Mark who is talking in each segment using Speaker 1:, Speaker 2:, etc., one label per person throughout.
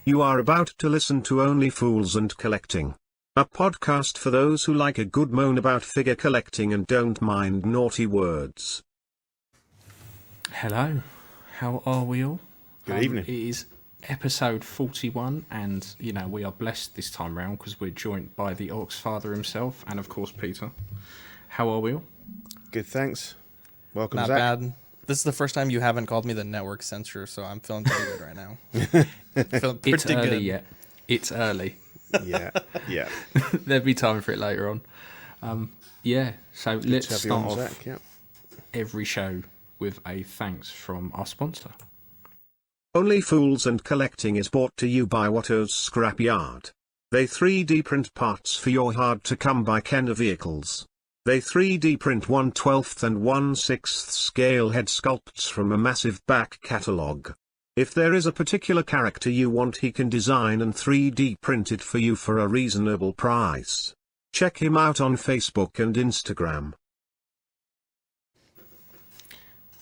Speaker 1: You are about to listen to Only Fools and Collecting, a podcast for those who like a good moan about figure collecting and don't mind naughty words.
Speaker 2: Hello, how are we all?
Speaker 3: Good evening.
Speaker 2: It is episode 41, and we are blessed this time round because we're joined by the Orcs Father himself, and of course Peter. How are we all?
Speaker 3: Good, thanks. Welcome,
Speaker 4: Not
Speaker 3: Zach.
Speaker 4: bad. This is the first time you haven't called me the network censor, so I'm feeling pretty good right now. Feeling pretty
Speaker 2: It's early
Speaker 4: good.
Speaker 2: yet. It's early.
Speaker 3: Yeah.
Speaker 2: There'll be time for it later on. So let's
Speaker 3: to have you
Speaker 2: start
Speaker 3: on,
Speaker 2: off
Speaker 3: Zach. Yeah.
Speaker 2: every show with a thanks from our sponsor.
Speaker 1: Only Fools and Collecting is brought to you by Watto's Scrapyard. They 3D print parts for your hard-to-come-by Kenner vehicles. They 3D print 1/12 and 1/6 scale head sculpts from a massive back catalogue. If there is a particular character you want, he can design and 3D print it for you for a reasonable price. Check him out on Facebook and Instagram.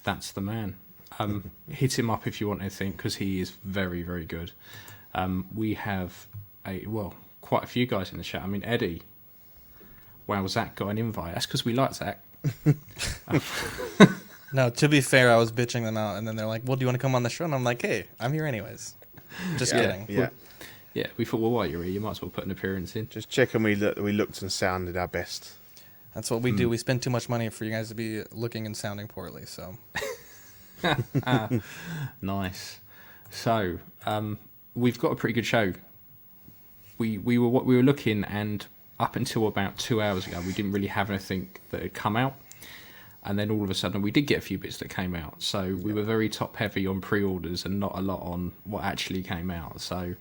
Speaker 2: That's the man. Hit him up if you want anything, because he is very, very good. We have quite a few guys in the chat. I mean, Eddie. Wow, Zach got an invite. That's because we like Zach.
Speaker 4: No, to be fair, I was bitching them out, and then they're like, well, do you want to come on the show? And I'm like, hey, I'm here anyways. Just kidding.
Speaker 3: Yeah.
Speaker 2: We thought, well, while you're here, you might as well put an appearance in.
Speaker 3: Just checking we looked and sounded our best.
Speaker 4: That's what we do. We spend too much money for you guys to be looking and sounding poorly, so...
Speaker 2: Nice. So, we've got a pretty good show. We were looking, and up until about 2 hours ago, we didn't really have anything that had come out. And then all of a sudden, we did get a few bits that came out. So we were very top heavy on pre-orders and not a lot on what actually came out. So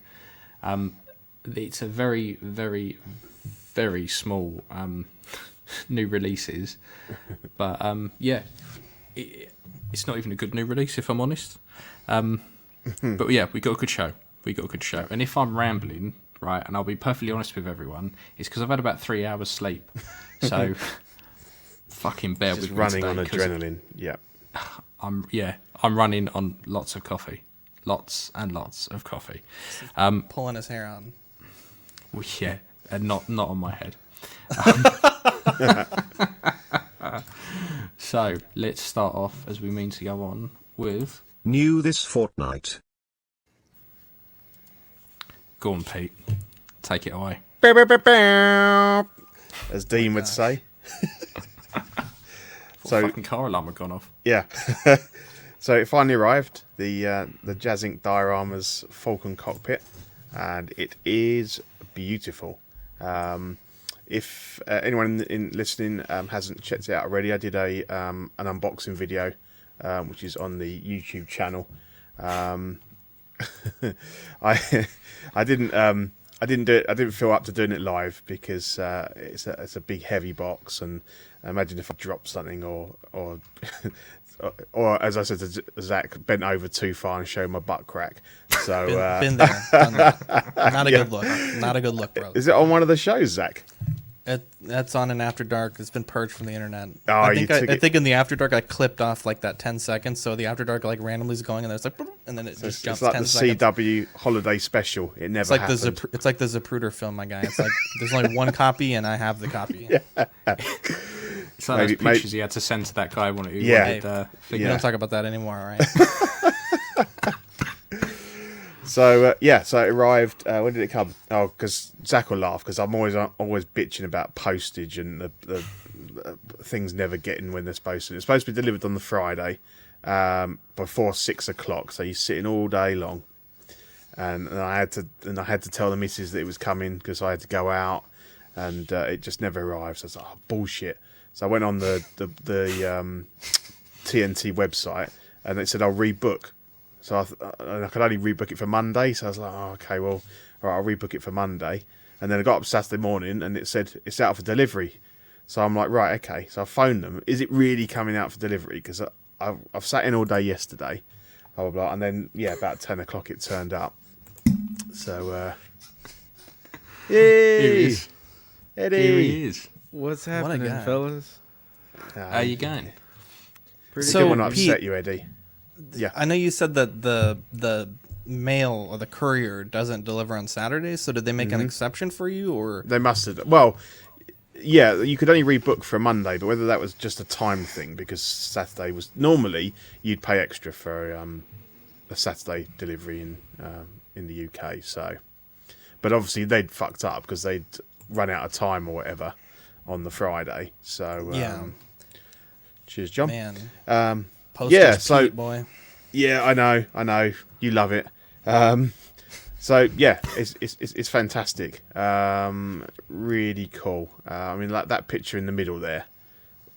Speaker 2: it's a very, very, very small new releases. But it's not even a good new release, if I'm honest. But yeah, we got a good show. And if I'm rambling, right, and I'll be perfectly honest with everyone, it's because I've had about 3 hours sleep. So fucking bear
Speaker 3: Just
Speaker 2: with me
Speaker 3: running
Speaker 2: today,
Speaker 3: on adrenaline. Yeah.
Speaker 2: I'm running on lots of coffee. Lots and lots of coffee.
Speaker 4: Pulling his hair out.
Speaker 2: Well, yeah, and not on my head. So let's start off, as we mean to go on, with...
Speaker 1: New this fortnight.
Speaker 2: Go on, Pete. Take it away.
Speaker 3: As Dean would say.
Speaker 2: So fucking car alarm had gone off.
Speaker 3: Yeah. So it finally arrived, the Jazz Inc Diorama's Falcon Cockpit, and it is beautiful. If anyone in listening hasn't checked it out already, I did an unboxing video, which is on the YouTube channel. I didn't do it. I didn't feel up to doing it live because it's a big heavy box, and imagine if I dropped something or as I said to Zach, bent over too far and showed my butt crack. So
Speaker 4: Been there, done that. Not a good look. Not a good look, bro.
Speaker 3: Is it on one of the shows, Zach?
Speaker 4: That's on an After Dark. It's been purged from the internet.
Speaker 3: Oh,
Speaker 4: I think in the After Dark I clipped off like that 10 seconds. So the After Dark like randomly is going, and there's like, and then it just jumps.
Speaker 3: It's like
Speaker 4: 10
Speaker 3: the
Speaker 4: seconds.
Speaker 3: CW holiday special. It never happened.
Speaker 4: It's like the Zapruder film, my guy. It's like there's only one copy, and I have the copy.
Speaker 2: It's like those pictures he had to send to that guy.
Speaker 4: We don't talk about that anymore, all right?
Speaker 3: So so it arrived. When did it come? Oh, because Zach will laugh because I'm always bitching about postage and the things never getting when they're supposed to. It's supposed to be delivered on the Friday before 6 o'clock. So you're sitting all day long, and I had to tell the missus that it was coming because I had to go out, and it just never arrived. So I was like, oh, bullshit. So I went on the TNT website, and it said I'll rebook. So I could only rebook it for Monday. So I was like, oh, okay, well, all right, I'll rebook it for Monday. And then I got up Saturday morning, and it said it's out for delivery. So I'm like, right, okay. So I phoned them. Is it really coming out for delivery? Because I've sat in all day yesterday, blah, blah, blah. And then, about 10 o'clock it turned up. So,
Speaker 2: Here he is.
Speaker 3: Eddie.
Speaker 2: Here he is.
Speaker 5: What's happening, fellas?
Speaker 2: How you going?
Speaker 3: Pretty good. Didn't want to upset you, Eddie.
Speaker 4: Yeah. I know you said that the mail or the courier doesn't deliver on Saturdays, so did they make an exception for you, or
Speaker 3: They must have. Well, yeah, you could only rebook for a Monday, but whether that was just a time thing, because Saturday was normally you'd pay extra for a Saturday delivery in the UK. So, but obviously they'd fucked up because they'd run out of time or whatever on the Friday. So cheers, John.
Speaker 4: man? Postage Pete, boy.
Speaker 3: Yeah, I know, you love it. So yeah, it's fantastic. Really cool. I mean, like that picture in the middle there,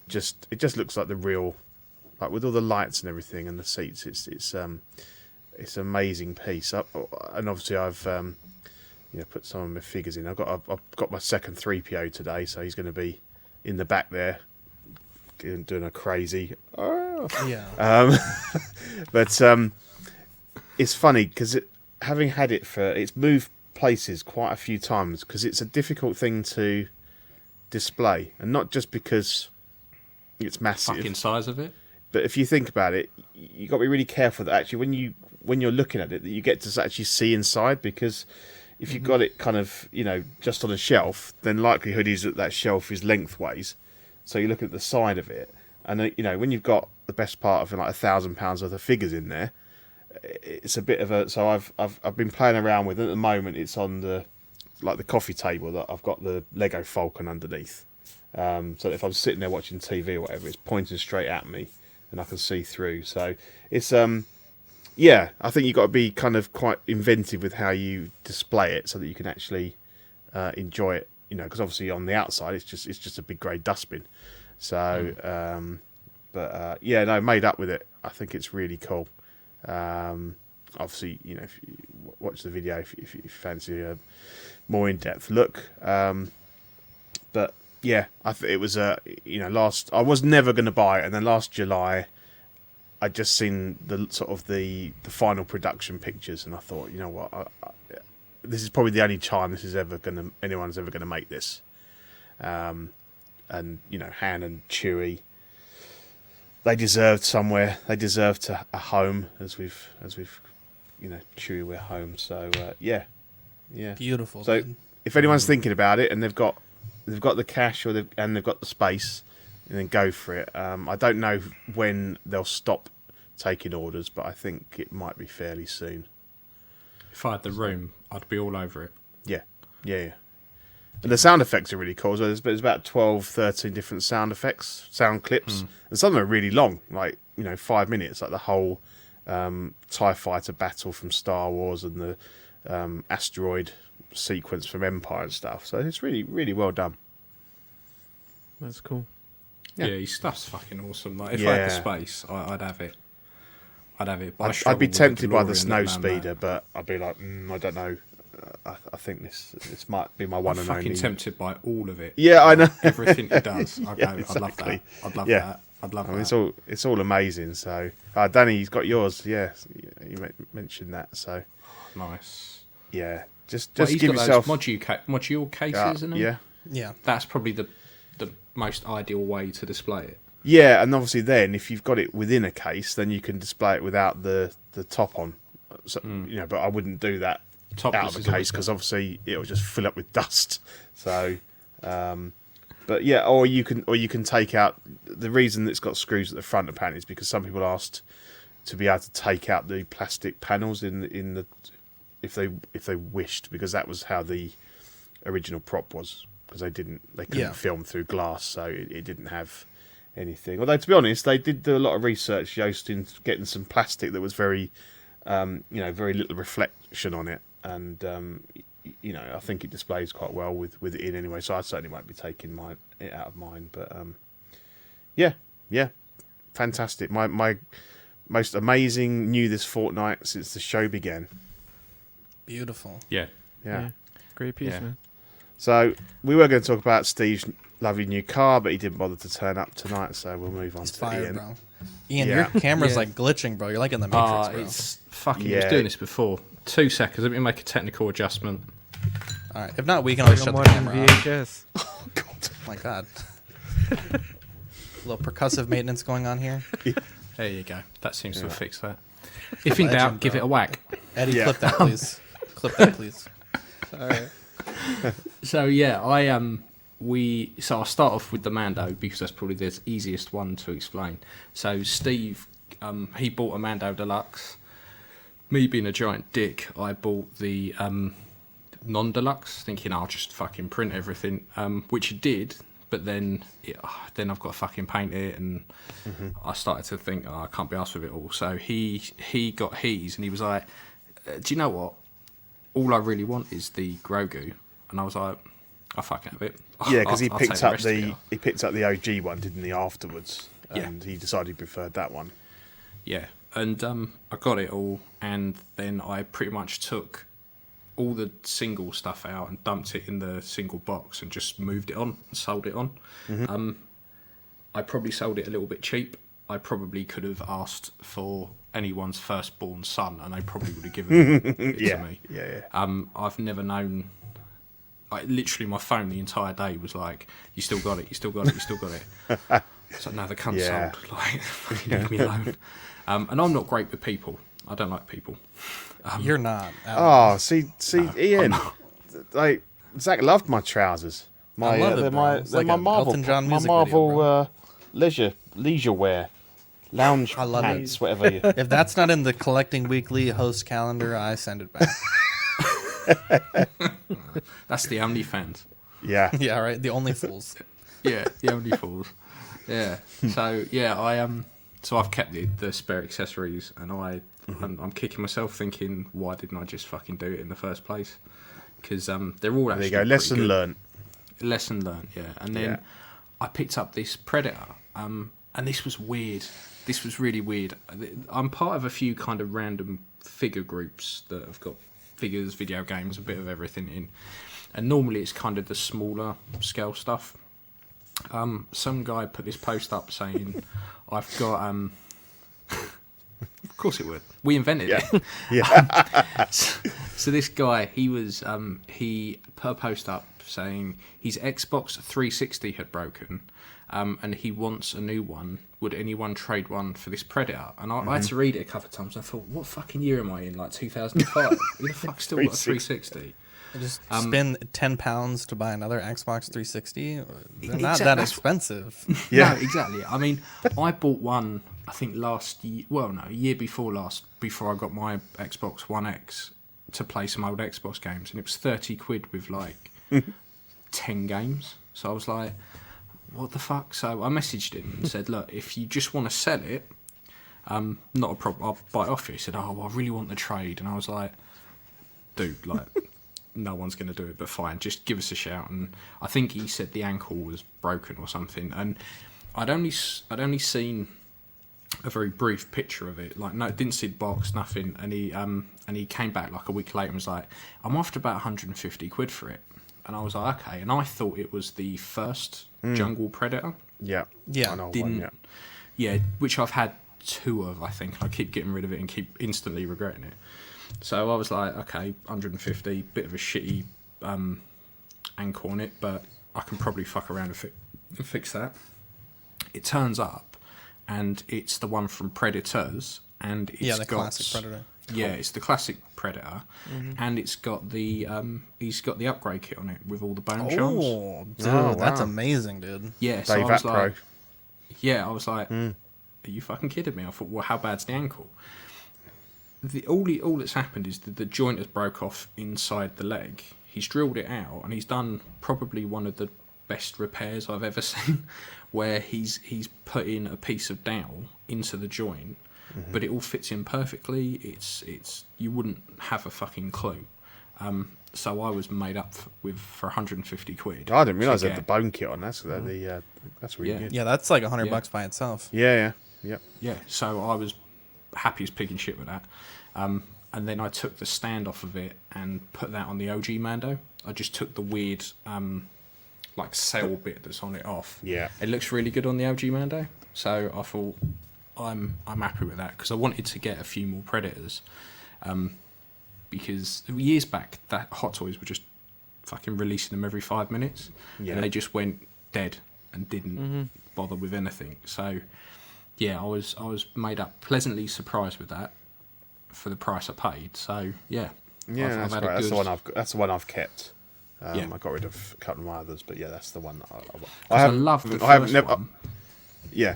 Speaker 3: it just looks like the real, like with all the lights and everything and the seats. It's an amazing piece. And obviously I've put some of my figures in. I've got my second 3PO today, so he's going to be in the back there doing a crazy.
Speaker 4: Yeah.
Speaker 3: But it's funny because having had it's moved places quite a few times because it's a difficult thing to display, and not just because it's massive.
Speaker 2: Fucking size of it.
Speaker 3: But if you think about it, you got to be really careful that actually when you're looking at it, that you get to actually see inside, because if you've got it kind of just on a shelf, then likelihood is that shelf is lengthways. So you look at the side of it, and when you've got the best part of like £1,000 worth of figures in there, it's a bit of a. So I've been playing around with it. At the moment. It's on the coffee table that I've got the Lego Falcon underneath. So if I'm sitting there watching TV or whatever, it's pointing straight at me, and I can see through. So it's yeah, I think you've got to be kind of quite inventive with how you display it so that you can actually enjoy it. Because obviously on the outside it's just a big grey dustbin. So, yeah, no, made up with it. I think it's really cool. Obviously, if you watch the video, if you fancy a more in-depth look. But yeah, it was I was never going to buy it, and then last July, I'd just seen the sort of the final production pictures, and I thought, you know what, this is probably the only time anyone's ever gonna make this. And Han and Chewie, they deserved somewhere. They deserved a home, as we've Chewie, we're home. So yeah.
Speaker 4: Beautiful.
Speaker 3: So if anyone's thinking about it and they've got the cash and they've got the space, and then go for it. I don't know when they'll stop taking orders, but I think it might be fairly soon.
Speaker 2: If I had the room, I'd be all over it.
Speaker 3: Yeah. And the sound effects are really cool. So there's about 12, 13 different sound clips, and some of them are really long, like 5 minutes, like the whole TIE fighter battle from Star Wars and the asteroid sequence from Empire and stuff. So it's really, really well done.
Speaker 5: That's cool.
Speaker 2: Yeah, his stuff's fucking awesome. Like, if I had the space, I'd have it. But
Speaker 3: I'd be tempted by the snow speeder, but I'd be like, I don't know. I think this might be my one and only.
Speaker 2: I'm fucking tempted by all of it.
Speaker 3: Yeah, I know.
Speaker 2: Everything he does.
Speaker 3: Exactly.
Speaker 2: I'd love that. I'd love that.
Speaker 3: Mean, it's all amazing. So, Danny, he's got yours. Yeah, you mentioned that. So
Speaker 2: nice.
Speaker 3: Yeah, just
Speaker 2: he's
Speaker 3: give
Speaker 2: got
Speaker 3: yourself
Speaker 2: module cases, isn't he?
Speaker 3: Yeah.
Speaker 2: That's probably the most ideal way to display it.
Speaker 3: Yeah, and obviously then if you've got it within a case, then you can display it without the top on. So, but I wouldn't do that out of a case because obviously it'll just fill up with dust. So, but yeah, or you can take out. The reason it's got screws at the front apparently is because some people asked to be able to take out the plastic panels in the if they wished, because that was how the original prop was, because they couldn't film through glass, so it didn't have anything. Although to be honest, they did do a lot of research, Yoast, in getting some plastic that was very very little reflection on it, and I think it displays quite well with it in anyway. So I certainly won't be taking it out of mine. But yeah, fantastic. My most amazing new this fortnight since the show began.
Speaker 4: Beautiful.
Speaker 2: Yeah.
Speaker 5: Great piece, man.
Speaker 3: So we were going to talk about Steve's lovely new car, but he didn't bother to turn up tonight, so we'll move on to Ian.
Speaker 4: Bro. Ian, your camera's like glitching, bro. You're like in the Matrix, bro.
Speaker 2: It's fucking. I was doing this before. 2 seconds. Let me make a technical adjustment.
Speaker 4: All right. If not, we can always shut the camera off.
Speaker 5: VHS.
Speaker 3: Oh God.
Speaker 4: My God. A little percussive maintenance going on here.
Speaker 2: There you go. That seems to have fixed that. If in doubt, give it a whack.
Speaker 4: Eddie, clip that, please. Clip that, please.
Speaker 5: All right.
Speaker 2: So yeah, I'll start off with the Mando because that's probably the easiest one to explain. So Steve, he bought a Mando Deluxe. Me being a giant dick, I bought the non-deluxe, thinking I'll just fucking print everything, which it did. But then I've got to fucking paint it, and I started to think, I can't be arsed with it all. So he got his, and he was like, do you know what? All I really want is the Grogu. And I was like, I'll fucking have it.
Speaker 3: Yeah, because he
Speaker 2: I'll
Speaker 3: picked
Speaker 2: take
Speaker 3: up
Speaker 2: the
Speaker 3: he picked up the OG one, didn't he, afterwards?
Speaker 2: Yeah.
Speaker 3: And he decided he preferred that one.
Speaker 2: Yeah, and I got it all, and then I pretty much took all the single stuff out and dumped it in the single box and just moved it on and sold it on. I probably sold it a little bit cheap. I probably could have asked for anyone's firstborn son, and they probably would have given it to me.
Speaker 3: Yeah.
Speaker 2: I've never known. Literally, my phone the entire day was like, "You still got it? You still got it? You still got it?" So no, the cunt's
Speaker 3: Yeah.
Speaker 2: sold. Like, leave me alone. And I'm not great with people. I don't like people.
Speaker 4: You're not.
Speaker 3: Oh, see, Ian. Like Zach loved my trousers.
Speaker 4: I love it,
Speaker 3: they're
Speaker 4: bro.
Speaker 3: my
Speaker 4: It's
Speaker 3: they're
Speaker 4: like
Speaker 3: my
Speaker 4: a
Speaker 3: Marvel
Speaker 4: Elton John
Speaker 3: my
Speaker 4: music video,
Speaker 3: Marvel
Speaker 4: bro.
Speaker 3: leisure wear, lounge
Speaker 4: I love
Speaker 3: pants,
Speaker 4: it.
Speaker 3: whatever.
Speaker 4: If that's not in the Collecting Weekly host calendar, I send it back.
Speaker 2: That's the OnlyFans.
Speaker 3: Yeah.
Speaker 4: Yeah, right. The Only Fools.
Speaker 2: Yeah, the OnlyFools. Yeah. So yeah, so I've kept the spare accessories, and I'm kicking myself thinking, why didn't I just fucking do it in the first place? Because they're all
Speaker 3: There
Speaker 2: actually
Speaker 3: you go.
Speaker 2: pretty
Speaker 3: Lesson
Speaker 2: good.
Speaker 3: learned.
Speaker 2: Lesson learned, yeah. And then
Speaker 3: Yeah.
Speaker 2: I picked up this Predator, and this was weird. This was really weird. I'm part of a few kind of random figure groups that have got figures, video games, a bit of everything in. And normally it's kind of the smaller scale stuff. Some guy put this post up saying, I've got... Of course it would. We invented it.
Speaker 3: Yeah.
Speaker 2: So this guy, he put a post up saying his Xbox 360 had broken, and he wants a new one. Would anyone trade one for this Predator? And I had to read it a couple of times. And I thought, what fucking year am I in? Like 2005? Who the fuck still got a 360?
Speaker 4: Just spend £10 to buy another Xbox 360. They're not
Speaker 2: Exactly.
Speaker 4: that expensive.
Speaker 3: Yeah.
Speaker 2: No, exactly. I mean, I bought one, I think last year, a year before before I got my Xbox One X to play some old Xbox games, and it was 30 quid with like 10 games. So I was like, what the fuck? So I messaged him and said, look, if you just want to sell it, not a problem, I'll buy it off you. He said, oh, I really want the trade. And I was like, dude, like... no one's going to do it, but fine, just give us a shout. And I think he said the ankle was broken or something, and I'd only seen a very brief picture of it, like, no, didn't see the box, nothing. And he came back like a week later and was like, I'm after about 150 quid for it. And I was like, okay. And I thought it was the first Jungle Predator.
Speaker 3: Yeah.
Speaker 4: Yeah.
Speaker 3: I know
Speaker 2: Didn't-
Speaker 3: one,
Speaker 2: Yeah, which I've had 2 of, I think. I keep getting rid of it and keep instantly regretting it. So I was like, okay, 150, bit of a shitty ankle on it, but I can probably fuck around and fix that. It turns up, and it's the one from Predators, and it's
Speaker 4: The classic Predator.
Speaker 2: Yeah, it's the classic Predator, and it's got the he's got the upgrade kit on it with all the bone charms.
Speaker 4: Oh, dude,
Speaker 3: Oh,
Speaker 4: that's
Speaker 3: wow.
Speaker 4: amazing, dude.
Speaker 2: Yeah, so
Speaker 3: Dave
Speaker 2: I was
Speaker 3: Attenborough.
Speaker 2: like, yeah, I was like, are you fucking kidding me? I thought, well, how bad's the ankle? All that's happened is that the joint has broke off inside the leg. He's drilled it out, and he's done probably one of the best repairs I've ever seen, where he's put in a piece of dowel into the joint, but it all fits in perfectly. It's you wouldn't have a fucking clue. So I was made up for 150 quid.
Speaker 3: I didn't realise
Speaker 2: to
Speaker 3: they had the
Speaker 2: get-
Speaker 3: bone kit on. That's that's really
Speaker 2: Yeah.
Speaker 3: good.
Speaker 4: Yeah, that's like $100
Speaker 2: Yeah.
Speaker 4: by itself.
Speaker 3: Yeah.
Speaker 2: Yeah, so I was happy as pig and shit with that. And then I took the stand off of it and put that on the OG Mando. I just took the weird, like, sail bit that's on it off.
Speaker 3: Yeah.
Speaker 2: It looks really good on the OG Mando. So I thought, I'm happy with that, because I wanted to get a few more Predators. Because years back, that Hot Toys were just fucking releasing them every 5 minutes.
Speaker 3: Yeah.
Speaker 2: And they just went dead and didn't bother with anything. So... yeah, I was made up, pleasantly surprised with that. for the price I paid. So yeah,
Speaker 3: Yeah,
Speaker 2: I've
Speaker 3: that's
Speaker 2: had a
Speaker 3: great. That's
Speaker 2: good-
Speaker 3: the one I've kept.
Speaker 2: Yeah.
Speaker 3: I got rid of a couple of my others, but yeah, that's the one that
Speaker 2: I love the
Speaker 3: I haven't
Speaker 2: first
Speaker 3: never.
Speaker 2: one,
Speaker 3: Yeah,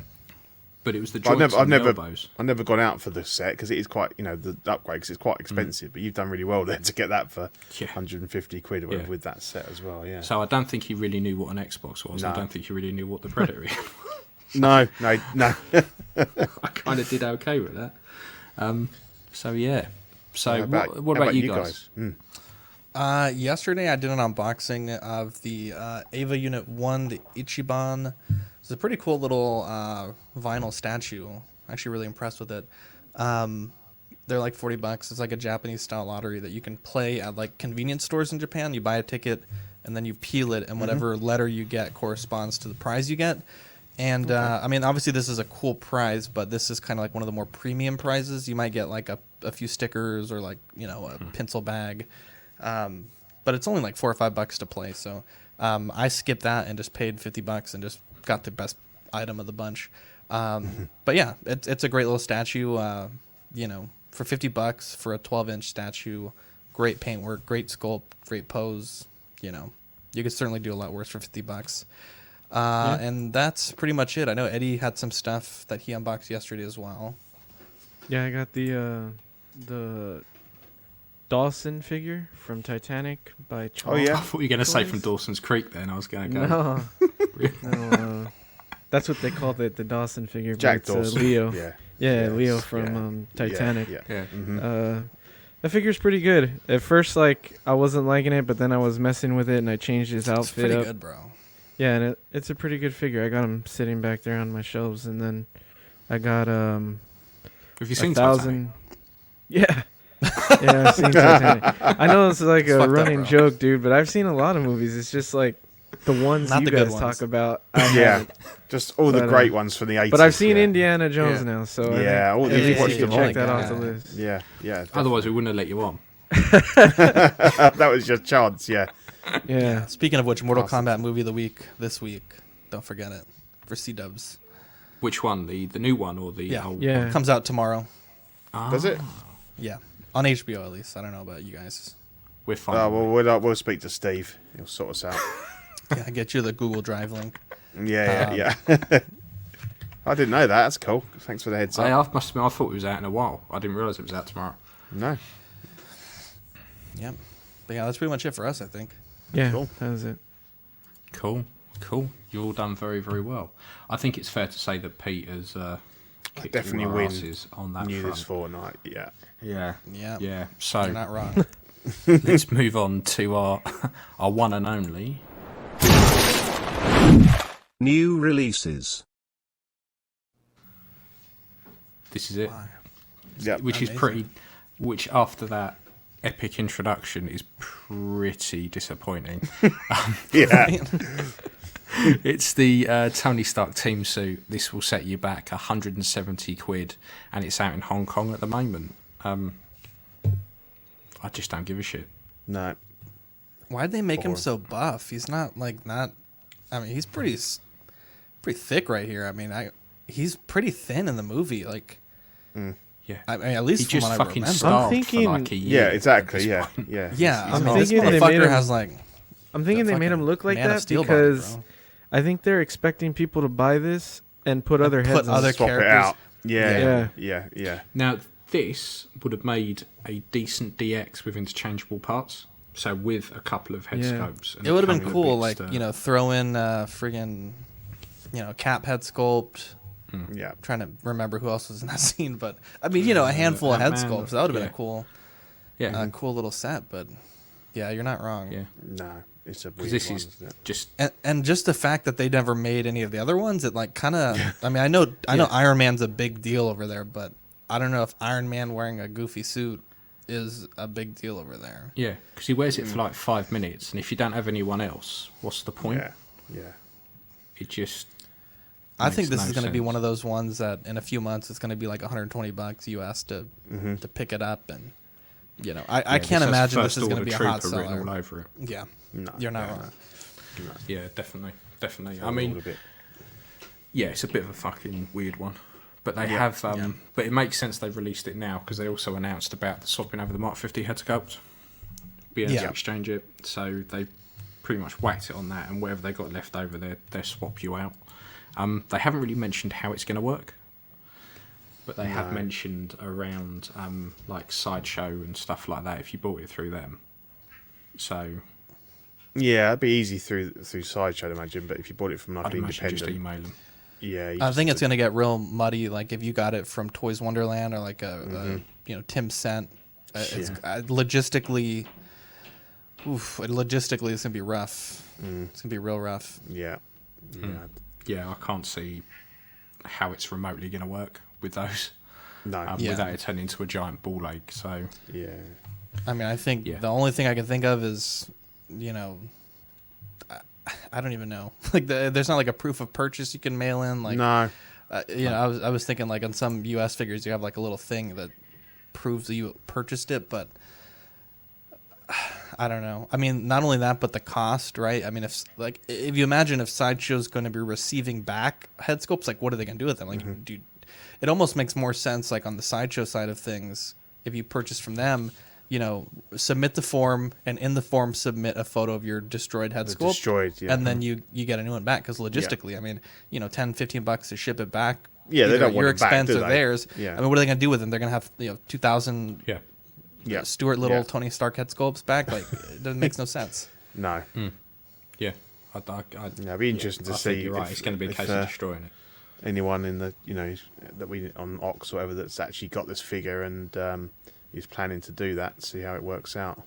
Speaker 2: but it was the
Speaker 3: but
Speaker 2: joints and the elbows.
Speaker 3: I've never gone out for this set because it is quite, the upgrade, because it's quite expensive. But you've done really well there to get that for
Speaker 2: Yeah.
Speaker 3: 150 quid or whatever
Speaker 2: Yeah.
Speaker 3: with that set as well. Yeah.
Speaker 2: So I don't think he really knew what an Xbox was. I
Speaker 3: No.
Speaker 2: don't think he really knew what the Predator is.
Speaker 3: No.
Speaker 2: I kind of did okay with that. So yeah. So what about you guys?
Speaker 4: Yesterday I did an unboxing of the Ava Unit 1, the Ichiban. It's a pretty cool little vinyl statue. Actually really impressed with it. They're like $40. It's like a Japanese style lottery that you can play at like convenience stores in Japan. You buy a ticket and then you peel it, and whatever letter you get corresponds to the prize you get. And I mean, obviously this is a cool prize, but this is kind of like one of the more premium prizes. You might get like a few stickers or like, a pencil bag. But it's only like $4 or $5 to play. So I skipped that and just paid $50 and just got the best item of the bunch. But yeah, it's a great little statue. For $50 for a 12-inch statue, great paintwork, great sculpt, great pose. You could certainly do a lot worse for $50. And that's pretty much it. I know Eddie had some stuff that he unboxed yesterday as well.
Speaker 5: Yeah, I got the Dawson figure from Titanic by Charles.
Speaker 3: Oh yeah.
Speaker 2: I thought you were going to say from Dawson's Creek then. I was going to go.
Speaker 5: No. No, that's what they called it, the Dawson figure. but
Speaker 3: Jack
Speaker 5: it's,
Speaker 3: Dawson.
Speaker 5: Leo.
Speaker 3: Yeah.
Speaker 5: Leo
Speaker 3: it's-
Speaker 5: from
Speaker 3: yeah.
Speaker 5: Titanic.
Speaker 3: Yeah.
Speaker 2: Yeah.
Speaker 5: The figure's pretty good. At first, I wasn't liking it, but then I was messing with it and I changed his
Speaker 4: It's
Speaker 5: outfit
Speaker 4: pretty
Speaker 5: up.
Speaker 4: good, bro.
Speaker 5: Yeah, and it's a pretty good figure. I got him sitting back there on my shelves, and then I got
Speaker 2: Have you seen
Speaker 5: 1,000. Yeah. Yeah, I've seen Titanic. I know it's like
Speaker 4: It's
Speaker 5: a
Speaker 4: fucked up,
Speaker 5: running
Speaker 4: bro.
Speaker 5: joke, dude, but I've seen a lot of movies. It's just like the ones
Speaker 4: Not
Speaker 5: you
Speaker 4: the good
Speaker 5: guys
Speaker 4: ones.
Speaker 5: talk about. I
Speaker 3: Yeah.
Speaker 5: haven't.
Speaker 3: Just all the
Speaker 5: But,
Speaker 3: great ones from the 80s.
Speaker 5: But I've seen
Speaker 3: yeah.
Speaker 5: Indiana Jones
Speaker 2: Yeah.
Speaker 5: now, so
Speaker 3: Yeah, all
Speaker 5: I
Speaker 3: the-
Speaker 5: think
Speaker 3: you've
Speaker 5: you
Speaker 3: watched
Speaker 5: should
Speaker 3: them all.
Speaker 5: check that off the
Speaker 4: Yeah.
Speaker 5: list.
Speaker 3: Yeah.
Speaker 2: Otherwise, we wouldn't have let you on.
Speaker 3: that was your chance. Yeah.
Speaker 5: Yeah.
Speaker 4: Speaking of which, Mortal
Speaker 3: Awesome.
Speaker 4: Kombat movie of the week this week. Don't forget it for C-dubs.
Speaker 2: Which one? The new one or the
Speaker 4: Yeah.
Speaker 2: old
Speaker 5: Yeah.
Speaker 2: one?
Speaker 4: Comes out tomorrow.
Speaker 3: Does it?
Speaker 4: Yeah, on HBO at least. I don't know about you guys.
Speaker 2: We're fine.
Speaker 3: We'll speak to Steve. He'll sort us out.
Speaker 4: Yeah, I get you the Google Drive link.
Speaker 3: Yeah. I didn't know that. That's cool. Thanks for the heads
Speaker 2: I
Speaker 3: up.
Speaker 2: must admit, I thought it was out in a while. I didn't realise it was out tomorrow.
Speaker 3: No.
Speaker 4: Yep. But yeah, that's pretty much it for us, I think.
Speaker 5: Yeah,
Speaker 3: Cool.
Speaker 5: that was it.
Speaker 2: Cool. You've all done very, very well. I think it's fair to say that Pete has kicked
Speaker 3: Definitely
Speaker 2: all our
Speaker 3: win.
Speaker 2: asses on that
Speaker 3: Knew
Speaker 2: front.
Speaker 3: this fortnight. Yeah.
Speaker 2: Yeah.
Speaker 4: Yeah.
Speaker 2: Yeah.
Speaker 4: You're
Speaker 2: So
Speaker 4: not wrong.
Speaker 2: let's move on to our one and only.
Speaker 1: New releases.
Speaker 2: This is it.
Speaker 3: Yeah.
Speaker 2: Which is
Speaker 4: Amazing.
Speaker 2: pretty. Which after that epic introduction is pretty disappointing.
Speaker 3: Yeah.
Speaker 2: It's the Tony Stark team suit. This will set you back 170 quid, and it's out in Hong Kong at the moment. I just don't give a shit.
Speaker 3: No.
Speaker 4: Why'd they make him
Speaker 3: Boring.
Speaker 4: so buff? He's not. I mean, he's pretty thick right here. I mean, he's pretty thin in the movie. Like,
Speaker 2: Yeah.
Speaker 4: I mean, at least
Speaker 2: He
Speaker 4: from
Speaker 2: just
Speaker 4: what I
Speaker 2: fucking
Speaker 4: remember.
Speaker 2: starved
Speaker 5: thinking-
Speaker 2: for like a year.
Speaker 3: Yeah,
Speaker 2: at
Speaker 3: exactly.
Speaker 2: this
Speaker 3: Yeah.
Speaker 2: point.
Speaker 3: Yeah.
Speaker 4: Yeah,
Speaker 3: He's
Speaker 4: I mean,
Speaker 3: not-
Speaker 4: this
Speaker 5: thinking they made
Speaker 4: motherfucker
Speaker 5: him-
Speaker 4: has like.
Speaker 5: I'm thinking
Speaker 4: the
Speaker 5: they made him
Speaker 4: fucking
Speaker 5: look like
Speaker 4: Man of
Speaker 5: that
Speaker 4: Steel body,
Speaker 5: because
Speaker 4: bro.
Speaker 5: I think they're expecting people to buy this and put other
Speaker 4: put
Speaker 5: heads on.
Speaker 4: other
Speaker 5: it.
Speaker 3: swap it
Speaker 4: characters.
Speaker 3: out. Yeah.
Speaker 5: Yeah.
Speaker 3: Yeah. Yeah.
Speaker 2: Now, this would have made a decent DX with interchangeable parts. So with a couple of head
Speaker 5: Yeah.
Speaker 2: scopes. And
Speaker 4: It would
Speaker 2: a
Speaker 4: have been
Speaker 2: couple of
Speaker 4: cool,
Speaker 2: bits
Speaker 4: like,
Speaker 2: to-
Speaker 4: throw in friggin', Cap head sculpt.
Speaker 3: Yeah.
Speaker 4: Trying to remember who else was in that scene, but I mean, a handful of head
Speaker 2: Ant-Man,
Speaker 4: sculpts. That would have been
Speaker 2: yeah.
Speaker 4: a cool,
Speaker 2: Yeah.
Speaker 4: cool little set. But yeah, you're not wrong.
Speaker 2: Yeah.
Speaker 3: No. It's a
Speaker 2: Because
Speaker 3: weird
Speaker 2: this
Speaker 3: one,
Speaker 2: is
Speaker 3: isn't it?
Speaker 2: just.
Speaker 4: And just the fact that they never made any of the other ones, it like kind of. I mean, I know Iron Man's a big deal over there, but I don't know if Iron Man wearing a goofy suit is a big deal over there.
Speaker 2: Yeah. Because he wears it for like 5 minutes. And if you don't have anyone else, what's the point?
Speaker 3: Yeah. Yeah.
Speaker 2: It just.
Speaker 4: I think
Speaker 2: makes
Speaker 4: this
Speaker 2: no
Speaker 4: is going to be
Speaker 2: sense.
Speaker 4: one of those ones that in a few months it's going to be like $120 US to pick it up, and I
Speaker 2: Yeah,
Speaker 4: can't
Speaker 2: this has
Speaker 4: imagine this
Speaker 2: First
Speaker 4: is going to
Speaker 2: Order
Speaker 4: be a hot
Speaker 2: Trooper written
Speaker 4: seller.
Speaker 2: all over it.
Speaker 4: Yeah,
Speaker 3: No.
Speaker 4: you're not
Speaker 3: yeah,
Speaker 4: wrong.
Speaker 3: no.
Speaker 2: Yeah, definitely. I
Speaker 3: All
Speaker 2: mean,
Speaker 3: a bit.
Speaker 2: yeah, it's a bit of a fucking weird one. But they have, but it makes sense they've released it now because they also announced about the swapping over the Mark 50 head sculpt, being able to exchange it. So they pretty much whacked it on that, and whatever they got left over, they swap you out. They haven't really mentioned how it's going to work, but they have mentioned around like Sideshow and stuff like that if you bought it through them. So
Speaker 3: yeah, it'd be easy through Sideshow, I imagine. But if you bought it from like
Speaker 2: I'd
Speaker 3: an
Speaker 2: imagine
Speaker 3: independent,
Speaker 2: just email them.
Speaker 3: Yeah,
Speaker 4: I think it's going to get real muddy. Like if you got it from Toys Wonderland or like a Tim Cent, it's logistically it's going to be rough. It's going to be real rough.
Speaker 3: Yeah.
Speaker 2: Yeah, I can't see how it's remotely going to work with those.
Speaker 3: No.
Speaker 2: Without it turning into a giant ball ache. So
Speaker 3: yeah.
Speaker 4: I mean, I think the only thing I can think of is, I don't even know. Like, there's not like a proof of purchase you can mail in. Like,
Speaker 3: No.
Speaker 4: I was thinking like on some U.S. figures you have like a little thing that proves that you purchased it, but I don't know. I mean, not only that, but the cost, right? I mean, if you imagine if Sideshow's going to be receiving back head sculpts, like what are they going to do with them? Like, dude, it almost makes more sense like on the Sideshow side of things if you purchase from them. Submit the form, and in the form submit a photo of your destroyed head sculpt.
Speaker 3: Destroyed, yeah.
Speaker 4: And then you get a new one back, because logistically, I mean, $10-15 to ship it back.
Speaker 3: Yeah, they don't want
Speaker 4: your
Speaker 3: it back,
Speaker 4: expense
Speaker 3: do
Speaker 4: or
Speaker 3: they?
Speaker 4: theirs.
Speaker 3: Yeah.
Speaker 4: I mean, what are they going to do with them? They're going to have 2,000 Stuart Little Tony Stark head sculpts back. Like, it makes no sense.
Speaker 3: No.
Speaker 2: yeah,
Speaker 3: It'd be interesting to
Speaker 2: I
Speaker 3: see.
Speaker 2: think you're right. It's going to be a case of destroying it.
Speaker 3: Anyone in the that we on Ox or whatever that's actually got this figure and is planning to do that. See how it works out.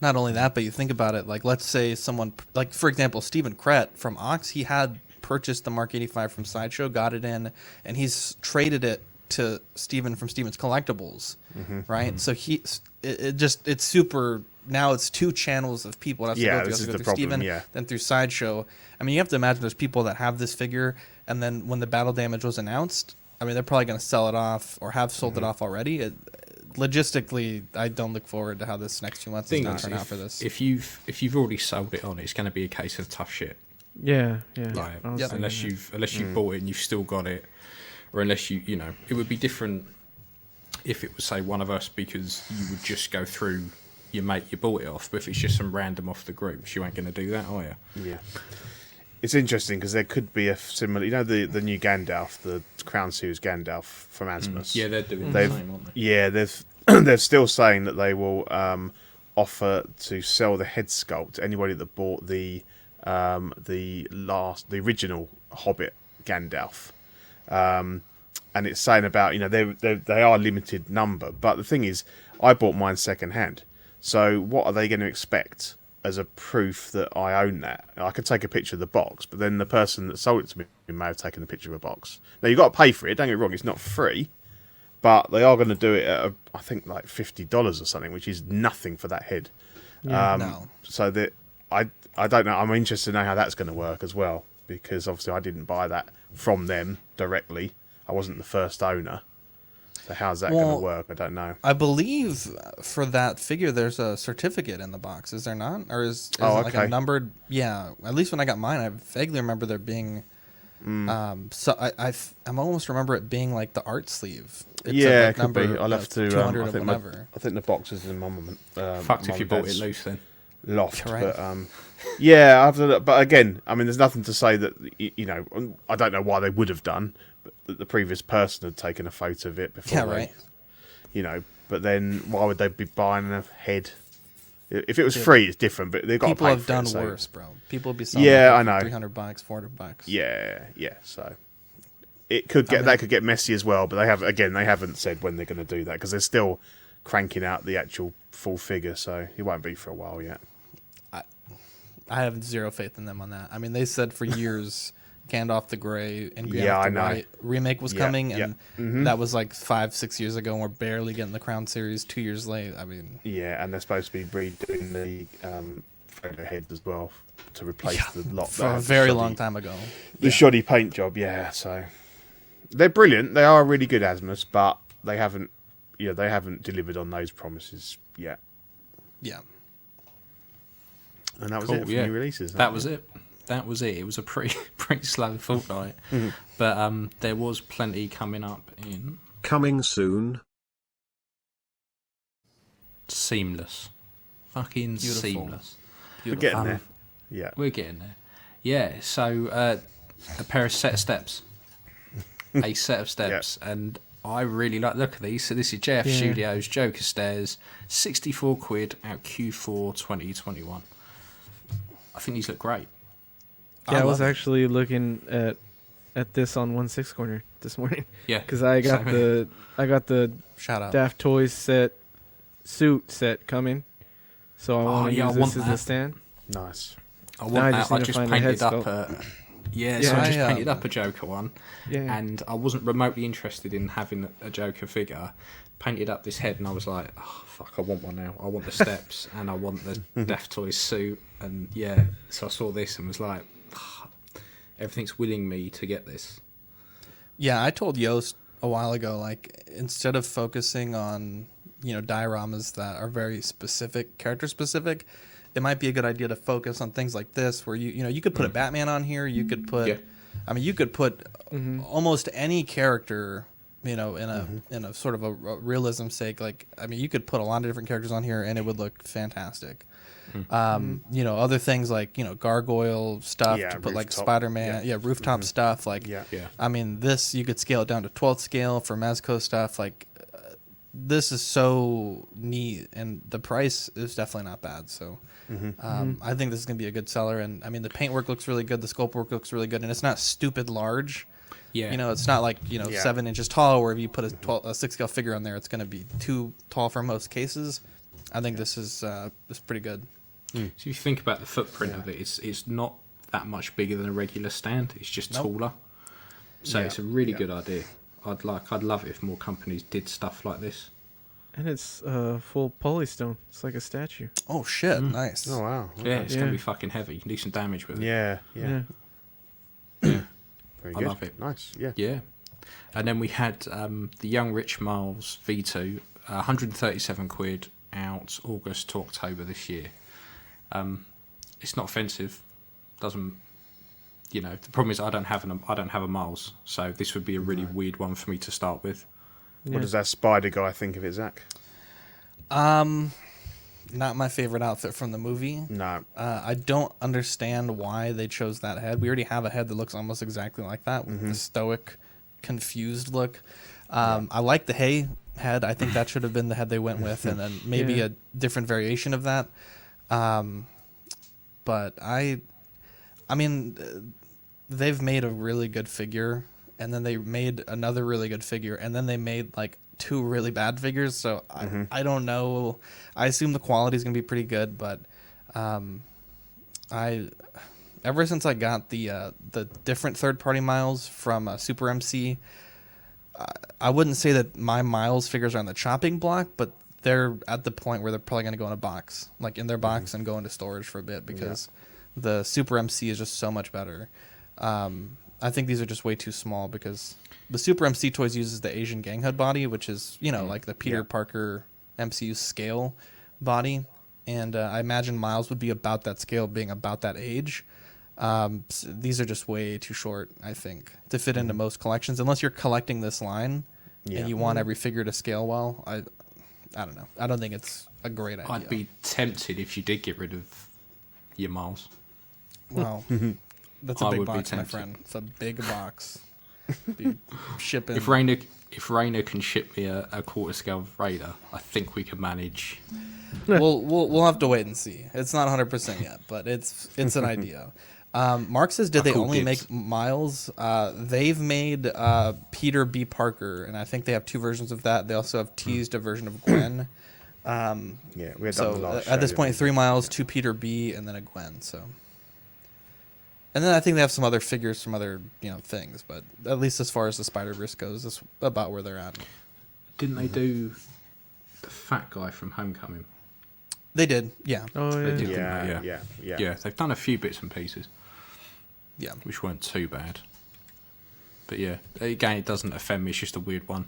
Speaker 4: Not only that, but you think about it. Like, let's say someone, like for example, Stephen Krett from Ox, he had purchased the Mark 85 from Sideshow, got it in, and he's traded it to Steven from Steven's Collectibles, right? So it's super. Now it's two channels of people. It has to go through.
Speaker 3: This is the
Speaker 4: through
Speaker 3: problem.
Speaker 4: Steven, then through Sideshow. I mean, you have to imagine there's people that have this figure, and then when the battle damage was announced, I mean, they're probably going to sell it off or have sold it off already. Logistically, I don't look forward to how this next 2 months is going to turn out for this.
Speaker 2: If you've already sold it on, it's going to be a case of tough shit.
Speaker 5: Yeah.
Speaker 2: Like, unless you've bought it and you've still got it, or unless it would be different if it was, say, one of us, because you would just go through your mate you bought it off. But if it's just some random off the groups, you ain't going to do that, are you?
Speaker 3: Yeah. It's interesting because there could be a similar, the new Gandalf, the Crown Series Gandalf from Asmus.
Speaker 2: Yeah, they're doing the same, aren't they?
Speaker 3: Yeah, they're still saying that they will offer to sell the head sculpt to anybody that bought the original Hobbit Gandalf. And it's saying about they are limited number, but the thing is, I bought mine second hand. So what are they going to expect as a proof that I own that? I could take a picture of the box, but then the person that sold it to me may have taken a picture of a box. Now, you've got to pay for it, don't get me wrong, it's not free, but they are going to do it at, I think, like $50 or something, which is nothing for that head.
Speaker 4: No.
Speaker 3: So that I don't know, I'm interested to know how that's going to work as well, because obviously I didn't buy that from them directly. I wasn't the first owner. So how's that going to work? I don't know.
Speaker 4: I believe for that figure, there's a certificate in the box. Is there not? Or is it like a numbered? Yeah. At least when I got mine, I vaguely remember there being. So I'm almost remember it being like the art sleeve. It's
Speaker 3: it could be. I'll have to.
Speaker 4: 200
Speaker 3: I think
Speaker 4: whatever.
Speaker 3: the box is in my mum.
Speaker 2: Fucked if you bought it loose then.
Speaker 3: Loft,
Speaker 4: Right.
Speaker 3: but yeah, I have to look, but again, I mean, there's nothing to say that I don't know why they would have done, but that the previous person had taken a photo of it before.
Speaker 4: Yeah, right.
Speaker 3: But then why would they be buying a head? If it was free, it's different, but they've got
Speaker 4: People
Speaker 3: to pay
Speaker 4: have
Speaker 3: for
Speaker 4: done
Speaker 3: it, so.
Speaker 4: worse, bro. People would be selling
Speaker 3: I know.
Speaker 4: $300, $400.
Speaker 3: Yeah. So it could get that could get messy as well, but they haven't said when they're going to do that because they're still cranking out the actual full figure, so it won't be for a while yet.
Speaker 4: I have zero faith in them on that. I mean, they said for years Gandalf the Grey and Gandalf
Speaker 3: Yeah, I
Speaker 4: the
Speaker 3: know.
Speaker 4: White remake was coming, and
Speaker 3: Mm-hmm.
Speaker 4: that was like 5-6 years ago, and we're barely getting the Crown Series 2 years late. I mean,
Speaker 3: Yeah, and they're supposed to be redoing the photo heads as well to replace the lot
Speaker 4: for
Speaker 3: that
Speaker 4: a
Speaker 3: had the
Speaker 4: very
Speaker 3: shoddy-
Speaker 4: long time ago.
Speaker 3: The shoddy paint job, yeah. So they're brilliant. They are really good Asmus, but they haven't delivered on those promises yet.
Speaker 4: Yeah.
Speaker 3: And that was
Speaker 2: Cool,
Speaker 3: it for
Speaker 2: yeah.
Speaker 3: new releases.
Speaker 2: That was it. that was it. It was a pretty pretty slow fortnight, but there was plenty coming up in
Speaker 1: Coming soon.
Speaker 2: seamless, fucking
Speaker 4: Beautiful.
Speaker 2: seamless.
Speaker 3: We're getting there. Yeah.
Speaker 2: We're getting there. Yeah. So a pair of set of steps, a set of steps, and I really like the look at these. So this is JF
Speaker 5: Yeah.
Speaker 2: Studios Joker Stairs, 64 quid out Q4 2021. I think these look great.
Speaker 5: Yeah, I was
Speaker 4: love it.
Speaker 5: actually looking at this on 1/6 corner this morning
Speaker 2: Yeah.
Speaker 5: because I got the
Speaker 4: Shout out.
Speaker 5: Daft Toys suit set coming, so I want to
Speaker 2: yeah, I
Speaker 5: use
Speaker 2: want
Speaker 5: this as
Speaker 2: that.
Speaker 5: a stand.
Speaker 3: Nice.
Speaker 2: I
Speaker 5: Now I
Speaker 2: want
Speaker 5: just
Speaker 2: that. I
Speaker 5: need to
Speaker 2: just
Speaker 5: find a
Speaker 2: painted
Speaker 5: head
Speaker 2: up
Speaker 5: sculpt.
Speaker 2: yeah,
Speaker 5: Yeah.
Speaker 2: so I just
Speaker 4: I,
Speaker 2: painted up a Joker one,
Speaker 5: Yeah,
Speaker 2: and I wasn't remotely interested in having a Joker figure. Painted up this head, and I was like, oh, fuck, I want one now. I want the steps, and I want the Daft Toys suit, and yeah, so I saw this and was like, "Ah, everything's willing me to get this.
Speaker 4: Yeah, I told Yost a while ago, like, instead of focusing on, dioramas that are very specific, character specific, it might be a good idea to focus on things like this, where you could put a Batman on here, you could put,
Speaker 2: Yeah.
Speaker 4: you could put almost any character, in a sort of a realism sake. Like, you could put a lot of different characters on here, and it would look fantastic. Other things like gargoyle stuff
Speaker 3: Yeah,
Speaker 4: to put like
Speaker 3: rooftop,
Speaker 4: Spider-Man, rooftop stuff. Like,
Speaker 3: Yeah.
Speaker 2: Yeah.
Speaker 4: this you could scale it down to 12th scale for Mezco stuff. Like, this is so neat, and the price is definitely not bad. So, I think this is gonna be a good seller. And the paintwork looks really good, the sculpt work looks really good, and it's not stupid large.
Speaker 2: Yeah.
Speaker 4: It's not like
Speaker 3: Yeah.
Speaker 4: 7 inches tall, where if you put a 6 scale figure on there, it's gonna be too tall for most cases. I think this is pretty good.
Speaker 2: So if you think about the footprint of it, it's not that much bigger than a regular stand. It's just taller. So
Speaker 3: Yeah.
Speaker 2: it's a really
Speaker 3: Yeah.
Speaker 2: good idea. I'd love it if more companies did stuff like this.
Speaker 5: and it's full polystone. It's like a statue.
Speaker 4: Oh shit! Nice.
Speaker 3: Oh wow.
Speaker 2: Yeah, it's gonna
Speaker 5: Yeah.
Speaker 2: be fucking heavy. You can do some damage with it.
Speaker 3: Yeah. Yeah. Very
Speaker 2: I
Speaker 3: good.
Speaker 2: love it.
Speaker 3: Nice. Yeah.
Speaker 2: Yeah. And then we had the Young Rich Miles V2, 137 quid out August to October this year. It's not offensive. Doesn't, the problem is I don't have a Miles, so this would be a really weird one for me to start with.
Speaker 3: What does that spider guy think of it, Zach?
Speaker 4: Not my favorite outfit from the movie.
Speaker 3: No.
Speaker 4: I don't understand why they chose that head. We already have a head that looks almost exactly like that, with the stoic, confused look. I like the hay head. I think that should have been the head they went with, and then maybe
Speaker 5: Yeah.
Speaker 4: a different variation of that. But they've made a really good figure, and then they made another really good figure, and then they made like 2 really bad figures. So I don't know. I assume the quality is gonna be pretty good, but ever since I got the different third-party Miles from Super MC, I wouldn't say that my Miles figures are on the chopping block, but they're at the point where they're probably going to go in a box, like in their box, and go into storage for a bit, because the Super MC is just so much better. I think these are just way too small, because the Super MC Toys uses the Asian Gang Hood body, which is, like the Peter Parker MCU scale body. And I imagine Miles would be about that scale, being about that age. These are just way too short, I think, to fit into most collections, unless you're collecting this line and you want every figure to scale well. I don't know. I don't think it's a great idea.
Speaker 2: I'd be tempted if you did get rid of your Miles.
Speaker 4: Wow. That's a
Speaker 2: I
Speaker 4: big
Speaker 2: would be
Speaker 4: box, my
Speaker 2: tempted.
Speaker 4: friend. It's a big box. Be shipping.
Speaker 2: If Rainer can ship me a quarter scale Raider, I think we can manage.
Speaker 4: We'll have to wait and see. It's not 100% yet, but it's an idea. Mark says, did they
Speaker 2: Cool
Speaker 4: only
Speaker 2: kids.
Speaker 4: make Miles? They've made Peter B. Parker, and I think they have 2 versions of that. They also have teased a version of Gwen.
Speaker 3: Yeah, we had done the
Speaker 4: So
Speaker 3: last
Speaker 4: at this
Speaker 3: show,
Speaker 4: point,
Speaker 3: didn't
Speaker 4: 3 Miles, 2 Peter B, and then a Gwen. So, and then I think they have some other figures from other things, but at least as far as the Spider-Verse goes, that's about where they're at.
Speaker 2: Didn't they do the fat guy from Homecoming?
Speaker 4: They did, yeah,
Speaker 5: Oh
Speaker 2: They
Speaker 5: yeah.
Speaker 2: did.
Speaker 3: we? Yeah,
Speaker 2: Yeah.
Speaker 3: yeah, yeah.
Speaker 2: Yeah, they've done a few bits and pieces,
Speaker 4: yeah.
Speaker 2: which weren't too bad. But yeah, again, it doesn't offend me. It's just a weird one.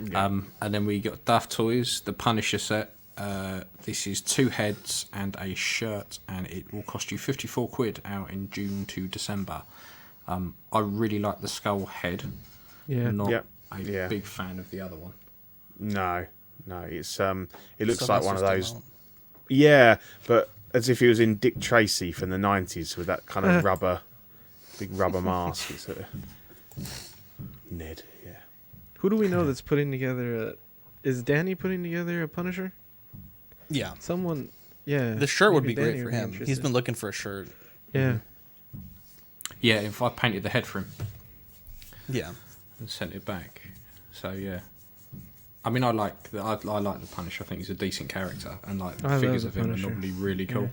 Speaker 3: Yeah.
Speaker 2: And then we got Daft Toys, the Punisher set, This is 2 heads and a shirt, and it will cost you £54 out in June to December. I really like the skull head.
Speaker 5: Yeah.
Speaker 2: Not
Speaker 3: Yep.
Speaker 2: a big fan of the other one.
Speaker 3: No, it's it looks
Speaker 4: Stuff
Speaker 3: like
Speaker 4: else
Speaker 3: one of
Speaker 4: is
Speaker 3: those.
Speaker 4: still out.
Speaker 3: Yeah, but as if he was in Dick Tracy from the 90s with that kind of big rubber mask. It's Ned, yeah.
Speaker 5: Who do we know that's putting together? Is Danny putting together a Punisher?
Speaker 4: Yeah.
Speaker 5: Someone. Yeah.
Speaker 4: The shirt would
Speaker 5: maybe
Speaker 4: be great
Speaker 5: Danny
Speaker 4: for
Speaker 5: would be
Speaker 4: him. He's
Speaker 5: interested.
Speaker 4: been looking for a shirt.
Speaker 5: Yeah.
Speaker 2: Yeah, if I painted the head for him
Speaker 4: Yeah.
Speaker 2: and sent it back. So yeah, I mean, I like the Punisher. I think he's a decent character, and like the
Speaker 5: I love
Speaker 2: figures
Speaker 5: the
Speaker 2: of him
Speaker 5: Punisher.
Speaker 2: are normally really cool.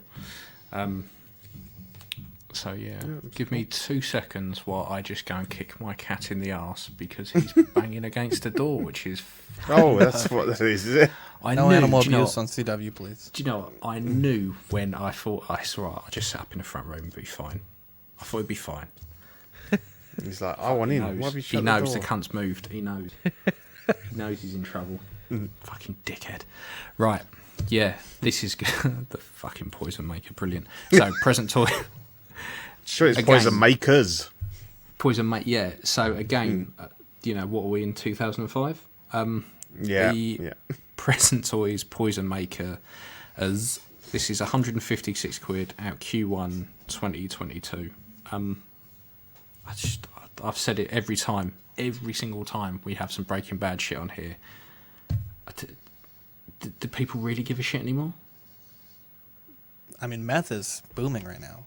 Speaker 2: So yeah, give me 2 seconds while I just go and kick my cat in the arse because he's banging against the door, which is.
Speaker 3: Oh, that's what that is it?
Speaker 2: I
Speaker 4: No
Speaker 2: knew,
Speaker 4: animal
Speaker 2: do you know
Speaker 4: abuse
Speaker 2: what?
Speaker 4: on CW, please.
Speaker 2: Do you know what? I knew when I thought I saw it, I just sat up in the front room and be fine. I thought it'd be fine.
Speaker 3: He's like, I want in. Why have you shut
Speaker 2: He knows
Speaker 3: the
Speaker 2: the
Speaker 3: door?
Speaker 2: cunt's moved. He knows. He knows he's in trouble. Fucking dickhead. Right. Yeah, this is good. The fucking poison maker. Brilliant. So, present toy.
Speaker 3: Sure, it's
Speaker 2: Again.
Speaker 3: poison makers.
Speaker 2: Poison mate. Yeah. So, again, you know, what are we in 2005?
Speaker 3: Yeah,
Speaker 2: The
Speaker 3: yeah.
Speaker 2: present toys poison maker as this is £156 out Q1 2022. I've said it every single time we have some Breaking Bad shit on here. Do people really give a shit anymore?
Speaker 4: I mean, meth is booming right now.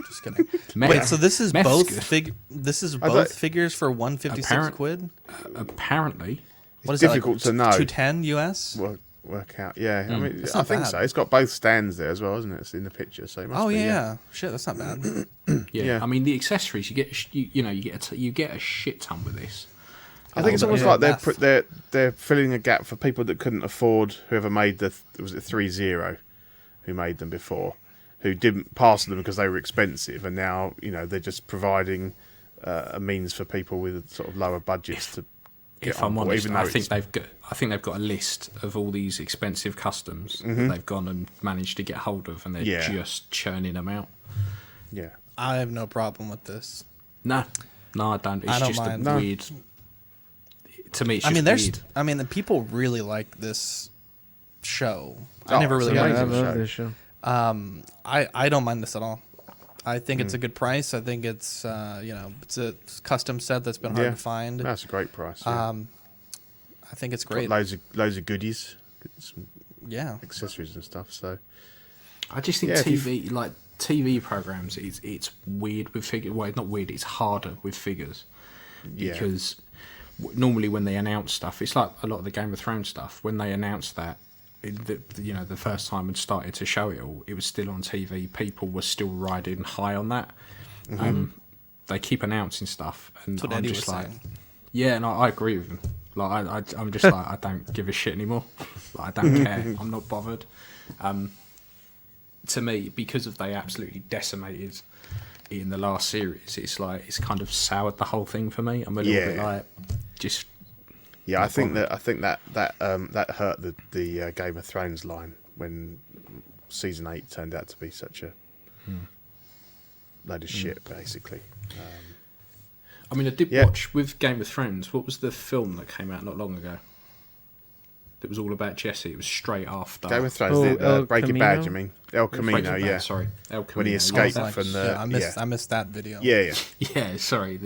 Speaker 4: Just kidding.
Speaker 2: Meth-
Speaker 4: Wait, so this is
Speaker 2: meth's
Speaker 4: both
Speaker 2: good.
Speaker 4: This is
Speaker 3: I
Speaker 4: both
Speaker 3: thought-
Speaker 4: figures for 156 quid?
Speaker 2: Apparently,
Speaker 4: What is
Speaker 3: difficult
Speaker 4: that,
Speaker 3: to know.
Speaker 4: 210 US?
Speaker 3: Work out. Yeah, I mean,
Speaker 4: That's
Speaker 3: I
Speaker 4: not
Speaker 3: think
Speaker 4: bad.
Speaker 3: so. It's got both stands there as well, isn't it? It's in the picture, so it must
Speaker 4: Oh
Speaker 3: be,
Speaker 4: yeah. Shit, that's not bad.
Speaker 2: yeah.
Speaker 3: Yeah.
Speaker 2: I mean, the accessories you get, you get a shit ton with this.
Speaker 3: I think it's
Speaker 4: but
Speaker 3: almost
Speaker 4: yeah,
Speaker 3: like
Speaker 4: meth.
Speaker 3: they're filling a gap for people that couldn't afford whoever made was it 3-0 who made them before, who didn't pass them because they were expensive, and now they're just providing a means for people with sort of lower budgets to.
Speaker 2: If
Speaker 3: get on
Speaker 2: I'm
Speaker 3: board,
Speaker 2: honest,
Speaker 3: even though
Speaker 2: I think
Speaker 3: it's-
Speaker 2: they've got a list of all these expensive customs that they've gone and managed to get hold of, and they're
Speaker 3: Yeah.
Speaker 2: just churning them out.
Speaker 3: Yeah,
Speaker 4: I have no problem with this.
Speaker 2: No, I don't. It's
Speaker 4: I don't
Speaker 2: just
Speaker 4: mind.
Speaker 2: a
Speaker 3: No.
Speaker 2: weird. To me, it's
Speaker 4: I
Speaker 2: just
Speaker 4: mean,
Speaker 2: weird.
Speaker 4: the people really like this show.
Speaker 3: Oh,
Speaker 4: I never
Speaker 3: it's
Speaker 4: really
Speaker 3: amazing.
Speaker 4: liked
Speaker 5: I
Speaker 4: it.
Speaker 3: Amazing
Speaker 5: love
Speaker 3: show.
Speaker 5: this show.
Speaker 4: I don't mind this at all. I think it's a good price. I think it's it's a custom set that's been hard
Speaker 3: Yeah.
Speaker 4: to find.
Speaker 3: that's a great price. Yeah.
Speaker 4: I think it's
Speaker 3: Got
Speaker 4: great.
Speaker 3: loads of goodies, some
Speaker 4: Yeah.
Speaker 3: accessories and stuff. So
Speaker 2: I just think
Speaker 3: Yeah, if you-
Speaker 2: TV programs, it's weird with figures. Well, it's not weird. It's harder with figures
Speaker 3: yeah,
Speaker 2: because normally when they announce stuff, it's like a lot of the Game of Thrones stuff. When they announced that, the first time and started to show it all, it was still on TV. People were still riding high on that. They keep announcing stuff, and
Speaker 4: That's what
Speaker 2: I'm
Speaker 4: Eddie
Speaker 2: just
Speaker 4: was
Speaker 2: like,
Speaker 4: saying.
Speaker 2: yeah, and I agree with him. Like I'm just like I don't give a shit anymore. Like, I don't care. I'm not bothered. To me, because of they absolutely decimated it in the last series, it's like it's kind of soured the whole thing for me. I'm a little bit
Speaker 3: Yeah.
Speaker 2: like just.
Speaker 3: yeah. I think that hurt the Game of Thrones line when season 8 turned out to be such a load of shit, basically.
Speaker 2: I mean, I did
Speaker 3: Yeah.
Speaker 2: watch with Game of Thrones. What was the film that came out not long ago? That was all about Jesse. It was straight after
Speaker 3: Game of Thrones,
Speaker 5: Oh, El
Speaker 3: Breaking Bad,
Speaker 5: Camino?
Speaker 3: you mean? El Camino,
Speaker 2: Breaking Bad,
Speaker 3: yeah.
Speaker 2: Sorry, El Camino.
Speaker 3: When he
Speaker 2: yeah.
Speaker 3: escaped
Speaker 4: Like,
Speaker 3: from the.
Speaker 4: I missed that video.
Speaker 3: Yeah.
Speaker 2: Yeah, sorry.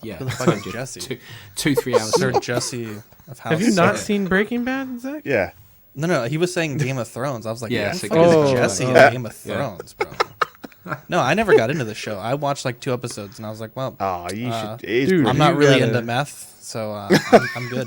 Speaker 2: Yeah.
Speaker 4: Who the fuck is Jesse?
Speaker 2: 2-3 hours.
Speaker 4: Sir Jesse of House.
Speaker 5: Have you not
Speaker 2: Yeah.
Speaker 5: seen Breaking Bad, Zach?
Speaker 3: Yeah.
Speaker 4: No. He was saying Game of Thrones. I was like,
Speaker 2: Yeah,
Speaker 4: yeah,
Speaker 2: so
Speaker 4: fuck is
Speaker 5: Game of
Speaker 4: Jesse
Speaker 5: Thrones.
Speaker 4: in Game of
Speaker 2: Yeah.
Speaker 4: Thrones, bro. No, I never got into the show. I watched like 2 episodes, and I was like, well,
Speaker 3: Oh, you should. It is
Speaker 5: dude,
Speaker 3: brilliant.
Speaker 4: I'm not
Speaker 5: you
Speaker 4: really
Speaker 5: gotta-
Speaker 4: into meth, so I'm good.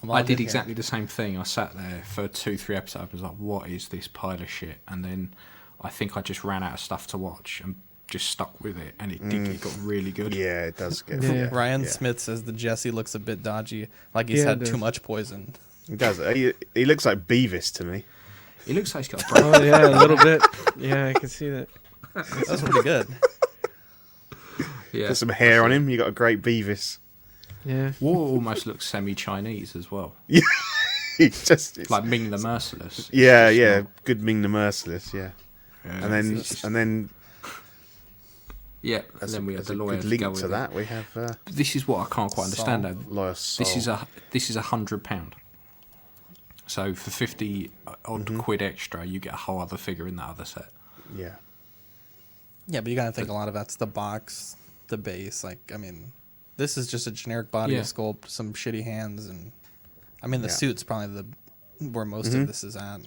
Speaker 4: I'm all
Speaker 2: I
Speaker 4: good
Speaker 2: did
Speaker 4: here.
Speaker 2: exactly the same thing. I sat there for 2-3 episodes. I was like, what is this pile of shit? And then I think I just ran out of stuff to watch and just stuck with it. And it got really good.
Speaker 3: Yeah, it does get.
Speaker 5: Yeah.
Speaker 3: Yeah.
Speaker 4: Ryan
Speaker 3: yeah.
Speaker 4: Smith says the Jesse looks a bit dodgy, like he's
Speaker 5: Yeah,
Speaker 4: had
Speaker 5: it
Speaker 4: too
Speaker 5: does.
Speaker 4: much poison.
Speaker 3: He does. He looks like Beavis to me.
Speaker 2: It looks like he's got a brain.
Speaker 5: Oh yeah, a little bit. Yeah, I can see that.
Speaker 4: That's pretty good.
Speaker 2: Yeah.
Speaker 3: Put some hair on him. You got a great Beavis.
Speaker 5: Yeah.
Speaker 2: War almost looks semi-Chinese as well.
Speaker 3: it's
Speaker 2: like Ming the Merciless.
Speaker 3: yeah,
Speaker 2: It's just
Speaker 3: yeah,
Speaker 2: not-
Speaker 3: good Ming the Merciless, yeah.
Speaker 2: yeah,
Speaker 3: And then
Speaker 2: it's just-
Speaker 3: and then
Speaker 2: yeah, and
Speaker 3: as
Speaker 2: then we had
Speaker 3: as
Speaker 2: the
Speaker 3: a
Speaker 2: lawyer
Speaker 3: good
Speaker 2: to
Speaker 3: link
Speaker 2: go
Speaker 3: to
Speaker 2: with it.
Speaker 3: that, we have
Speaker 2: This is what I can't quite understand. Though.
Speaker 3: Lawyer
Speaker 2: This is
Speaker 3: Sol.
Speaker 2: £100. So for 50 odd
Speaker 3: Mm-hmm.
Speaker 2: quid extra, you get a whole other figure in that other set.
Speaker 3: Yeah.
Speaker 4: Yeah, but you gotta think a lot of that's the box, the base. Like, I mean, this is just a generic body
Speaker 2: Yeah.
Speaker 4: sculpt, some shitty hands, and I mean the
Speaker 3: Yeah.
Speaker 4: suit's probably the where most
Speaker 3: Mm-hmm.
Speaker 4: of this is at.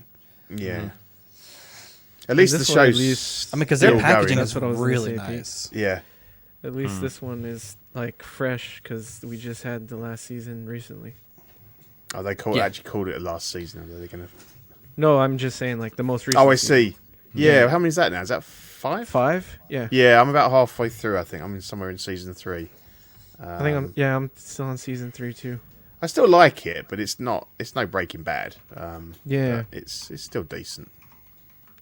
Speaker 3: Yeah. At least the
Speaker 5: this one at
Speaker 3: show's
Speaker 5: least-
Speaker 4: I mean, because their
Speaker 3: still
Speaker 4: packaging
Speaker 3: going.
Speaker 4: is
Speaker 5: That's what I was gonna
Speaker 4: really
Speaker 5: say, Pete.
Speaker 4: nice.
Speaker 3: Yeah.
Speaker 5: At least this one is like fresh because we just had the last season recently.
Speaker 3: Oh, they
Speaker 2: Yeah.
Speaker 3: actually called it a last season. Are they going to?
Speaker 5: No, I'm just saying like the most recent.
Speaker 3: Oh, I
Speaker 5: season.
Speaker 3: see. Yeah. How many is that now? Is that 5?
Speaker 5: 5? Yeah.
Speaker 3: Yeah, I'm about halfway through. I think I'm somewhere in season 3.
Speaker 5: I think I'm still on season 3 too.
Speaker 3: I still like it, but it's not. It's no Breaking Bad.
Speaker 5: Yeah.
Speaker 3: but it's still decent.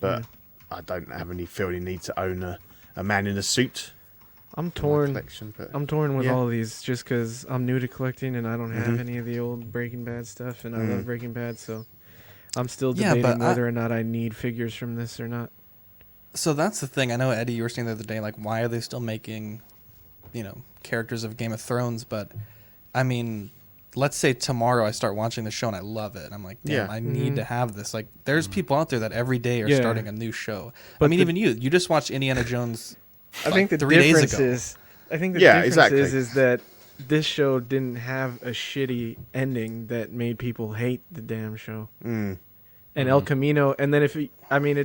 Speaker 3: But I don't have any feel any need to own a man in a suit.
Speaker 5: I'm
Speaker 3: in my
Speaker 5: torn.
Speaker 3: collection, but
Speaker 5: I'm torn with
Speaker 3: Yeah.
Speaker 5: all of these just because I'm new to collecting and I don't have any of the old Breaking Bad stuff, and I love Breaking Bad, so I'm still
Speaker 4: Yeah,
Speaker 5: debating
Speaker 4: but
Speaker 5: whether or not I need figures from this or not.
Speaker 4: So that's the thing. I know, Eddie, you were saying the other day, like, why are they still making, characters of Game of Thrones? But, I mean, let's say tomorrow I start watching the show and I love it. I'm like, damn,
Speaker 3: Yeah.
Speaker 4: I need to have this. Like, there's people out there that every day are
Speaker 5: Yeah.
Speaker 4: starting a new show.
Speaker 5: But
Speaker 4: I mean,
Speaker 5: the-
Speaker 4: even you just watched Indiana Jones.
Speaker 5: I think the
Speaker 4: 3 days
Speaker 5: difference
Speaker 4: ago.
Speaker 5: is, I think the
Speaker 3: Yeah,
Speaker 5: difference
Speaker 3: exactly.
Speaker 5: is that this show didn't have a shitty ending that made people hate the damn show. And El Camino, and then it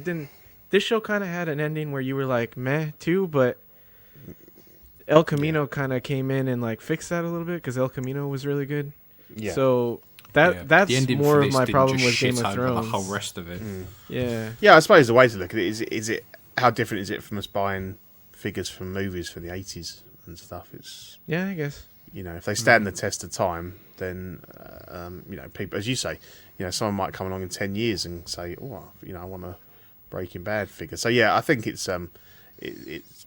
Speaker 5: didn't. This show kind of had an ending where you were like meh too, but El Camino kind of came in and like fixed that a little bit because El Camino was really good.
Speaker 3: yeah.
Speaker 5: So
Speaker 2: Yeah,
Speaker 5: that's
Speaker 2: the ending
Speaker 5: more
Speaker 2: for
Speaker 5: of
Speaker 2: this
Speaker 5: my
Speaker 2: didn't
Speaker 5: problem
Speaker 2: just
Speaker 5: with Game
Speaker 2: shit
Speaker 5: of
Speaker 2: over
Speaker 5: Thrones.
Speaker 2: the whole rest of it.
Speaker 5: Yeah.
Speaker 3: Yeah, I suppose the way to look at it is it how different is it from us buying figures from movies for the 80s and stuff? It's
Speaker 5: Yeah, I guess.
Speaker 3: if they stand the test of time, then people, as you say, someone might come along in 10 years and say, oh, I want a Breaking Bad figure. So yeah, I think it's it's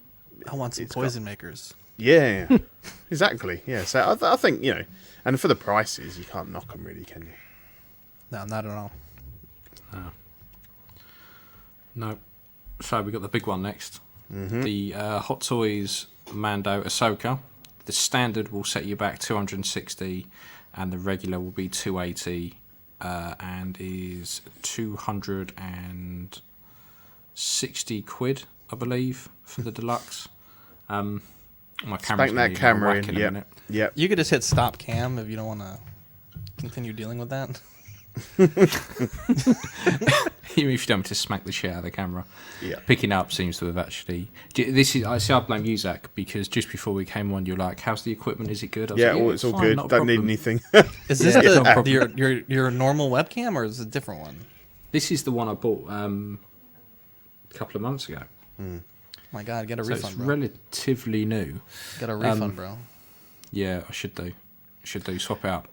Speaker 4: I want some
Speaker 3: it's got-
Speaker 4: poison makers.
Speaker 3: yeah, exactly. Yeah, so I think and for the prices, you can't knock them really, can you?
Speaker 4: No, not at all.
Speaker 2: No. So we got the big one next. The Hot Toys Mando Ahsoka. The standard will set you back 260, and the regular will be 280, and is 260 quid, I believe, for the deluxe. My camera's
Speaker 3: Spank
Speaker 2: gonna
Speaker 3: that
Speaker 2: need a
Speaker 3: camera
Speaker 2: whack
Speaker 3: in.
Speaker 2: a
Speaker 3: Yep.
Speaker 2: minute.
Speaker 3: Yep.
Speaker 4: You could just hit stop cam if you don't want to continue dealing with that.
Speaker 2: Even if you don't want to smack the shit out of the camera.
Speaker 3: Yeah.
Speaker 2: Picking up seems to have actually. I blame you, Zach, because just before we came on, you're like, "How's the equipment? Is it good?" I was
Speaker 3: Yeah,
Speaker 2: like,
Speaker 3: it's all
Speaker 2: fine,
Speaker 3: good.
Speaker 2: not a
Speaker 3: Don't need
Speaker 2: problem."
Speaker 3: anything.
Speaker 4: Is this
Speaker 2: Yeah, no problem.
Speaker 4: your normal webcam or is it a different one?
Speaker 2: This is the one I bought a couple of months ago.
Speaker 4: My God, get a
Speaker 2: So
Speaker 4: refund,
Speaker 2: it's
Speaker 4: bro.
Speaker 2: relatively new.
Speaker 4: Get a refund, bro.
Speaker 2: Yeah, I should do. Swap out.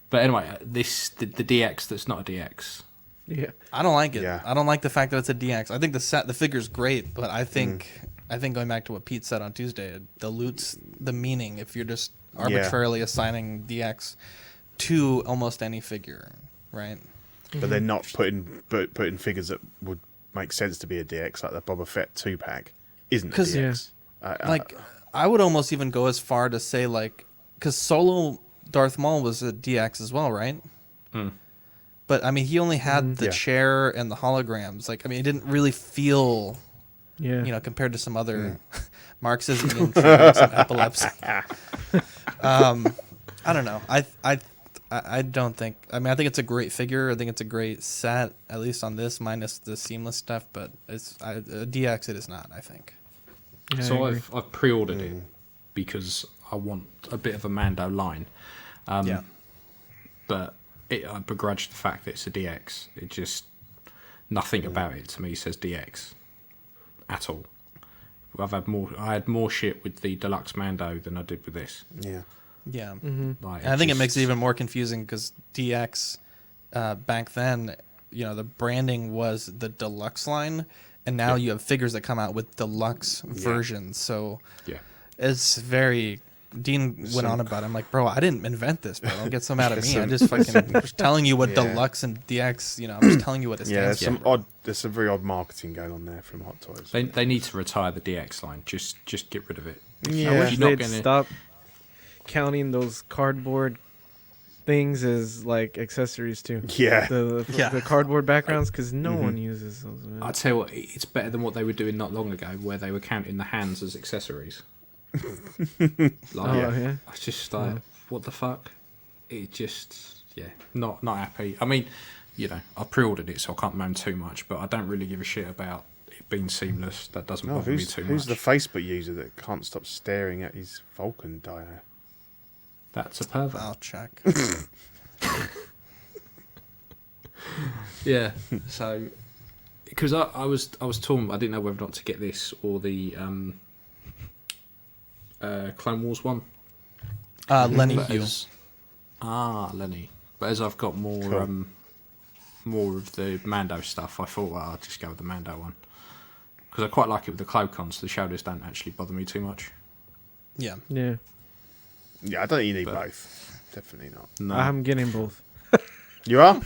Speaker 2: But anyway, the DX that's not a DX.
Speaker 5: Yeah.
Speaker 4: I don't like it.
Speaker 3: Yeah.
Speaker 4: I don't like the fact that it's a DX. I think the figure's great, but I think going back to what Pete said on Tuesday, it dilutes the meaning if you're just arbitrarily assigning DX to almost any figure, right?
Speaker 3: But they're not putting figures that would make sense to be a DX, like the Boba Fett 2-pack isn't a
Speaker 4: 'Cause-
Speaker 3: DX.
Speaker 4: I would almost even go as far to say because Solo Darth Maul was a DX as well, right? But I mean, he only had the
Speaker 3: Yeah.
Speaker 4: chair and the holograms. Like, I mean, it didn't really feel,
Speaker 5: Yeah.
Speaker 4: compared to some other Marx's eating some epilepsy. I don't know. I don't think. I mean, I think it's a great figure. I think it's a great set, at least on this, minus the seamless stuff. But a DX, it is not. I think.
Speaker 5: Yeah,
Speaker 2: So
Speaker 5: I agree.
Speaker 2: I've pre-ordered it because I want a bit of a Mando line.
Speaker 4: Yeah.
Speaker 2: But I begrudge the fact that it's a DX. It just nothing about it to me says DX at all. I had more shit with the deluxe Mando than I did with this.
Speaker 3: Yeah.
Speaker 4: Yeah.
Speaker 2: Like,
Speaker 4: And I think it makes it
Speaker 2: just-
Speaker 4: even more confusing because DX back then, the branding was the deluxe line, and now you have figures that come out with deluxe versions. So
Speaker 2: Yeah.
Speaker 4: it's very, Dean went on about it. I'm like, bro, I didn't invent this, bro. Don't get so mad at me. I just fucking was telling you what Deluxe and DX, I'm just telling you what it stands for.
Speaker 3: There's some very odd marketing going on there from Hot Toys.
Speaker 2: They need to retire the DX line. Just get rid of it.
Speaker 5: I wish they'd stop counting those cardboard things as like accessories too.
Speaker 3: Yeah.
Speaker 5: The cardboard backgrounds, because no one uses those. Man.
Speaker 2: I'll tell you what, it's better than what they were doing not long ago, where they were counting the hands as accessories. I was just like, what the fuck? It just, not happy. I mean, I pre-ordered it, so I can't moan too much, but I don't really give a shit about it being seamless. That doesn't bother me too much.
Speaker 3: Who's the Facebook user that can't stop staring at his Falcon Dio?
Speaker 2: That's a pervert.
Speaker 4: I'll check.
Speaker 2: Yeah. So, because I was torn. I didn't know whether or not to get this or the Clone Wars one.
Speaker 4: Lenny
Speaker 2: But
Speaker 4: Hughes.
Speaker 2: Lenny. But as I've got more more of the Mando stuff, I thought, well, I'll just go with the Mando one because I quite like it with the cloak on, so the shoulders don't actually bother me too much.
Speaker 5: Yeah.
Speaker 3: Yeah, I don't think you need both. Definitely not.
Speaker 2: No.
Speaker 5: I'm getting both.
Speaker 3: You are?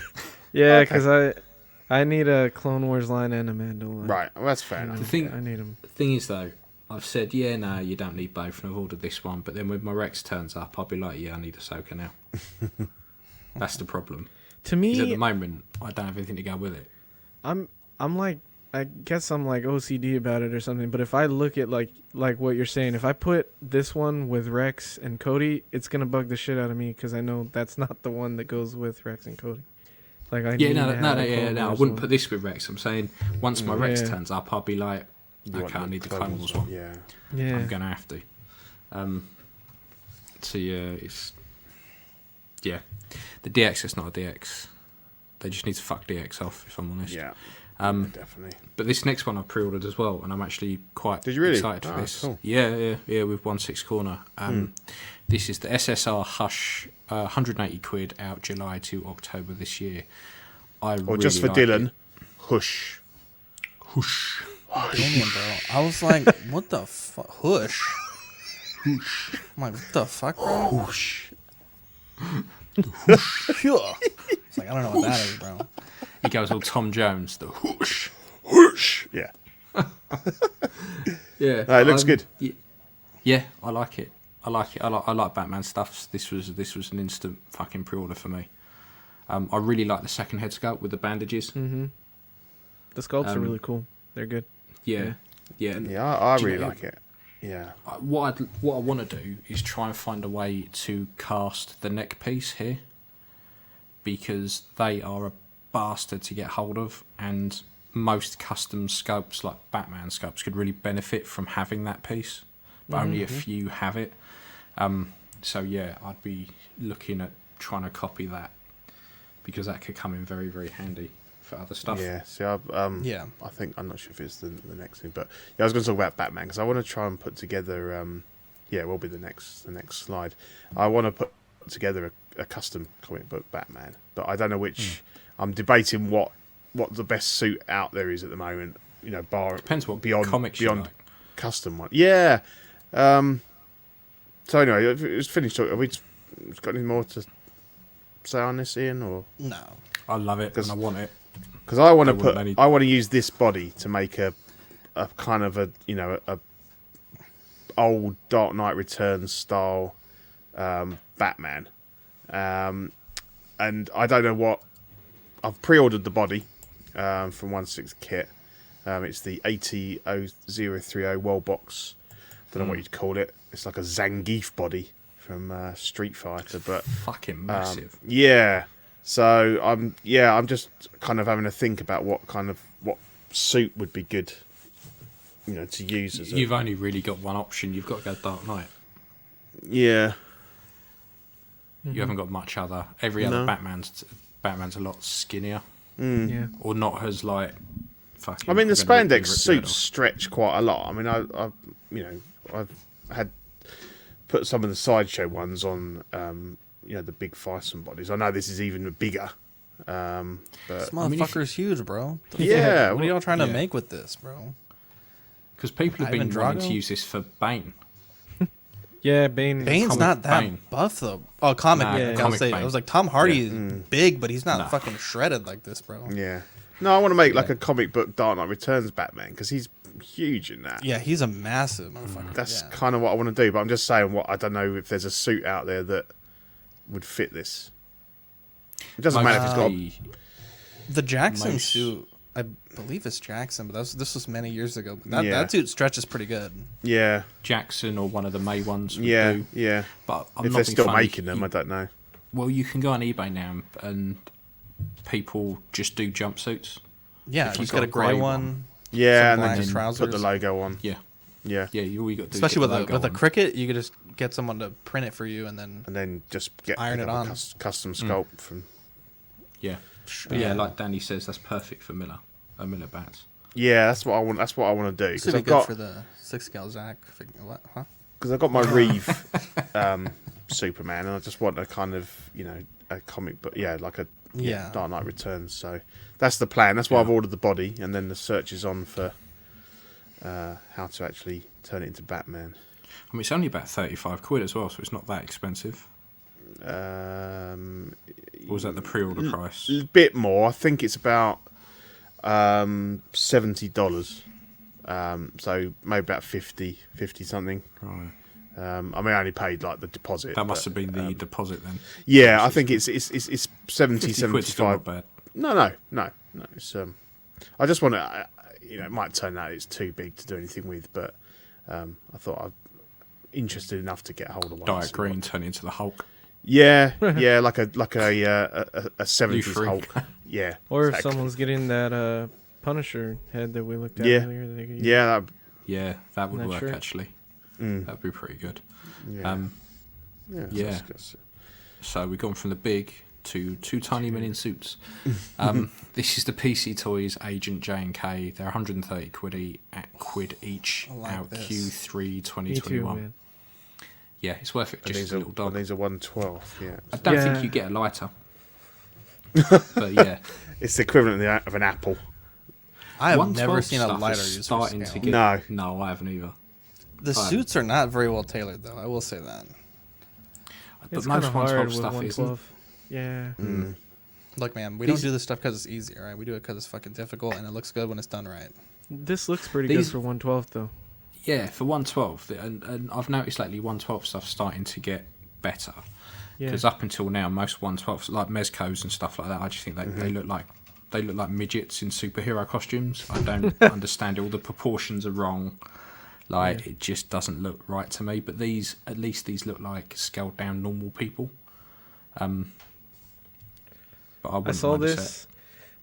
Speaker 5: Yeah, because I need a Clone Wars line and a Mando line.
Speaker 3: Right, well, that's fair enough.
Speaker 5: I need them.
Speaker 2: The thing is, though, I've said, no, you don't need both, and I've ordered this one. But then when my Rex turns up, I'll be like, I need Ahsoka now. That's the problem.
Speaker 5: To me,
Speaker 2: because at the moment, I don't have anything to go with it.
Speaker 5: I'm like, I guess I'm like OCD about it or something. But if I look at like what you're saying, if I put this one with Rex and Cody, it's gonna bug the shit out of me because I know that's not the one that goes with Rex and Cody. Like I
Speaker 2: I wouldn't put this with Rex. I'm saying once my Rex turns up, I'll be like, okay, I need the Clone Wars one.
Speaker 3: Yeah.
Speaker 2: I'm gonna have to. So it's the DX is not a DX. They just need to fuck DX off, if I'm honest.
Speaker 3: Yeah. Definitely.
Speaker 2: But this next one I pre-ordered as well, and I'm actually quite excited for this.
Speaker 3: Cool.
Speaker 2: Yeah, with 1/6 corner. This is the SSR Hush, 180 quid, out July to October this year.
Speaker 3: Or just for Dylan, Hush.
Speaker 4: Damn, bro. I was like, what the fuck? Hush. I'm like, what the fuck, bro?
Speaker 3: Hush.
Speaker 4: It's like, I don't know what that is, bro.
Speaker 2: He goes all Tom Jones, the whoosh.
Speaker 3: Whoosh. Yeah.
Speaker 2: Yeah.
Speaker 3: No, it looks good.
Speaker 2: Yeah, I like it. I like Batman stuff. This was an instant fucking pre-order for me. I really like the second head sculpt with the bandages.
Speaker 5: Mm-hmm. The sculpts are really cool. They're good.
Speaker 2: Yeah.
Speaker 3: I really like it. Yeah.
Speaker 2: What I want to do is try and find a way to cast the neck piece here, because they are a bastard to get hold of, and most custom sculpts like Batman sculpts could really benefit from having that piece, but only a few have it. So yeah, I'd be looking at trying to copy that, because that could come in very, very handy for other stuff.
Speaker 3: Yeah, see, I think, I'm not sure if it's the next thing, but I was going to talk about Batman, because I want to try and put together, it will be the next slide. I want to put together a custom comic book Batman, but I don't know which. I'm debating what the best suit out there is at the moment.
Speaker 2: Depends what
Speaker 3: beyond
Speaker 2: comics you like.
Speaker 3: Custom one. Yeah. So anyway, it's finished. Have we got any more to say on this, Ian? Or
Speaker 4: no?
Speaker 2: I love it and I want it.
Speaker 3: Because I want to use this body to make a kind of a old Dark Knight Returns style Batman. And I don't know what. I've pre-ordered the body from 1/6 kit. It's the 80030 World Box. Don't know what you'd call it. It's like a Zangief body from Street Fighter, but
Speaker 2: fucking massive.
Speaker 3: Yeah. So I'm just kind of having to think about what suit would be good, to use.
Speaker 2: You've only really got one option. You've got to go Dark Knight.
Speaker 3: Yeah.
Speaker 2: You haven't got much other. Every other Batman's a lot skinnier.
Speaker 5: Yeah.
Speaker 2: Or not as like fucking.
Speaker 3: I mean, the spandex suits stretch quite a lot. I mean, I've had put some of the sideshow ones on. The big Fison bodies. I know this is even bigger. But
Speaker 4: This motherfucker's huge, bro.
Speaker 3: Yeah.
Speaker 4: What are y'all trying to make with this, bro?
Speaker 2: Because people have been wanting to use this for Bane.
Speaker 5: Yeah, Bane.
Speaker 4: Bane's
Speaker 2: Comic
Speaker 4: not that
Speaker 2: Bane.
Speaker 4: buff though. Oh, comic.
Speaker 2: Nah,
Speaker 4: Bane.
Speaker 2: comic
Speaker 4: I
Speaker 2: Bane.
Speaker 4: was like, Tom Hardy is big, but he's not fucking shredded like this, bro.
Speaker 3: Yeah. No, I want to make like a comic book Dark Knight Returns Batman because he's huge in that.
Speaker 4: Yeah, he's a massive motherfucker.
Speaker 3: That's
Speaker 4: yeah.
Speaker 3: kind of what I want to do. But I'm just saying, I don't know if there's a suit out there that would fit this. It doesn't matter if it's got.
Speaker 4: The Jackson
Speaker 2: Most-
Speaker 4: suit. I believe it's Jackson, but this was many years ago. But that suit stretches pretty good.
Speaker 3: Yeah.
Speaker 2: Jackson or one of the May ones would
Speaker 3: Yeah.
Speaker 2: do.
Speaker 3: Yeah.
Speaker 2: But I'm
Speaker 3: If
Speaker 2: not
Speaker 3: they're
Speaker 2: being
Speaker 3: still
Speaker 2: funny,
Speaker 3: making them, I don't know.
Speaker 2: Well, you can go on eBay now and people just do jumpsuits.
Speaker 4: Yeah,
Speaker 2: If
Speaker 4: he's
Speaker 2: you've
Speaker 4: got a
Speaker 2: got a
Speaker 4: gray
Speaker 2: grey
Speaker 4: one.
Speaker 3: Yeah,
Speaker 4: Some
Speaker 3: and then
Speaker 4: black
Speaker 3: just
Speaker 4: trousers.
Speaker 3: put the logo on.
Speaker 2: Yeah.
Speaker 3: Yeah.
Speaker 2: Yeah, all you got to do is
Speaker 4: Especially
Speaker 2: get
Speaker 4: with
Speaker 2: the
Speaker 4: a
Speaker 2: logo
Speaker 4: with a
Speaker 2: on.
Speaker 4: cricket, you could just get someone to print it for you, and then
Speaker 3: Just get
Speaker 4: Iron
Speaker 3: pick
Speaker 4: it
Speaker 3: up a
Speaker 4: on.
Speaker 3: custom sculpt from.
Speaker 2: Yeah. But yeah, like Danny says, that's perfect for Miller bats.
Speaker 3: Yeah, that's what I want. That's what I want to do
Speaker 4: this
Speaker 3: because
Speaker 4: would be
Speaker 3: I've
Speaker 4: good for
Speaker 3: got
Speaker 4: the 6-scale Zach. What? Huh?
Speaker 3: because I've got my Reeve Superman, and I just want a kind of a comic book. Yeah, like a Dark Knight Returns. So that's the plan. That's why I've ordered the body, and then the search is on for how to actually turn it into Batman.
Speaker 2: I mean, it's only about 35 quid as well, so it's not that expensive. Or was that the pre-order price?
Speaker 3: A bit more. I think it's about $70. So maybe about 50 something.
Speaker 2: Right.
Speaker 3: I mean, I only paid like the deposit.
Speaker 2: That must have been the deposit then.
Speaker 3: Yeah, I think it's 70,
Speaker 2: 50 quid's still
Speaker 3: 75.
Speaker 2: not bad.
Speaker 3: No. It's I just want to. It might turn out it's too big to do anything with, but I thought I'm interested enough to get hold of one.
Speaker 2: Diet Green turn into the Hulk.
Speaker 3: Yeah, like a 70s
Speaker 2: freak.
Speaker 3: Hulk. Yeah.
Speaker 5: Or if
Speaker 3: exactly.
Speaker 5: someone's getting that Punisher head that we looked at
Speaker 3: Yeah.
Speaker 5: earlier. They could use.
Speaker 3: Yeah,
Speaker 2: Yeah, that would
Speaker 5: Not
Speaker 2: work
Speaker 5: sure.
Speaker 2: actually. That'd be pretty good.
Speaker 3: yeah.
Speaker 2: Yeah.
Speaker 3: That's-
Speaker 2: So we've gone from the big to two tiny men in suits. This is the PC Toys Agent J&K. They're 130 quid each.
Speaker 4: I like
Speaker 2: Out
Speaker 4: this.
Speaker 2: Q3
Speaker 5: Me too,
Speaker 2: 2021.
Speaker 5: man.
Speaker 2: Yeah, it's worth it.
Speaker 3: And
Speaker 2: Just
Speaker 3: these
Speaker 2: a little dog.
Speaker 3: are 112. Yeah,
Speaker 2: I don't
Speaker 5: Yeah.
Speaker 2: think you get a lighter. But yeah,
Speaker 3: it's the equivalent of an apple.
Speaker 4: I have
Speaker 2: 112
Speaker 4: never seen a
Speaker 2: stuff
Speaker 4: lighter
Speaker 2: is
Speaker 4: use
Speaker 2: starting to
Speaker 4: scale.
Speaker 2: get.
Speaker 3: No.
Speaker 2: No, I haven't either.
Speaker 4: The suits are not very well tailored, though. I will say that.
Speaker 2: But
Speaker 5: It's kind
Speaker 2: most
Speaker 5: of hard
Speaker 2: 112
Speaker 5: with
Speaker 2: stuff isn't.
Speaker 5: 112. Yeah.
Speaker 4: Look, man, we don't do this stuff because it's easy, all right? We do it because it's fucking difficult, and it looks good when it's done right.
Speaker 5: This looks pretty
Speaker 2: These-
Speaker 5: good for 112 though.
Speaker 2: Yeah, for 112, and I've noticed lately 112 stuff's starting to get better.
Speaker 5: Yeah.
Speaker 2: Because up until now, most 112s, like Mezcos and stuff like that, I just think they look like midgets in superhero costumes. I don't understand it. All the proportions are wrong. Like it just doesn't look right to me. But these, at least these look like scaled down normal people. But I wouldn't mind a set.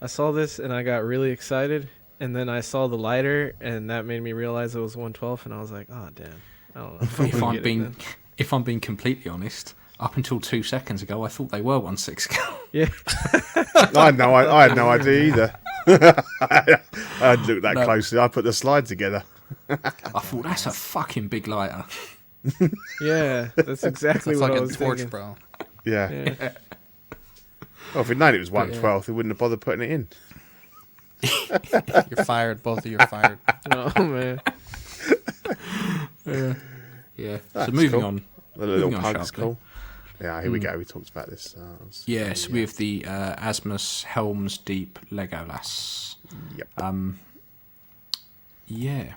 Speaker 5: I saw this and I got really excited, and then I saw the lighter and that made me realize it was 112, and I was like, oh damn, I don't know.
Speaker 2: If I'm being completely honest, up until 2 seconds ago, I thought they were 1/6.
Speaker 5: Yeah.
Speaker 3: I had no idea either. I hadn't looked that
Speaker 2: No.
Speaker 3: closely. I put the slide together.
Speaker 2: I thought that's a fucking big lighter.
Speaker 5: Yeah, that's exactly
Speaker 4: It's a
Speaker 5: what I
Speaker 4: fucking
Speaker 5: was
Speaker 4: torch,
Speaker 5: thinking.
Speaker 4: bro.
Speaker 3: Yeah.
Speaker 5: Yeah.
Speaker 3: Well, if we'd known it was 112, they wouldn't have bothered putting it in.
Speaker 4: You're fired. Both of you are fired.
Speaker 5: Oh man.
Speaker 2: Yeah.
Speaker 3: That's
Speaker 2: So moving
Speaker 3: cool.
Speaker 2: on.
Speaker 3: The little
Speaker 2: Moving on
Speaker 3: pug is
Speaker 2: sharply.
Speaker 3: cool. Yeah, here we go. We talked about this.
Speaker 2: Yes, we have the Asmus Helm's Deep Legolas.
Speaker 3: Yep.
Speaker 2: Yeah.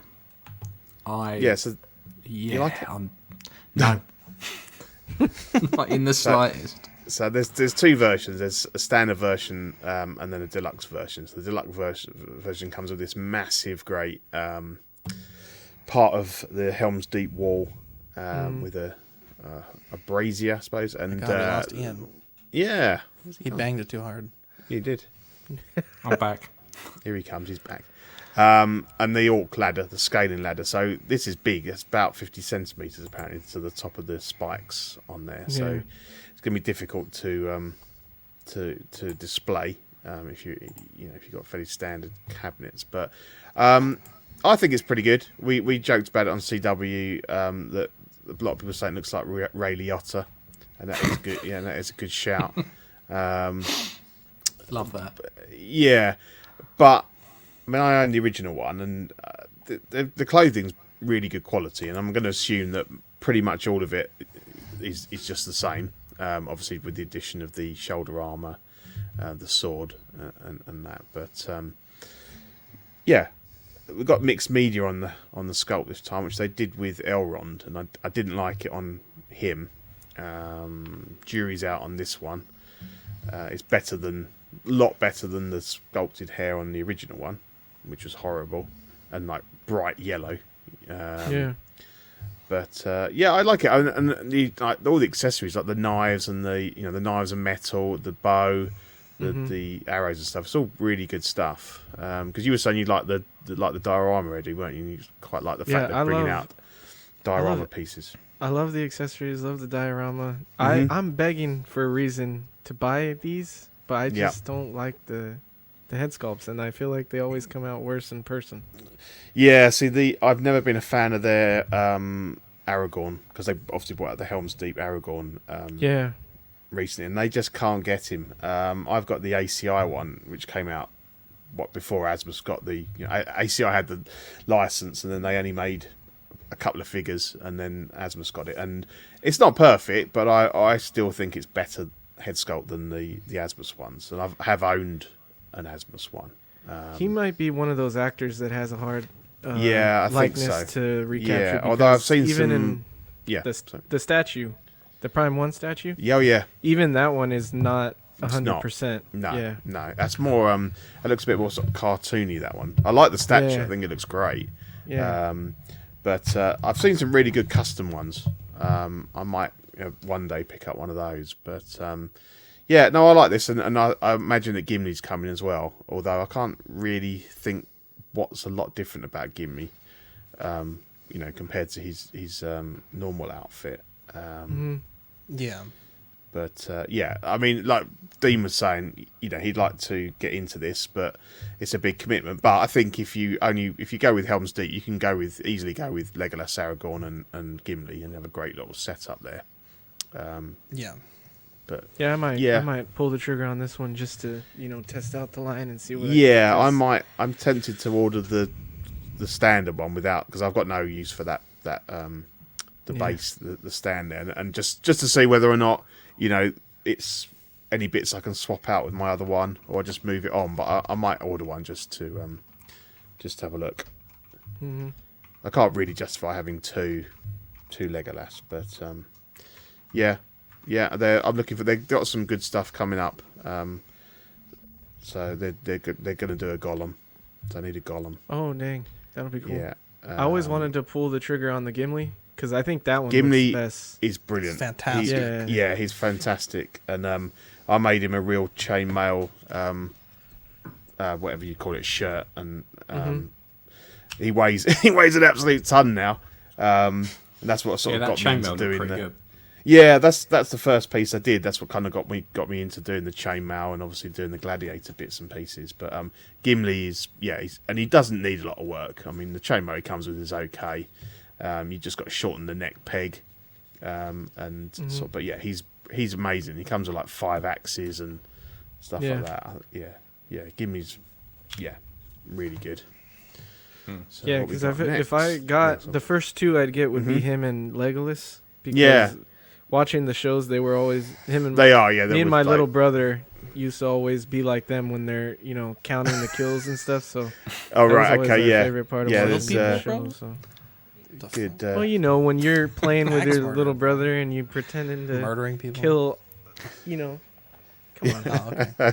Speaker 3: Yeah, so
Speaker 2: Yeah.
Speaker 3: like it?
Speaker 2: No. Not in the slightest.
Speaker 3: there's two versions. There's a standard version and then a deluxe version. So the deluxe version comes with this massive, great part of the Helm's Deep wall with a brazier, I suppose. And
Speaker 4: God, we lost Ian.
Speaker 3: yeah,
Speaker 4: He banged it too hard.
Speaker 3: he did.
Speaker 2: I'm back.
Speaker 3: Here he comes. He's back. And the Orc ladder, the scaling ladder. So this is big. It's about 50 centimeters apparently to the top of the spikes on there. So
Speaker 5: Yeah.
Speaker 3: it's going to be difficult to display if you've got fairly standard cabinets. But I think it's pretty good. We joked about it on CW that a lot of people say it looks like Ray Liotta, and that is good. Yeah, that is a good shout.
Speaker 2: Love that.
Speaker 3: Yeah, but I mean, I own the original one, and the clothing's really good quality, and I'm going to assume that pretty much all of it is just the same. Obviously, with the addition of the shoulder armor, the sword, and that. But yeah, we've got mixed media on the sculpt this time, which they did with Elrond, and I didn't like it on him. Jury's out on this one. It's a lot better than the sculpted hair on the original one, which was horrible and like bright yellow.
Speaker 5: Yeah.
Speaker 3: But yeah, I like it, and like all the accessories, like the knives and the knives and metal, the bow, the arrows and stuff. It's all really good stuff. Because you were saying you like the diorama, Eddie, weren't you? You quite like the fact they're bringing out diorama pieces.
Speaker 5: I love the accessories, love the diorama. I'm begging for a reason to buy these, but I just don't like the head sculpts, and I feel like they always come out worse in person.
Speaker 3: Yeah, see, I've never been a fan of their Aragorn, because they obviously brought out the Helm's Deep Aragorn recently, and they just can't get him. I've got the ACI one, which came out before Asmus got the... ACI had the license, and then they only made a couple of figures, and then Asmus got it. And it's not perfect, but I still think it's better head sculpt than the Asmus ones, and I have owned an Asmus one.
Speaker 5: He might be one of those actors that has a hard
Speaker 3: I
Speaker 5: likeness
Speaker 3: think so.
Speaker 5: to recapture.
Speaker 3: Yeah, although I've seen
Speaker 5: even
Speaker 3: some...
Speaker 5: the statue, the Prime 1 statue.
Speaker 3: Yeah.
Speaker 5: Even that one is not 100%.
Speaker 3: No, that's more. It looks a bit more sort of cartoony. That one. I like the statue.
Speaker 5: Yeah.
Speaker 3: I think it looks great.
Speaker 5: Yeah.
Speaker 3: But I've seen some really good custom ones. I might one day pick up one of those. But yeah, no, I like this, and I imagine that Gimli's coming as well. Although I can't really think what's a lot different about Gimli, compared to his normal outfit.
Speaker 4: Yeah.
Speaker 3: But yeah, I mean, like Dean was saying, he'd like to get into this, but it's a big commitment. But I think if you go with Helm's Deep, you can easily go with Legolas, Aragorn, and Gimli, and have a great little setup there.
Speaker 4: Yeah.
Speaker 3: But
Speaker 5: I might pull the trigger on this one just to test out the line and see what.
Speaker 3: Yeah, I might. I'm tempted to order the standard one because I've got no use for that base, the stand there, and just to see whether or not it's any bits I can swap out with my other one, or just move it on. But I might order one just to have a look.
Speaker 5: Mm-hmm.
Speaker 3: I can't really justify having two Legolas, but yeah. I'm looking for. They've got some good stuff coming up. So they're going to do a Gollum. So I need a Gollum.
Speaker 5: Oh dang, that'll be cool.
Speaker 3: Yeah.
Speaker 5: I always wanted to pull the trigger on the Gimli, because I think that one
Speaker 3: Gimli
Speaker 5: looks best.
Speaker 3: is brilliant.
Speaker 4: Fantastic.
Speaker 3: He's fantastic, and I made him a real chainmail, whatever you call it, shirt, and he weighs an absolute ton now. And that's what sort of got me into doing the. Yeah, that's the first piece I did. That's what kind of got me into doing the chainmail and obviously doing the gladiator bits and pieces. But Gimli is and he doesn't need a lot of work. I mean, the chainmail he comes with is okay. You just got to shorten the neck peg, but yeah, he's amazing. He comes with like 5 axes and stuff like that. Yeah, Gimli's really good. So
Speaker 5: yeah, because if I got the first 2 I'd get would be him and Legolas. Because watching the shows, they were always him and me and my little brother used to always be like them when they're counting the kills and stuff. So favorite part of watching the show. So.
Speaker 3: Good.
Speaker 5: Well, when you're playing with your little brother and you pretending to
Speaker 4: murdering people,
Speaker 5: kill, come on.
Speaker 4: Oh, okay.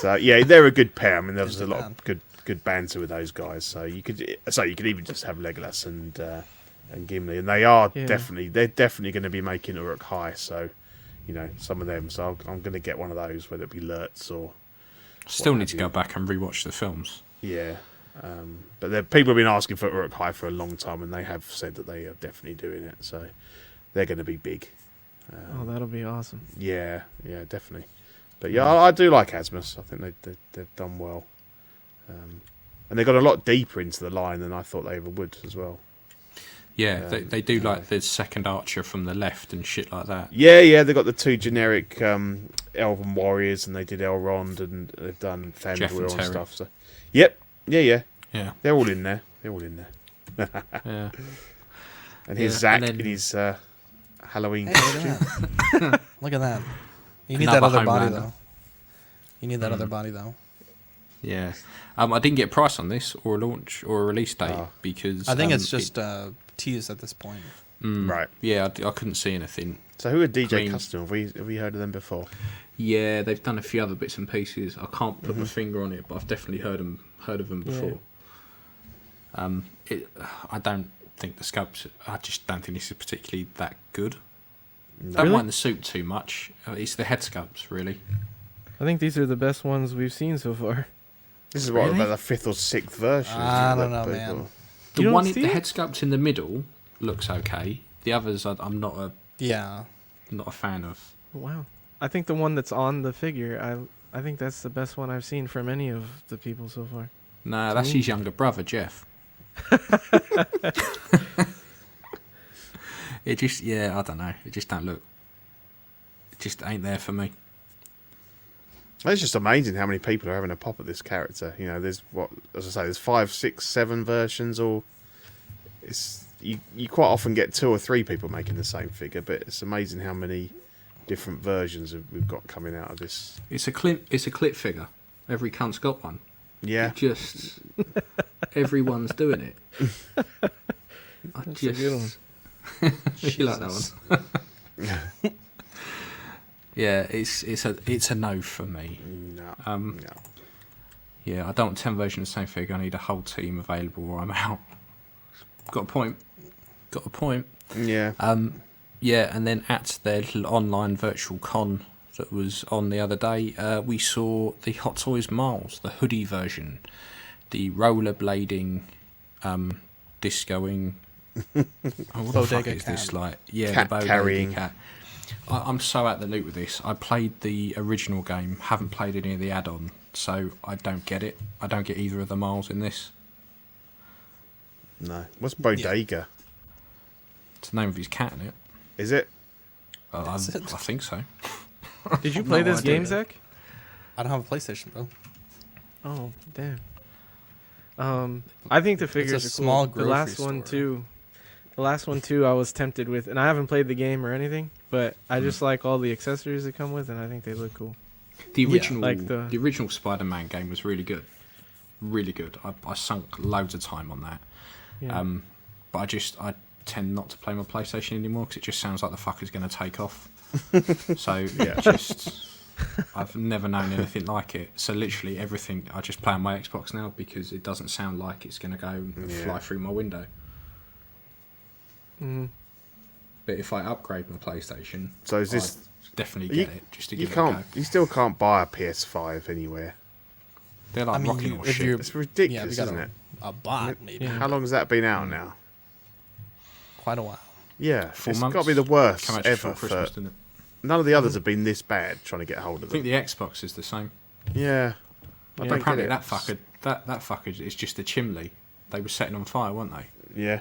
Speaker 3: So yeah, they're a good pair. I mean, there was a lot of good banter with those guys. So you could even just have Legolas and Gimli, and they're definitely going to be making Uruk High. So some of them. So I'm going to get one of those, whether it be Lurtz or.
Speaker 2: Still need to go back and rewatch the films.
Speaker 3: Yeah. But people have been asking for Uruk High for a long time, and they have said that they are definitely doing it. So they're going to be big.
Speaker 5: That'll be awesome.
Speaker 3: Yeah, definitely. But yeah, I do like Asmus. I think they've done well, and they got a lot deeper into the line than I thought they ever would as well.
Speaker 2: Yeah, they do like the second archer from the left and shit like that.
Speaker 3: Yeah, they got the 2 generic elven warriors, and they did Elrond, and they've done Fandor and stuff. So, yep. Yeah. They're all in there.
Speaker 2: Yeah.
Speaker 3: And here's
Speaker 2: Yeah,
Speaker 3: Zach
Speaker 2: and then-
Speaker 3: in his Halloween
Speaker 4: Hey,
Speaker 3: costume.
Speaker 4: look at that. Look at that. You need that
Speaker 2: Another
Speaker 4: other body,
Speaker 2: Homelander.
Speaker 4: though. You need that other body, though.
Speaker 2: Yeah. I didn't get a price on this or a launch or a release date
Speaker 3: Oh.
Speaker 2: because
Speaker 4: I think it's just teased at this point.
Speaker 3: Right.
Speaker 2: Yeah, I couldn't see anything.
Speaker 3: So who are DJ
Speaker 2: mean-
Speaker 3: Custom? Have we heard of them before?
Speaker 2: Yeah, they've done a few other bits and pieces. I can't put my finger on it, but I've definitely heard of them before. I don't think the sculpts. I just don't think this is particularly that good. Don't
Speaker 5: Really?
Speaker 2: mind the suit too much. It's the head sculpts, really.
Speaker 5: I think these are the best ones we've seen so far.
Speaker 3: This is what
Speaker 2: Really?
Speaker 3: about the 5th or 6th version.
Speaker 4: I
Speaker 3: isn't it,
Speaker 4: don't know,
Speaker 3: that
Speaker 4: man.
Speaker 3: people-
Speaker 2: The
Speaker 5: You don't
Speaker 2: one,
Speaker 5: see
Speaker 2: the
Speaker 5: it?
Speaker 2: head sculpt in the middle looks okay. The others, I'm not
Speaker 4: Yeah.
Speaker 2: a fan of.
Speaker 5: Wow. I think the one that's on the figure, I think that's the best one I've seen from any of the people so far.
Speaker 2: No, that's his younger brother, Jeff. It just, I don't know. It just don't look. It just ain't there for me.
Speaker 3: It's just amazing how many people are having a pop at this character. You know, there's as I say, there's 5, 6, 7 versions, or it's you quite often get 2 or 3 people making the same figure, but it's amazing how many different versions we've got coming out of this.
Speaker 2: It's a clip figure. Every cunt's got one.
Speaker 3: Yeah,
Speaker 2: It just everyone's doing it.
Speaker 5: That's a good one.
Speaker 2: You like that one? Yeah, it's a no for me.
Speaker 3: no,
Speaker 2: No. Yeah, I don't want 10 versions of the same figure. I need a whole team available or I'm out. Got a point.
Speaker 3: yeah.
Speaker 2: Yeah, and then at their little online virtual con that was on the other day, we saw the Hot Toys Miles, the hoodie version, the rollerblading, discoing. What the fuck
Speaker 4: Bodega
Speaker 2: is this
Speaker 4: cat.
Speaker 2: like? Yeah,
Speaker 3: Cat
Speaker 2: the bodega
Speaker 3: carrying.
Speaker 2: cat. I'm so out the loop with this. I played the original game, haven't played any of the add-on, so I don't get it. I don't get either of the Miles in this.
Speaker 3: No. What's Bodega?
Speaker 2: It's the name of his cat, isn't it?
Speaker 3: Is it?
Speaker 2: I
Speaker 4: That's it.
Speaker 2: think so.
Speaker 5: Did you play
Speaker 2: No
Speaker 5: this
Speaker 2: idea.
Speaker 5: game, Zach?
Speaker 4: I don't have a PlayStation, bro.
Speaker 5: Oh, damn. I think the figures are
Speaker 4: small
Speaker 5: cool. The last
Speaker 4: grocery
Speaker 5: one
Speaker 4: store.
Speaker 5: too. The last one too, I was tempted with, and I haven't played the game or anything, but I just like all the accessories that come with, and I think they look cool.
Speaker 2: The
Speaker 4: Yeah,
Speaker 2: original,
Speaker 5: like
Speaker 2: the original Spider-Man game was really good, really good. I sunk loads of time on that,
Speaker 5: Yeah.
Speaker 2: but I tend not to play my PlayStation anymore because it just sounds like the fucker's going to take off. So I've never known anything like it. So literally everything I just play on my Xbox now because it doesn't sound like it's going to go and fly through my window.
Speaker 5: Mhm.
Speaker 2: But if I upgrade my PlayStation,
Speaker 3: So is this?
Speaker 2: I'd definitely get it just to
Speaker 3: You
Speaker 2: give it a go.
Speaker 3: can't. You still can't buy a PS5 anywhere.
Speaker 2: They're like
Speaker 4: I mean,
Speaker 2: rocking
Speaker 4: you-
Speaker 2: all
Speaker 4: if
Speaker 2: shit.
Speaker 4: you're-
Speaker 3: It's
Speaker 4: Yeah,
Speaker 3: ridiculous,
Speaker 4: we got
Speaker 3: isn't it?
Speaker 4: a bot, maybe.
Speaker 5: Yeah.
Speaker 3: How long has that been out now?
Speaker 4: Quite a while.
Speaker 3: Yeah,
Speaker 2: 4
Speaker 3: it's
Speaker 2: months.
Speaker 3: got to be the worst
Speaker 2: Come out just
Speaker 3: ever.
Speaker 2: before Christmas,
Speaker 3: For,
Speaker 2: didn't it?
Speaker 3: none of the others have been this bad trying to get hold
Speaker 2: I
Speaker 3: of
Speaker 2: think
Speaker 3: them.
Speaker 2: the Xbox is the same.
Speaker 3: Yeah, I
Speaker 5: Yeah.
Speaker 3: don't
Speaker 2: Apparently
Speaker 3: get
Speaker 2: that
Speaker 3: it.
Speaker 2: fucker, that fucker is just a chimney. They were setting on fire, weren't they?
Speaker 3: Yeah,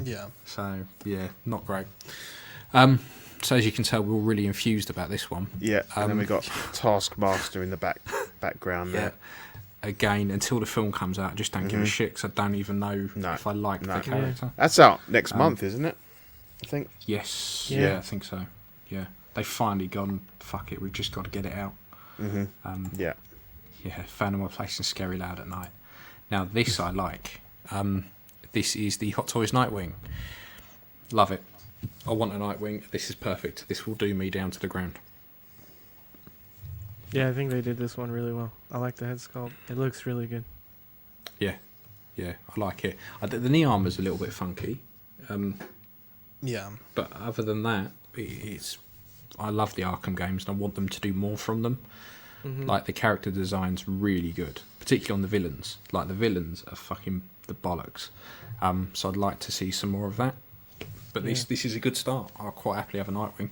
Speaker 4: Yeah.
Speaker 2: So yeah, not great. So as you can tell, we're all really infused about this one.
Speaker 3: yeah. And then we
Speaker 2: Um,
Speaker 3: got Taskmaster in the background
Speaker 2: Yeah.
Speaker 3: there.
Speaker 2: Again, until the film comes out, I just don't give a shit 'cause I don't even know
Speaker 3: No,
Speaker 2: if I like
Speaker 3: no.
Speaker 2: the character.
Speaker 3: That's out next month, isn't it? I think.
Speaker 2: Yes.
Speaker 5: Yeah.
Speaker 2: Yeah, I think so. Yeah, they've finally gone. Fuck it, we've just got to get it out.
Speaker 3: Yeah.
Speaker 2: Yeah, found my place in Scary Loud at night. Now this I like. This is the Hot Toys Nightwing. Love it. I want a Nightwing. This is perfect. This will do me down to the ground.
Speaker 5: Yeah, I think they did this one really well. I like the head sculpt. It looks really good.
Speaker 2: Yeah, I like it. The knee armor's a little bit funky,
Speaker 4: Yeah.
Speaker 2: but other than that, it's. I love the Arkham games, and I want them to do more from them. Like the character design's really good, particularly on the villains. Like the villains are fucking the bollocks. So I'd like to see some more of that. But this is a good start. I'll quite happily have a Nightwing.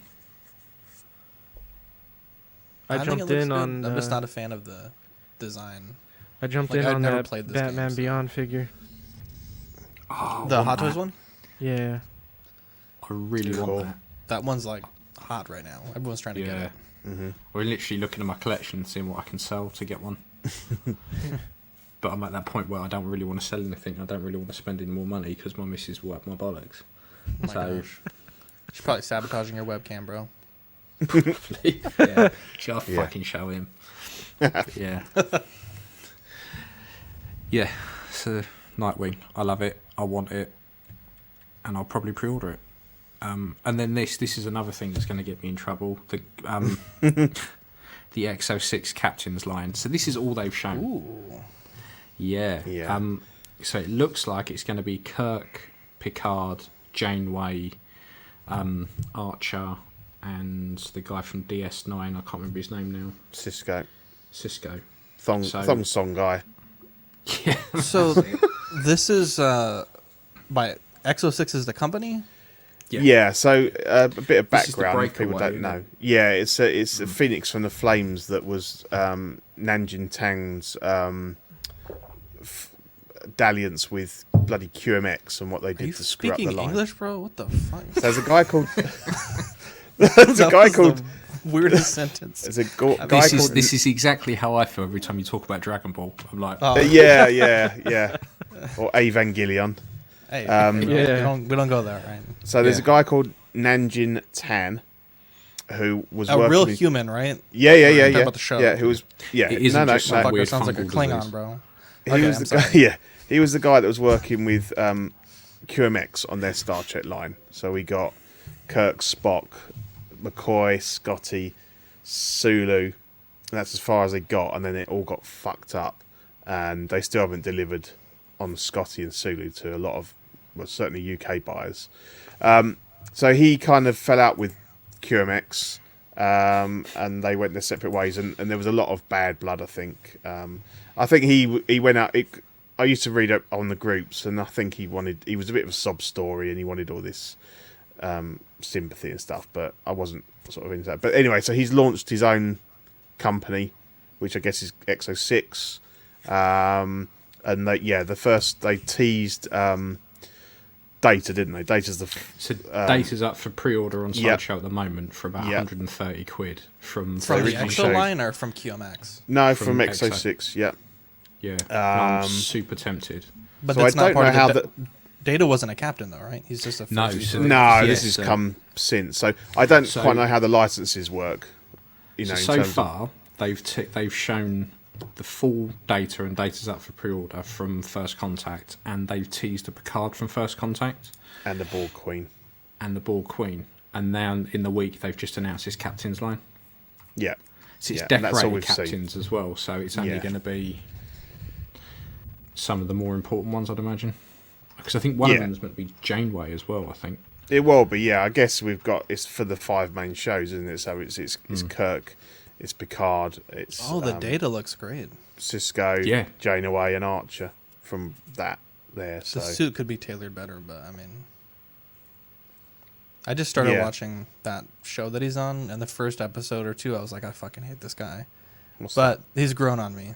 Speaker 5: I
Speaker 4: think it
Speaker 5: jumped
Speaker 4: looks
Speaker 5: in
Speaker 4: good.
Speaker 5: on.
Speaker 4: I'm just not a fan of the design.
Speaker 5: I jumped
Speaker 4: like,
Speaker 5: in
Speaker 4: I've
Speaker 5: on
Speaker 4: never
Speaker 5: that
Speaker 4: played this
Speaker 5: Batman
Speaker 4: game, so-
Speaker 5: Beyond figure.
Speaker 2: Oh,
Speaker 4: The
Speaker 2: I
Speaker 4: Hot
Speaker 2: want
Speaker 4: Toys
Speaker 2: that.
Speaker 4: one?
Speaker 5: Yeah.
Speaker 2: I really
Speaker 3: Cool.
Speaker 2: want that.
Speaker 4: That one's like hot right now. Everyone's trying to get
Speaker 2: Yeah.
Speaker 4: it.
Speaker 2: We're literally looking at my collection, seeing what I can sell to get one. but I'm at that point where I don't really want to sell anything. I don't really want to spend any more money because my missus will wipe my bollocks.
Speaker 4: Oh my gosh. She's probably sabotaging your webcam, bro.
Speaker 2: Yeah, I'll fucking show him. But yeah. Yeah, so Nightwing, I love it, I want it, and I'll probably pre-order it. And then this is another thing that's going to get me in trouble. The the X06 Captain's line. So this is all they've shown.
Speaker 4: Ooh.
Speaker 2: Yeah.
Speaker 3: Yeah.
Speaker 2: So it looks like it's going to be Kirk, Picard, Janeway, Archer, and the guy from DS9. I can't remember his name now.
Speaker 3: Cisco.
Speaker 2: So-
Speaker 3: Thong song guy.
Speaker 2: Yeah.
Speaker 4: So this is by Exo6 is the company?
Speaker 3: Yeah. So a bit of
Speaker 2: This is the
Speaker 3: background if people
Speaker 2: breakaway,
Speaker 3: don't know.
Speaker 2: isn't
Speaker 3: Yeah, it's a Phoenix from the Flames that was Nanjing Tang's dalliance with bloody QMX and what they
Speaker 4: Are
Speaker 3: did
Speaker 4: you
Speaker 3: to screw up the
Speaker 4: speaking
Speaker 3: line.
Speaker 4: English, bro? What the fuck?
Speaker 3: So there's a guy called. There's a guy
Speaker 4: was the
Speaker 3: called.
Speaker 4: weirdest sentence.
Speaker 3: There's a guy
Speaker 2: This
Speaker 3: called.
Speaker 2: is exactly how I feel every time you talk about Dragon Ball. I'm like,
Speaker 4: Oh,
Speaker 3: Yeah. Or Evangelion.
Speaker 4: hey,
Speaker 5: Yeah.
Speaker 4: we don't go there, right?
Speaker 3: So there's
Speaker 2: Yeah.
Speaker 3: a guy called Nanjing Tan, who was
Speaker 4: A
Speaker 3: working
Speaker 4: real
Speaker 3: with,
Speaker 4: human, right?
Speaker 3: Yeah.
Speaker 4: about the show.
Speaker 3: Yeah, who was
Speaker 2: It isn't just some
Speaker 4: Fucker
Speaker 2: weird
Speaker 4: sounds like a
Speaker 2: fungal
Speaker 4: Klingon,
Speaker 2: disease.
Speaker 4: bro.
Speaker 3: He
Speaker 4: Okay,
Speaker 3: was
Speaker 4: I'm
Speaker 3: the guy.
Speaker 4: sorry.
Speaker 3: Yeah, he was the guy that was working with QMX on their Star Trek line. So we got Kirk, Spock, McCoy, Scotty, Sulu. And that's as far as they got, and then it all got fucked up, and they still haven't delivered on Scotty and Sulu to a lot of, well, certainly UK buyers. So he kind of fell out with QMX, and they went their separate ways, and there was a lot of bad blood, I think. I think he went out. I used to read up on the groups, and I think he was a bit of a sob story, and he wanted all this sympathy and stuff, but I wasn't sort of into that. But anyway, so he's launched his own company, which I guess is Exo6, and they teased Data, didn't they? Data's the
Speaker 2: So Data's up for pre-order on
Speaker 3: Yep.
Speaker 2: Sideshow at the moment for about 130 quid from
Speaker 4: From the
Speaker 3: original
Speaker 4: Exo
Speaker 3: show.
Speaker 4: line or from QMX?
Speaker 3: no
Speaker 2: from
Speaker 3: from
Speaker 2: Exo.
Speaker 3: Exo6. Yeah.
Speaker 2: Yeah. I'm super tempted.
Speaker 4: But
Speaker 3: So
Speaker 4: that's
Speaker 3: I
Speaker 4: not
Speaker 3: don't
Speaker 4: part
Speaker 3: know
Speaker 4: of
Speaker 3: how
Speaker 4: the Data wasn't a captain though, right? He's just a
Speaker 2: No,
Speaker 4: first
Speaker 2: so-
Speaker 4: user.
Speaker 3: No,
Speaker 2: Yeah,
Speaker 3: this has
Speaker 2: so-
Speaker 3: come since. So I don't
Speaker 2: So-
Speaker 3: quite know how the licenses work. You know,
Speaker 2: So
Speaker 3: in terms
Speaker 2: far, they've shown the full Data, and Data's up for pre-order from First Contact, and they've teased a Picard from First Contact
Speaker 3: and the Borg Queen.
Speaker 2: and the Borg Queen, and now in the week they've just announced this captain's line.
Speaker 3: Yeah.
Speaker 2: So it's
Speaker 3: Yeah, and that's all
Speaker 2: decorated
Speaker 3: we've seen.
Speaker 2: captains as well, so it's only
Speaker 3: Yeah.
Speaker 2: going to be some of the more important ones, I'd imagine. Because I think one of
Speaker 3: Yeah.
Speaker 2: them is meant to be Janeway as well, I think.
Speaker 3: It will be, yeah. I guess it's for the 5 main shows, isn't it? So it's Kirk, it's Picard, it's
Speaker 4: Oh, the Data looks great.
Speaker 3: Cisco,
Speaker 2: Yeah.
Speaker 3: Janeway, and Archer from that there. So
Speaker 4: The suit could be tailored better, but I mean, I just started
Speaker 3: Yeah.
Speaker 4: watching that show that he's on, and the first episode or two, I was like, I fucking hate this guy.
Speaker 3: what's
Speaker 4: But he's grown on me.
Speaker 2: What,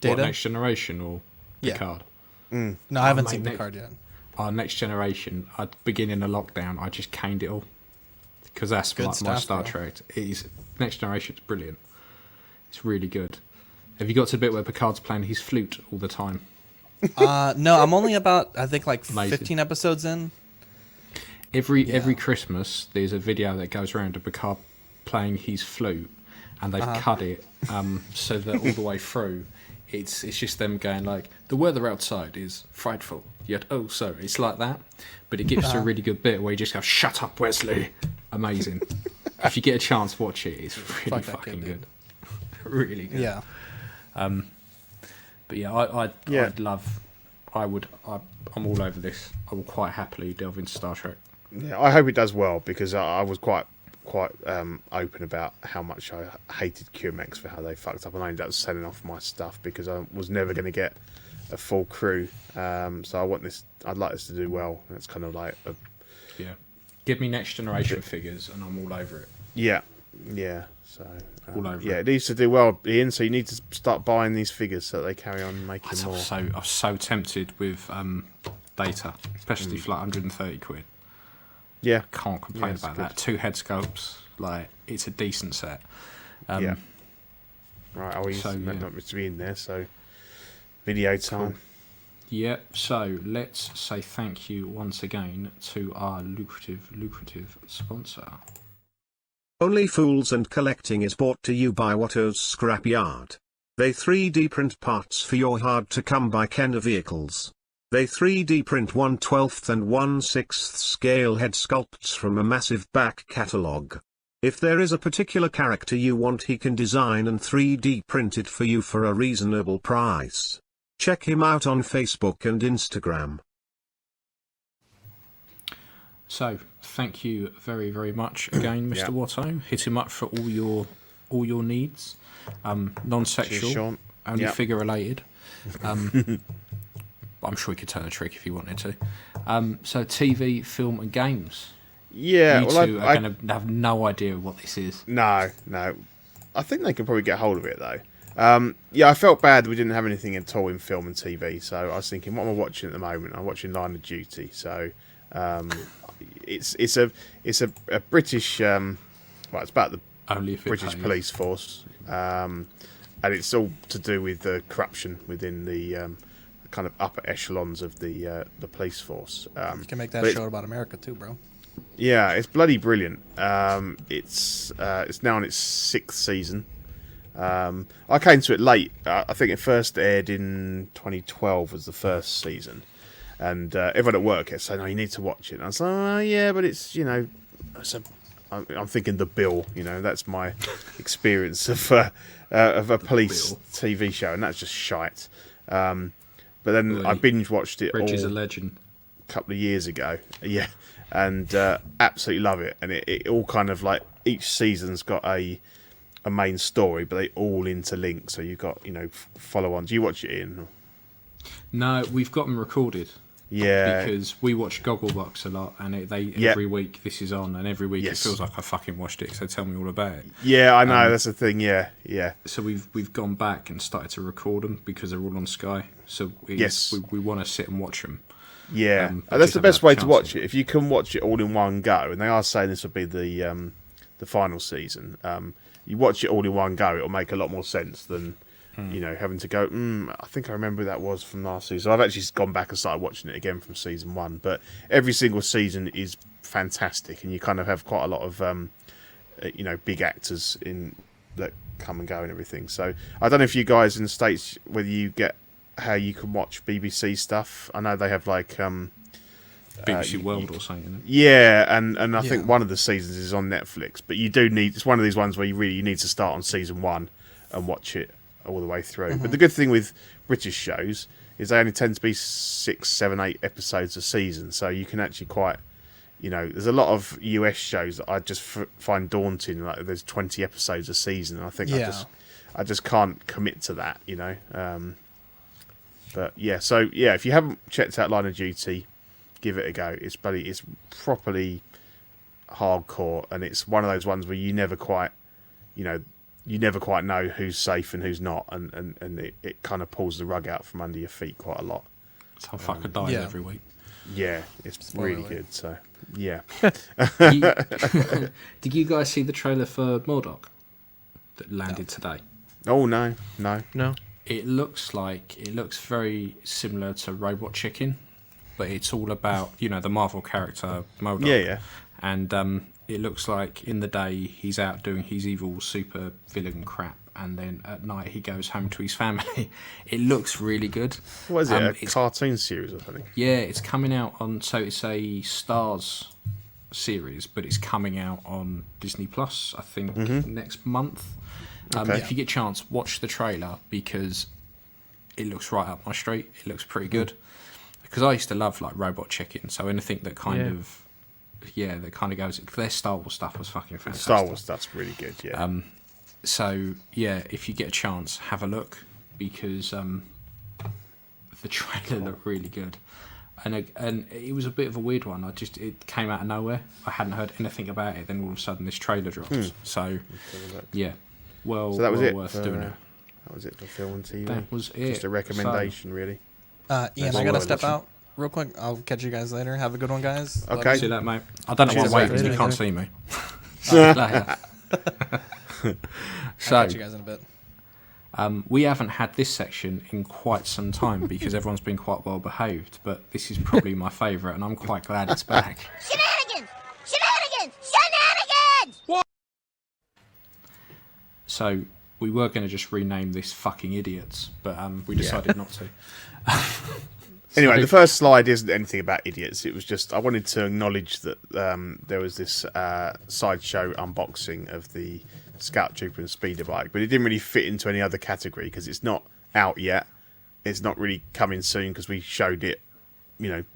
Speaker 4: Data?
Speaker 2: Next Generation or
Speaker 4: Yeah.
Speaker 2: Picard?
Speaker 4: No, I haven't
Speaker 2: mate,
Speaker 4: seen
Speaker 2: next-
Speaker 4: Picard yet.
Speaker 2: Our Next Generation, at the beginning of lockdown, I just caned it all. Because that's
Speaker 4: Good
Speaker 2: like my
Speaker 4: stuff,
Speaker 2: Star
Speaker 4: bro.
Speaker 2: Trek. Next Generation's brilliant. It's really good. Have you got to the bit where Picard's playing his flute all the time?
Speaker 4: No, I'm only about, I think, like
Speaker 2: Amazing.
Speaker 4: 15 episodes in.
Speaker 2: Every Christmas, there's a video that goes around of Picard playing his flute, and they've cut it so that all the way through, it's just them going like, the weather outside is frightful, yet oh so. It's like that, but it gives to a really good bit where you just go, shut up, Wesley. Amazing. If you get a chance, watch it. It's really
Speaker 4: Fuck that
Speaker 2: fucking
Speaker 4: kid,
Speaker 2: good. Really good.
Speaker 4: Yeah.
Speaker 2: But yeah,
Speaker 3: Yeah.
Speaker 2: I'd love. I'm all over this. I will quite happily delve into Star Trek.
Speaker 3: Yeah, I hope it does well, because I was quite open about how much I hated QMX for how they fucked up, and I ended up selling off my stuff because I was never going to get a full crew. So I'd like this to do well. And it's kind of like
Speaker 2: Yeah. Give me Next Generation figures, and I'm all over it.
Speaker 3: yeah. So
Speaker 2: All over
Speaker 3: yeah,
Speaker 2: it.
Speaker 3: it needs to do well, Ian. So you need to start buying these figures so that they carry on making
Speaker 2: I'm
Speaker 3: more.
Speaker 2: so tempted with Data, especially for like 130 quid.
Speaker 3: Yeah,
Speaker 2: Can't complain
Speaker 3: it's
Speaker 2: about
Speaker 3: good.
Speaker 2: that. 2 head sculpts, like it's a decent set.
Speaker 3: Yeah. Right,
Speaker 2: so,
Speaker 3: not
Speaker 2: yeah.
Speaker 3: meant to be in there. So Video time.
Speaker 2: Yep, so let's say thank you once again to our lucrative sponsor.
Speaker 1: Only Fools and Collecting is brought to you by Watto's Scrapyard. They 3D print parts for your hard-to-come-by Kenner vehicles. They 3D print 1/12 and 1/6 scale head sculpts from a massive back catalogue. If there is a particular character you want, he can design and 3D print it for you for a reasonable price. Check him out on Facebook and Instagram.
Speaker 2: So, thank you very, very much again, Mr. Watto. Hit him up for all your needs. Non-sexual,
Speaker 3: Cheers, Sean.
Speaker 2: only figure related. I'm sure he could turn a trick if he wanted to. So, TV, film, and games.
Speaker 3: Yeah,
Speaker 2: You two are going to have no idea what this is.
Speaker 3: No. I think they could probably get hold of it though. I felt bad we didn't have anything at all in film and TV. So I was thinking, what am I watching at the moment? I'm watching Line of Duty. So it's a British. It's about the
Speaker 2: Only if it
Speaker 3: British
Speaker 2: pays.
Speaker 3: police force, and it's all to do with the corruption within the kind of upper echelons of the police force.
Speaker 4: You can make that
Speaker 3: but
Speaker 4: show about America too, bro.
Speaker 3: Yeah, it's bloody brilliant. It's now on its 6th season. I came to it late. I think it first aired in 2012 was the first season, and everyone at work kept saying, "Oh, you need to watch it." And I was like, "Oh, yeah, but it's I'm thinking The Bill. That's my experience of a police TV show, and that's just shite." But then I binge watched it
Speaker 2: Rich
Speaker 3: all
Speaker 2: is a legend.
Speaker 3: a couple of years ago. Yeah. And absolutely love it. And it all kind of like each season's got a main story, but they all interlink. So you've got follow-ons. Do you watch it, Ian?
Speaker 2: No, we've got them recorded.
Speaker 3: Yeah.
Speaker 2: Because we watch Gogglebox a lot, and every week this is on, and every week it feels like I fucking watched it. So tell me all about it.
Speaker 3: Yeah, I know that's the thing. Yeah.
Speaker 2: So we've gone back and started to record them because they're all on Sky. So we want to sit and watch them.
Speaker 3: Yeah,
Speaker 2: but
Speaker 3: that's
Speaker 2: just
Speaker 3: the
Speaker 2: haven't
Speaker 3: best
Speaker 2: had
Speaker 3: way
Speaker 2: a
Speaker 3: to
Speaker 2: chance
Speaker 3: watch
Speaker 2: to.
Speaker 3: it. If you can watch it all in one go, and they are saying this will be the final season, you watch it all in one go, it'll make a lot more sense than having to go. I think I remember who that was from last season. So I've actually gone back and started watching it again from season 1. But every single season is fantastic, and you kind of have quite a lot of big actors in that come and go and everything. So I don't know if you guys in the States whether you get how you can watch BBC stuff. I know they have like
Speaker 2: BBC World or something.
Speaker 3: Yeah, and I think one of the seasons is on Netflix. But you do need, it's one of these ones where you need to start on season 1 and watch it all the way through.
Speaker 4: Mm-hmm.
Speaker 3: But the good thing with British shows is they only tend to be 6, 7, 8 episodes a season, so you can actually quite, there's a lot of US shows that I just find daunting. Like there's 20 episodes a season, and I think I just can't commit to that, But yeah, so yeah, if you haven't checked out Line of Duty, give it a go. It's properly hardcore, and it's one of those ones where you never quite know who's safe and who's not, and it kind of pulls the rug out from under your feet quite a lot.
Speaker 2: So I fucking die every week.
Speaker 3: Yeah, it's really good. So yeah.
Speaker 2: Did you guys see the trailer for MODOK that landed today?
Speaker 3: Oh no.
Speaker 2: It looks very similar to Robot Chicken, but it's all about the Marvel character MODOK.
Speaker 3: Yeah.
Speaker 2: And it looks like in the day he's out doing his evil super villain crap, and then at night he goes home to his family. It looks really good.
Speaker 3: What is it? A cartoon series or something?
Speaker 2: Yeah, it's coming out on. So it's a Stars series, but it's coming out on Disney Plus. I think next month. If you get a chance, watch the trailer because it looks right up my street. It looks pretty good. Because I used to love like Robot Chicken, so anything that kind of goes. Their Star Wars stuff was fucking fantastic.
Speaker 3: Star Wars stuff's really good. Yeah.
Speaker 2: So yeah, if you get a chance, have a look because the trailer looked really good, and it was a bit of a weird one. It came out of nowhere. I hadn't heard anything about it. Then all of a sudden, this trailer drops. So yeah.
Speaker 3: So that was it.
Speaker 2: Worth doing it.
Speaker 3: That was it for film and TV.
Speaker 2: That was it.
Speaker 3: Just a recommendation, really.
Speaker 4: Ian, I gotta step out real quick. I'll catch you guys later. Have a good one, guys.
Speaker 3: Okay.
Speaker 2: See that, mate. I don't know
Speaker 3: Cheers,
Speaker 2: why I'm
Speaker 3: mate.
Speaker 2: waving. You can't see me.
Speaker 4: I'll catch you guys in a bit.
Speaker 2: We haven't had this section in quite some time because everyone's been quite well behaved, but this is probably my favourite, and I'm quite glad it's back.
Speaker 6: Shenanigans! Shenanigans! Shenanigans! What?
Speaker 2: So we were going to just rename this fucking idiots, but we decided not to.
Speaker 3: Anyway, the first slide isn't anything about idiots. It was just I wanted to acknowledge that there was this sideshow unboxing of the Scout Trooper and Speeder bike, but it didn't really fit into any other category because it's not out yet. It's not really coming soon because we showed it,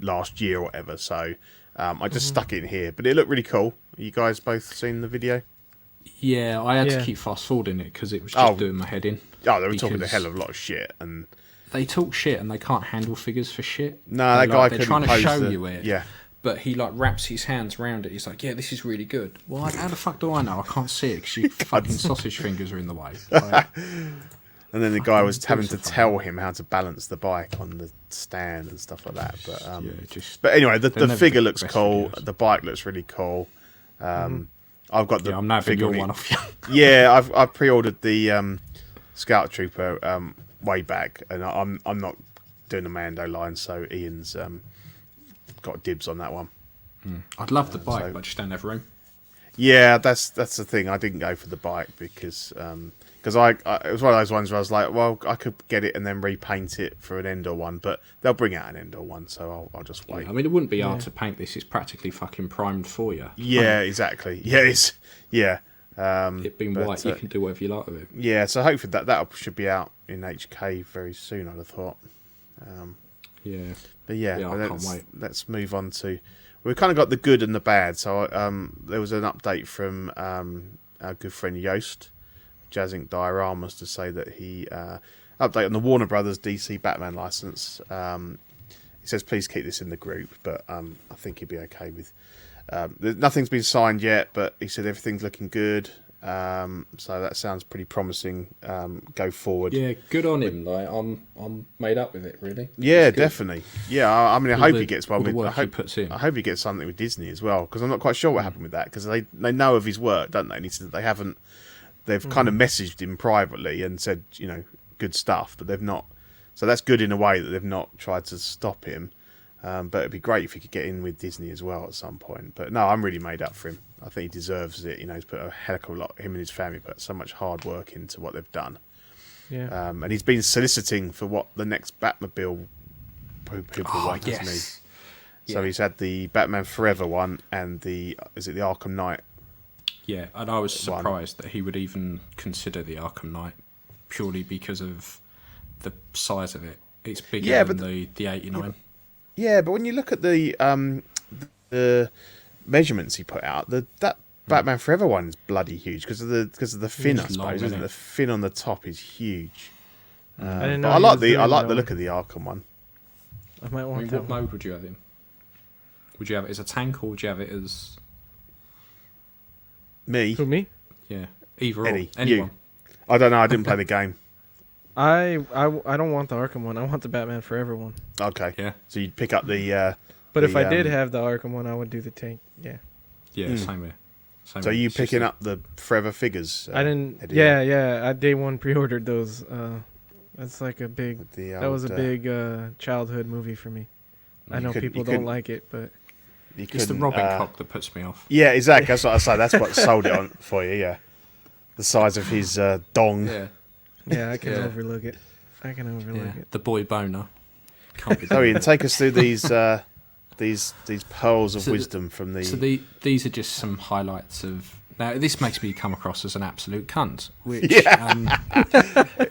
Speaker 3: last year or whatever. So I just stuck it in here, but it looked really cool. You guys both seen the video?
Speaker 2: Yeah, I had to keep fast forwarding it because it was just doing my head in.
Speaker 3: Oh, they were talking a hell of a lot of shit, and
Speaker 2: they talk shit and they can't handle figures for shit.
Speaker 3: No, that guy
Speaker 2: they're trying to show you it.
Speaker 3: Yeah.
Speaker 2: But he wraps his hands around it. He's like, "Yeah, this is really good." Well, how the fuck do I know? I can't see it because your fucking sausage fingers are in the way. Like,
Speaker 3: and then the guy was having to tell him how to balance the bike on the stand and stuff like that. But but anyway, the figure looks cool. Videos. The bike looks really cool. I've got the.
Speaker 2: I'm nabbing your one off you.
Speaker 3: Yeah, I've pre-ordered the Scout Trooper way back, and I'm not doing the Mando line, so Ian's got dibs on that one.
Speaker 2: I'd love the bike, but I just don't have room.
Speaker 3: Yeah, that's the thing. I didn't go for the bike because it was one of those ones where I was like, well, I could get it and then repaint it for an Endor one, but they'll bring out an Endor one, so I'll just wait.
Speaker 2: Yeah, I mean, it wouldn't be hard to paint this. It's practically fucking primed for you.
Speaker 3: Yeah, exactly. Yeah,
Speaker 2: it being white, you can do whatever you like with it.
Speaker 3: Yeah, so hopefully that should be out in HK very soon, I'd have thought.
Speaker 2: Yeah.
Speaker 3: But yeah,
Speaker 2: I can't wait.
Speaker 3: Let's move on to. We've kind of got the good and the bad. So there was an update from our good friend Yost, Jazz Inc Dioramas, to say that he update on the Warner Brothers DC Batman license. He says please keep this in the group, but I think he'd be okay with. Nothing's been signed yet, but he said everything's looking good. So that sounds pretty promising. Go forward.
Speaker 2: Yeah, good on him. Like I'm made up with it, really.
Speaker 3: Yeah, definitely. Yeah, I mean, I hope he gets one.
Speaker 2: I
Speaker 3: hope he gets something with Disney as well, because I'm not quite sure what happened with that, because they know of his work, don't they? And he said they haven't. They've kind of messaged him privately and said, good stuff, but they've not. So that's good in a way that they've not tried to stop him. But it'd be great if he could get in with Disney as well at some point. But no, I'm really made up for him. I think he deserves it. He's put a heck of a lot. Him and his family put so much hard work into what they've done.
Speaker 5: Yeah.
Speaker 3: And he's been soliciting for what the next Batmobile people want to me. So he's had the Batman Forever one and the Arkham Knight.
Speaker 2: Yeah, and I was surprised that he would even consider the Arkham Knight purely because of the size of it. It's bigger than the 89.
Speaker 3: Yeah, but when you look at the measurements he put out, that Batman Forever one is bloody huge because of the fin, I suppose, isn't it? The fin on the top is huge.
Speaker 5: I
Speaker 3: like the look of the Arkham one.
Speaker 5: I might want that.
Speaker 2: What mode would you have in? Would you have it as a tank or would you have it as
Speaker 3: me?
Speaker 5: Who, me?
Speaker 2: Yeah, either
Speaker 3: Anyone.
Speaker 2: You.
Speaker 3: I don't know. I didn't play the game.
Speaker 5: I don't want the Arkham one. I want the Batman Forever one.
Speaker 3: Okay.
Speaker 2: Yeah.
Speaker 3: So you'd pick up the.
Speaker 5: But if I did have the Arkham one, I would do the tank. Yeah.
Speaker 2: Yeah, same here.
Speaker 3: So you picking up the Forever figures?
Speaker 5: I didn't. Yeah. I day one pre-ordered those. That's like a big. That was a big childhood movie for me. I know people don't like it, but
Speaker 2: it's the Robin cock that puts me off.
Speaker 3: Yeah, exactly. That's what I say. That's what sold it on for you. Yeah. The size of his dong.
Speaker 2: Yeah.
Speaker 5: Yeah, I can overlook it. I can overlook it.
Speaker 2: The boy boner. Can't be
Speaker 3: So Ian, take us through these pearls of wisdom from the.
Speaker 2: So these are just some highlights of. Now this makes me come across as an absolute cunt, which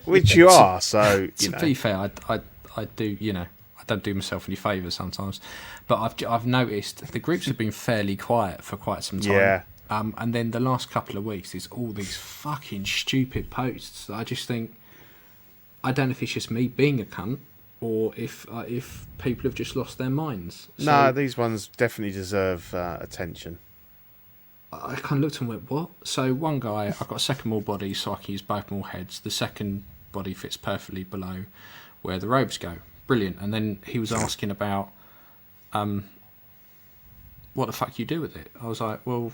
Speaker 3: which you are. So
Speaker 2: to be fair, I do. I don't do myself any favours sometimes, but I've noticed the groups have been fairly quiet for quite some time.
Speaker 3: Yeah.
Speaker 2: And then the last couple of weeks, there's all these fucking stupid posts. I just think, I don't know if it's just me being a cunt, or if people have just lost their minds.
Speaker 3: No, these ones definitely deserve attention.
Speaker 2: I kind of looked and went, what? So one guy, I've got a second more body, so I can use both more heads. The second body fits perfectly below where the robes go. Brilliant. And then he was asking about, what the fuck you do with it? I was like, well,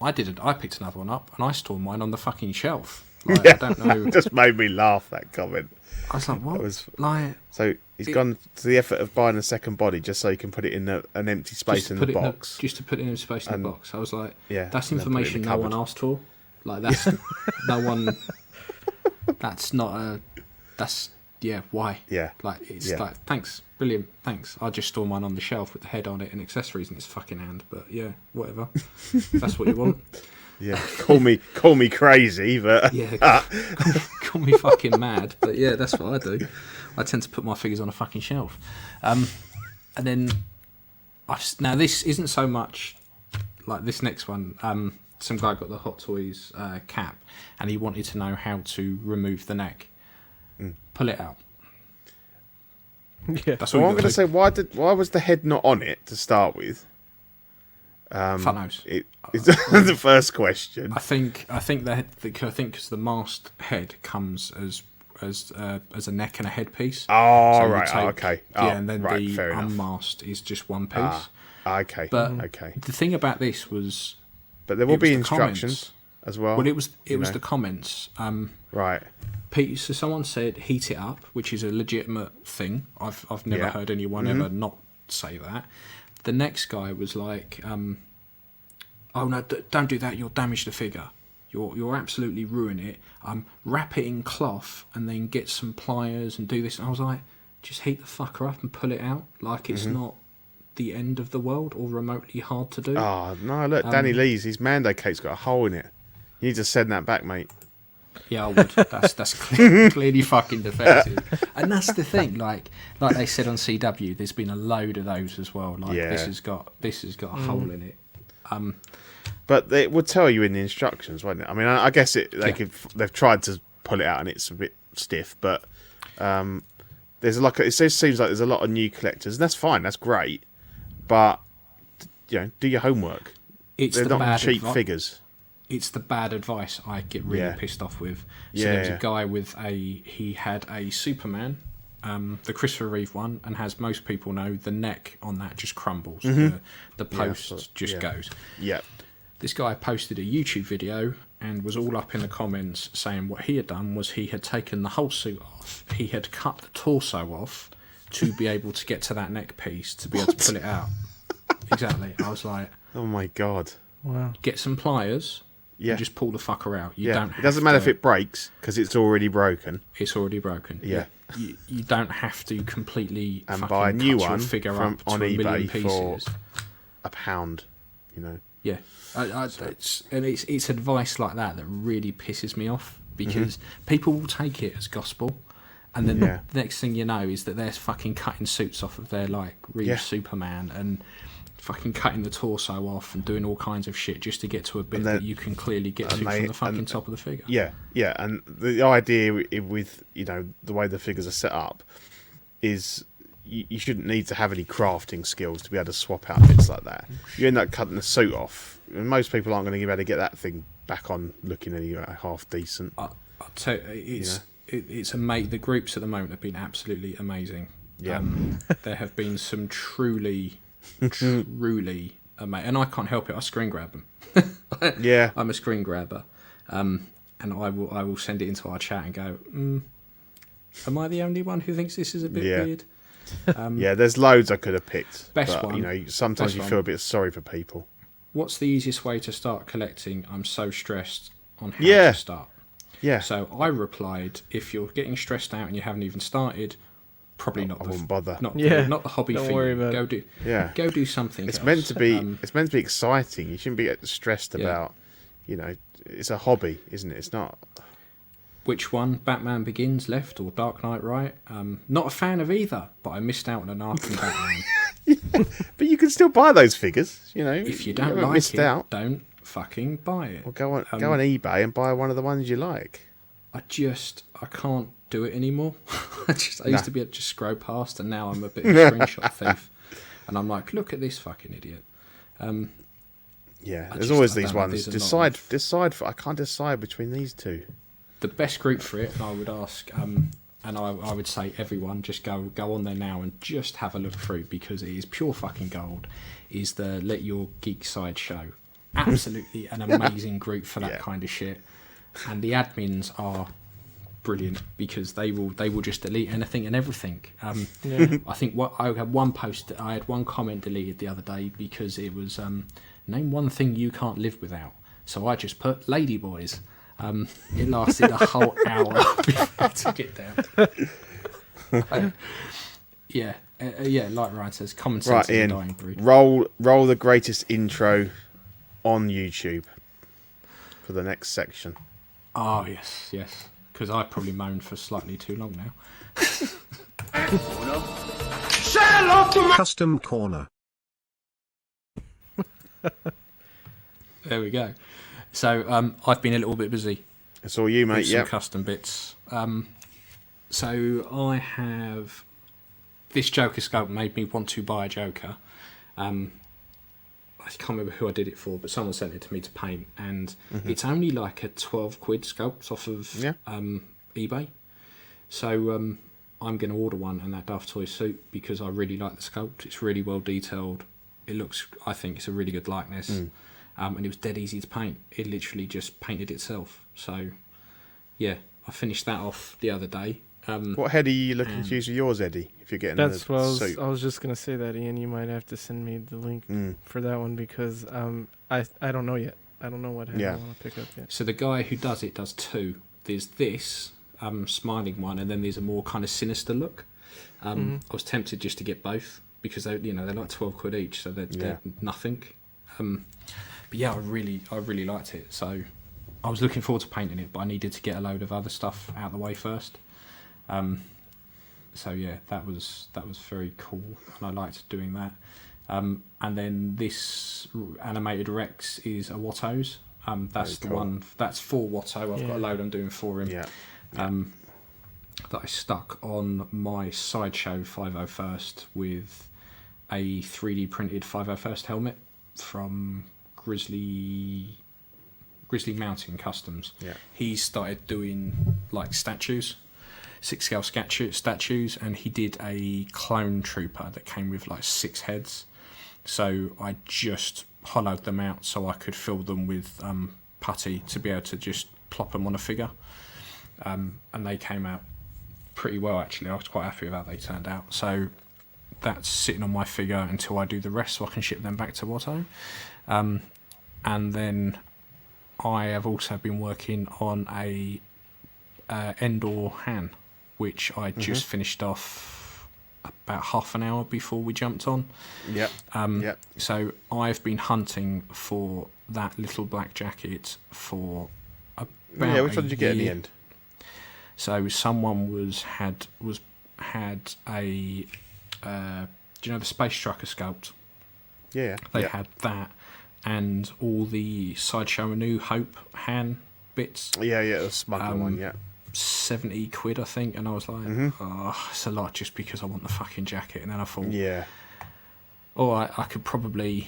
Speaker 2: I didn't. I picked another one up and I stored mine on the fucking shelf. Like, I don't know.
Speaker 3: It just made me laugh, that comment.
Speaker 2: I was like, what?
Speaker 3: was-
Speaker 2: Like,
Speaker 3: So he's gone to the effort of buying a second body just so he can put it in an empty space in the box.
Speaker 2: just to put it in a space in the box. I was like,
Speaker 3: Yeah,
Speaker 2: that's
Speaker 3: and then put it in
Speaker 2: information
Speaker 3: the
Speaker 2: no one
Speaker 3: cupboard.
Speaker 2: asked for. Like, that's no one. That's not a. That's why?
Speaker 3: Yeah.
Speaker 2: Like, it's
Speaker 3: Yeah.
Speaker 2: like, thanks, brilliant, thanks. I just store mine on the shelf with the head on it and accessories in its fucking hand. But yeah, whatever. That's what you want.
Speaker 3: Yeah, call me crazy, but
Speaker 2: Yeah, call me fucking mad, but yeah, that's what I do. I tend to put my figures on a fucking shelf, and then now this isn't so much like this next one. Some guy got the Hot Toys cap, and he wanted to know how to remove the neck, pull it out.
Speaker 5: Yeah.
Speaker 2: That's
Speaker 3: So
Speaker 2: all
Speaker 3: I'm
Speaker 2: you
Speaker 3: going to
Speaker 2: got
Speaker 3: say, why was the head not on it to start with?
Speaker 2: Fun knows.
Speaker 3: It's the first question.
Speaker 2: I think because the mast head comes as a neck and a headpiece.
Speaker 3: Oh,
Speaker 2: So you
Speaker 3: right.
Speaker 2: take-
Speaker 3: Okay.
Speaker 2: Yeah,
Speaker 3: Oh,
Speaker 2: and then
Speaker 3: right,
Speaker 2: the
Speaker 3: fair enough.
Speaker 2: unmasked is just one piece.
Speaker 3: Okay.
Speaker 2: But
Speaker 3: okay.
Speaker 2: the thing about this was,
Speaker 3: But there will
Speaker 2: it was
Speaker 3: be
Speaker 2: the
Speaker 3: instructions
Speaker 2: comments.
Speaker 3: as well.
Speaker 2: well, it was
Speaker 3: you know.
Speaker 2: the comments.
Speaker 3: Right.
Speaker 2: So someone said heat it up, which is a legitimate thing. I've never
Speaker 3: Yeah.
Speaker 2: heard anyone ever not say that. The next guy was like, "Oh no, don't do that. You'll damage the figure. You'll absolutely ruin it. Wrap it in cloth and then get some pliers and do this." And I was like, "Just heat the fucker up and pull it out. Like it's not the end of the world or remotely hard to do."
Speaker 3: Oh, no, look, Danny Lee's, his Mando cake's got a hole in it. You need to send that back, mate.
Speaker 2: Yeah, I would. That's clearly fucking defective. And that's the thing. Like they said on CW, there's been a load of those as well. Like
Speaker 3: Yeah.
Speaker 2: this has got a hole in it.
Speaker 3: But it would tell you in the instructions, wouldn't it? I mean, I guess they've tried to pull it out and it's a bit stiff, but there's it seems like there's a lot of new collectors, and that's fine, that's great. But do your homework.
Speaker 2: It's
Speaker 3: They're
Speaker 2: the
Speaker 3: not
Speaker 2: bad
Speaker 3: cheap figures.
Speaker 2: It's the bad advice I get really
Speaker 3: Yeah.
Speaker 2: pissed off with. So
Speaker 3: Yeah,
Speaker 2: there was
Speaker 3: yeah.
Speaker 2: a guy he had a Superman, the Christopher Reeve one, and as most people know, the neck on that just crumbles. The post just goes.
Speaker 3: Yeah.
Speaker 2: This guy posted a YouTube video and was all up in the comments saying what he had done was he had taken the whole suit off. He had cut the torso off to be able to get to that neck piece to be able to pull it out. Exactly. I was like,
Speaker 3: Oh my god.
Speaker 5: Wow.
Speaker 2: get some pliers
Speaker 3: Yeah.
Speaker 2: and just pull the fucker out. You
Speaker 3: Yeah.
Speaker 2: don't.
Speaker 3: It doesn't matter if it breaks because it's already broken.
Speaker 2: It's already broken.
Speaker 3: Yeah.
Speaker 2: You don't have to completely
Speaker 3: And
Speaker 2: fucking
Speaker 3: buy a new
Speaker 2: cut your
Speaker 3: one
Speaker 2: figure
Speaker 3: from
Speaker 2: up to
Speaker 3: on
Speaker 2: a million
Speaker 3: eBay for
Speaker 2: pieces.
Speaker 3: £1.
Speaker 2: Yeah, it's advice like that really pisses me off because people will take it as gospel, and then
Speaker 3: Yeah.
Speaker 2: the next thing you know is that they're fucking cutting suits off of their like Reeve
Speaker 3: Yeah.
Speaker 2: Superman and fucking cutting the torso off and doing all kinds of shit just to get to a bit
Speaker 3: And then-
Speaker 2: that you can clearly get to
Speaker 3: and
Speaker 2: from
Speaker 3: they-
Speaker 2: the fucking
Speaker 3: and-
Speaker 2: top of the figure.
Speaker 3: Yeah, and the idea with the way the figures are set up is you shouldn't need to have any crafting skills to be able to swap out bits like that. You end up cutting the suit off, and most people aren't going to be able to get that thing back on looking half decent.
Speaker 2: I'll tell you, it's amazing. The groups at the moment have been absolutely amazing.
Speaker 3: Yeah.
Speaker 2: There have been some truly amazing, and I can't help it. I screen grab them.
Speaker 3: Yeah,
Speaker 2: I'm a screen grabber, and I will send it into our chat and go, am I the only one who thinks this is a bit
Speaker 3: Yeah.
Speaker 2: weird?
Speaker 3: yeah. There's loads I could have picked,
Speaker 2: Best
Speaker 3: but
Speaker 2: one.
Speaker 3: sometimes
Speaker 2: Best
Speaker 3: you
Speaker 2: one.
Speaker 3: feel a bit sorry for people.
Speaker 2: What's the easiest way to start collecting? I'm so stressed on how
Speaker 3: Yeah.
Speaker 2: to start.
Speaker 3: Yeah,
Speaker 2: So I replied, if you're getting stressed out and you haven't even started, probably not.
Speaker 3: I wouldn't bother.
Speaker 2: Not
Speaker 5: Yeah.
Speaker 2: the hobby
Speaker 5: Don't
Speaker 2: for
Speaker 5: worry
Speaker 2: you.
Speaker 5: about
Speaker 2: Go
Speaker 5: it.
Speaker 2: do.
Speaker 3: Yeah.
Speaker 2: Go do something.
Speaker 3: it's
Speaker 2: else.
Speaker 3: meant to be. It's meant to be exciting. You shouldn't be stressed
Speaker 2: Yeah.
Speaker 3: about. It's a hobby, isn't it? It's not.
Speaker 2: Which one? Batman Begins left or Dark Knight right? Not a fan of either, but I missed out on an Arkham Batman.
Speaker 3: But you can still buy those figures.
Speaker 2: If you don't
Speaker 3: haven't
Speaker 2: like
Speaker 3: missed
Speaker 2: it,
Speaker 3: out.
Speaker 2: don't fucking buy it.
Speaker 3: Well, go on eBay and buy one of the ones you like.
Speaker 2: I can't do it anymore. I used to be able to just scroll past, and now I'm a bit of a screenshot thief. And I'm like, look at this fucking idiot.
Speaker 3: Yeah,
Speaker 2: I
Speaker 3: there's
Speaker 2: just-
Speaker 3: always
Speaker 2: I
Speaker 3: these
Speaker 2: don't know,
Speaker 3: ones.
Speaker 2: there's a lot
Speaker 3: Decide. I can't decide between these two.
Speaker 2: The best group for it, I would ask, and I would say everyone just go on there now and just have a look through because it is pure fucking gold. Is the Let Your Geek Side show? Absolutely an amazing group for that
Speaker 3: Yeah.
Speaker 2: kind of shit. and the admins are brilliant because they will just delete anything and everything. I think I had one comment deleted the other day because it was name one thing you can't live without. So I just put ladyboys. It lasted a whole hour before I took it down. Yeah, like Ryan says, common sense
Speaker 3: Right,
Speaker 2: is a
Speaker 3: Ian,
Speaker 2: dying breed.
Speaker 3: roll the greatest intro on YouTube for the next section.
Speaker 2: Oh, yes. Because I probably moaned for slightly too long now.
Speaker 1: Custom corner.
Speaker 2: There we go. So I've been a little bit busy.
Speaker 3: It's all you, mate.
Speaker 2: With some
Speaker 3: Yeah.
Speaker 2: custom bits. So I have this Joker sculpt made me want to buy a Joker. I can't remember who I did it for, but someone sent it to me to paint, and it's only like a 12 quid sculpt off of eBay. So I'm going to order one and that Daft Toy suit because I really like the sculpt. It's really well detailed. I think it's a really good likeness. And it was dead easy to paint. It literally just painted itself. So, yeah, I finished that off the other day.
Speaker 3: What head are you looking to use with yours, Eddie? If you're getting
Speaker 5: That's
Speaker 3: the
Speaker 5: what
Speaker 3: suit.
Speaker 5: I was just gonna say that, Ian. You might have to send me the link for that one because I don't know yet. I don't know what head I want to pick up yet.
Speaker 2: So the guy who does it does two. There's this smiling one, and then there's a more kind of sinister look. I was tempted just to get both because they're like 12 quid each, so they're nothing. But yeah, I really liked it. So I was looking forward to painting it, but I needed to get a load of other stuff out of the way first. So yeah, that was very cool, and I liked doing that. And then this animated Rex is a Watto's. That's the one. That's for Watto. I've got a load I'm doing for him. That I stuck on my Sideshow 501st with a 3D printed 501st helmet from Grizzly Mountain Customs. He started doing like statues, 6-scale statues, and he did a clone trooper that came with like 6 heads. So I just hollowed them out so I could fill them with putty to be able to just plop them on a figure. And they came out pretty well, actually. I was quite happy with how they turned out. So that's sitting on my figure until I do the rest so I can ship them back to Watto. And then I have also been working on a Endor Han, which I just finished off about half an hour before we jumped on. So I've been hunting for that little black jacket for about
Speaker 3: which one did you get in the end?
Speaker 2: So someone had a do you know the Space Trucker sculpt? They had that and all the Sideshow A New Hope Han bits.
Speaker 3: The smuggler one,
Speaker 2: 70 quid, I think, and I was like, it's a lot just because I want the fucking jacket. And then I thought, I could probably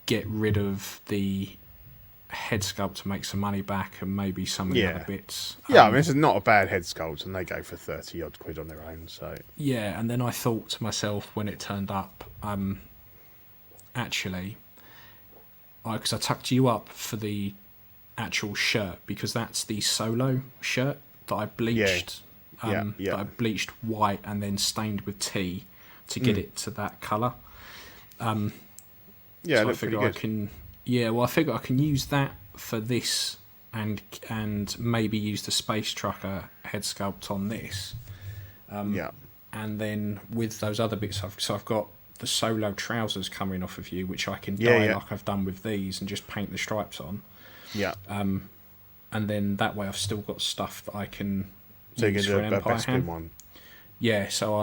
Speaker 2: get rid of the head sculpt to make some money back and maybe some of the other bits.
Speaker 3: I mean, it's not a bad head sculpt, and they go for 30 odd quid on their own. So
Speaker 2: and then I thought to myself when it turned up, actually, because I tucked you up for the actual shirt because that's the Solo shirt that I bleached. That I bleached white and then stained with tea to get it to that colour. So I figure I can. I figure I can use that for this and maybe use the Space Trucker head sculpt on this. And then with those other bits, I've got the Solo trousers coming off of you, which I can dye like I've done with these and just paint the stripes on. And then that way I've still got stuff that I can use for an Empire hand. One. So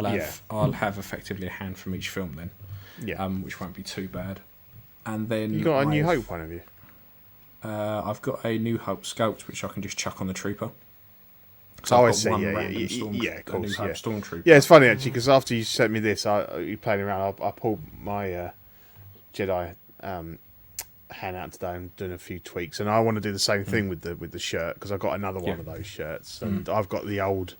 Speaker 2: I'll have effectively a hand from each film then. Which won't be too bad. And then
Speaker 3: you got a New Hope one, have you?
Speaker 2: I've got a New Hope sculpt which I can just chuck on the trooper.
Speaker 3: I see. Of course. Stormtrooper. It's funny actually because after you sent me this, you playing around. I pulled my Jedi hand out today and doing a few tweaks, and I want to do the same thing with the shirt because I've got another one of those shirts, and I've got the old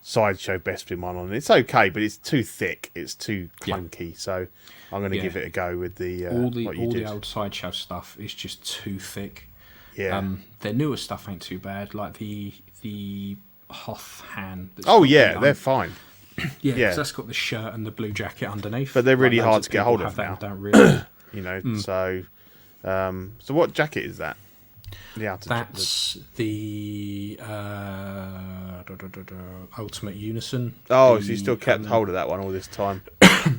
Speaker 3: Sideshow Bespin one on. It's okay, but it's too thick. It's too clunky. So I'm going to give it a go with the
Speaker 2: all the old Sideshow stuff is just too thick.
Speaker 3: Yeah.
Speaker 2: Their newer stuff ain't too bad, like the Hoth hand.
Speaker 3: They're fine.
Speaker 2: Yeah, because that's got the shirt and the blue jacket underneath.
Speaker 3: But they're really
Speaker 2: like,
Speaker 3: hard to get hold
Speaker 2: have
Speaker 3: of
Speaker 2: that
Speaker 3: now.
Speaker 2: and don't really.
Speaker 3: You know, so what jacket is that? The outer
Speaker 2: That's the Ultimate Unison.
Speaker 3: so you still kept hold of that one all this time.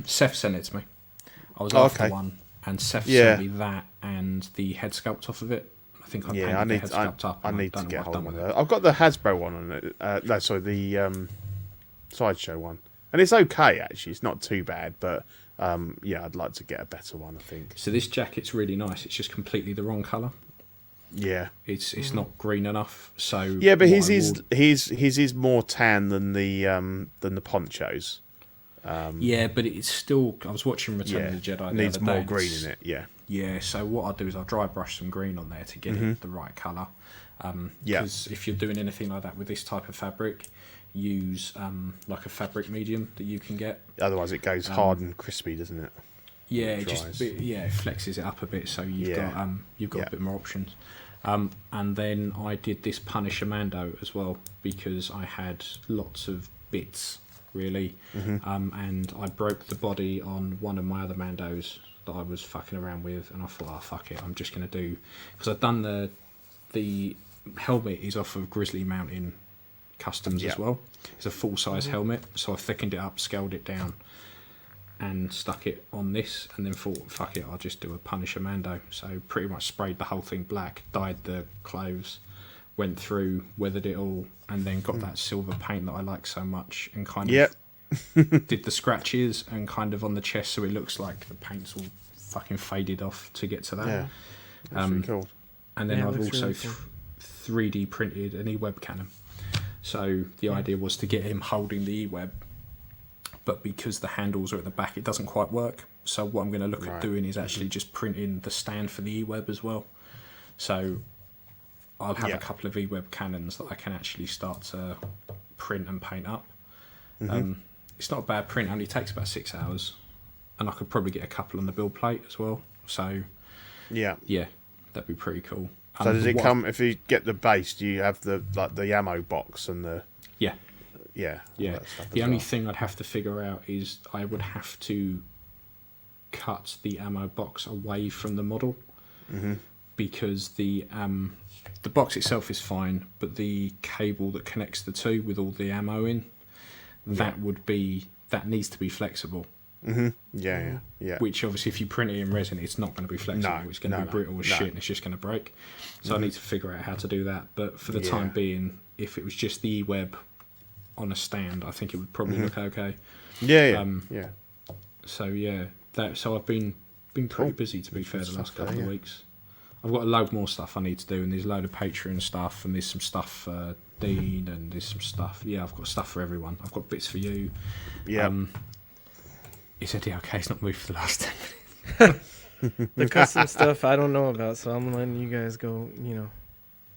Speaker 2: Seth sent it to me. I was
Speaker 3: Oh,
Speaker 2: after
Speaker 3: okay.
Speaker 2: one, and Seth sent me that and the head sculpt off of it. I think I painted
Speaker 3: I
Speaker 2: the
Speaker 3: need
Speaker 2: head sculpt up.
Speaker 3: I
Speaker 2: and
Speaker 3: need to
Speaker 2: don't know
Speaker 3: get
Speaker 2: what
Speaker 3: hold
Speaker 2: I've
Speaker 3: of one
Speaker 2: done
Speaker 3: of
Speaker 2: with
Speaker 3: those. I've got the Hasbro one on it. No, sorry, the Sideshow one, and it's okay actually. It's not too bad, but I'd like to get a better one. I think.
Speaker 2: So this jacket's really nice. It's just completely the wrong colour.
Speaker 3: Yeah.
Speaker 2: It's not green enough. So
Speaker 3: Yeah, but
Speaker 2: what
Speaker 3: his is more tan than the ponchos.
Speaker 2: yeah, but it's still. I was watching Return of the Jedi. The
Speaker 3: Needs
Speaker 2: other
Speaker 3: more
Speaker 2: day, and
Speaker 3: green in it. Yeah.
Speaker 2: Yeah, so what I'll do is I'll dry brush some green on there to get it the right colour. Because if you're doing anything like that with this type of fabric, use like a fabric medium that you can get.
Speaker 3: Otherwise, it goes hard and crispy, doesn't it?
Speaker 2: Yeah,
Speaker 3: It
Speaker 2: it just
Speaker 3: dries.
Speaker 2: it flexes it up a bit, so you've got a bit more options. And then I did this Punisher Mando as well because I had lots of bits really, and I broke the body on one of my other Mandos that I was fucking around with, and I thought, oh fuck it, I'm just gonna do, because I've done the helmet is off of Grizzly Mountain Customs as well. It's a full size helmet, so I thickened it up, scaled it down, and stuck it on this, and then thought, fuck it, I'll just do a Punisher Mando. So pretty much sprayed the whole thing black, dyed the clothes, went through, weathered it all, and then got that silver paint that I like so much, and kind of did the scratches and kind of on the chest, so it looks like the paint's all fucking faded off to get to that.
Speaker 3: Yeah. That's really cool.
Speaker 2: And then
Speaker 5: Yeah, it
Speaker 2: I've
Speaker 5: looks
Speaker 2: also
Speaker 5: really cool.
Speaker 2: 3D printed an E-Web cannon. So the idea was to get him holding the E-Web, but because the handles are at the back, it doesn't quite work. So what I'm going to look at doing is actually just printing the stand for the E-Web as well. So I'll have a couple of E-Web cannons that I can actually start to print and paint up. It's not a bad print, only takes about 6 hours, and I could probably get a couple on the build plate as well. So
Speaker 3: Yeah.
Speaker 2: that'd be pretty cool.
Speaker 3: So does it
Speaker 2: what
Speaker 3: come if you get the base? Do you have the ammo box and the
Speaker 2: Yeah.
Speaker 3: all that stuff
Speaker 2: The
Speaker 3: as
Speaker 2: only
Speaker 3: well?
Speaker 2: thing I'd have to figure out is I would have to cut the ammo box away from the model, because the box itself is fine, but the cable that connects the two with all the ammo in, that needs to be flexible.
Speaker 3: Yeah.
Speaker 2: Which obviously, if you print it in resin, it's not going to be flexible.
Speaker 3: No,
Speaker 2: It's going to be brittle as shit, and it's just going to break. So I need to figure out how to do that. But for the time being, if it was just the E-Web on a stand, I think it would probably look okay.
Speaker 3: Yeah.
Speaker 2: So so I've been pretty busy, to be fair, the last couple of weeks. I've got a load more stuff I need to do, and there's a load of Patreon stuff, and there's some stuff for Dean, and there's some stuff. Yeah, I've got stuff for everyone. I've got bits for you.
Speaker 3: Yeah.
Speaker 2: He said, yeah, okay, it's not moved for the last 10 minutes.
Speaker 5: The custom stuff I don't know about, so I'm letting you guys go. You know,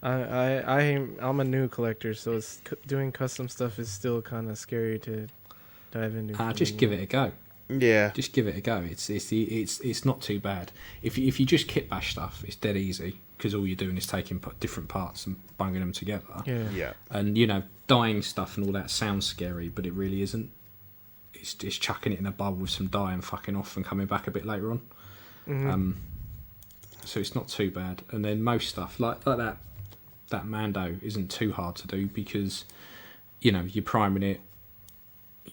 Speaker 5: I'm a new collector, so doing custom stuff is still kind of scary to dive into.
Speaker 2: Just give it a go.
Speaker 3: Yeah.
Speaker 2: Just give it a go. It's not too bad. If you just kit bash stuff, it's dead easy, because all you're doing is taking different parts and bunging them together.
Speaker 3: Yeah.
Speaker 2: And dyeing stuff and all that sounds scary, but it really isn't. It's chucking it in a bowl with some dye and fucking off and coming back a bit later on. So it's not too bad. And then most stuff like that Mando isn't too hard to do, because you're priming it,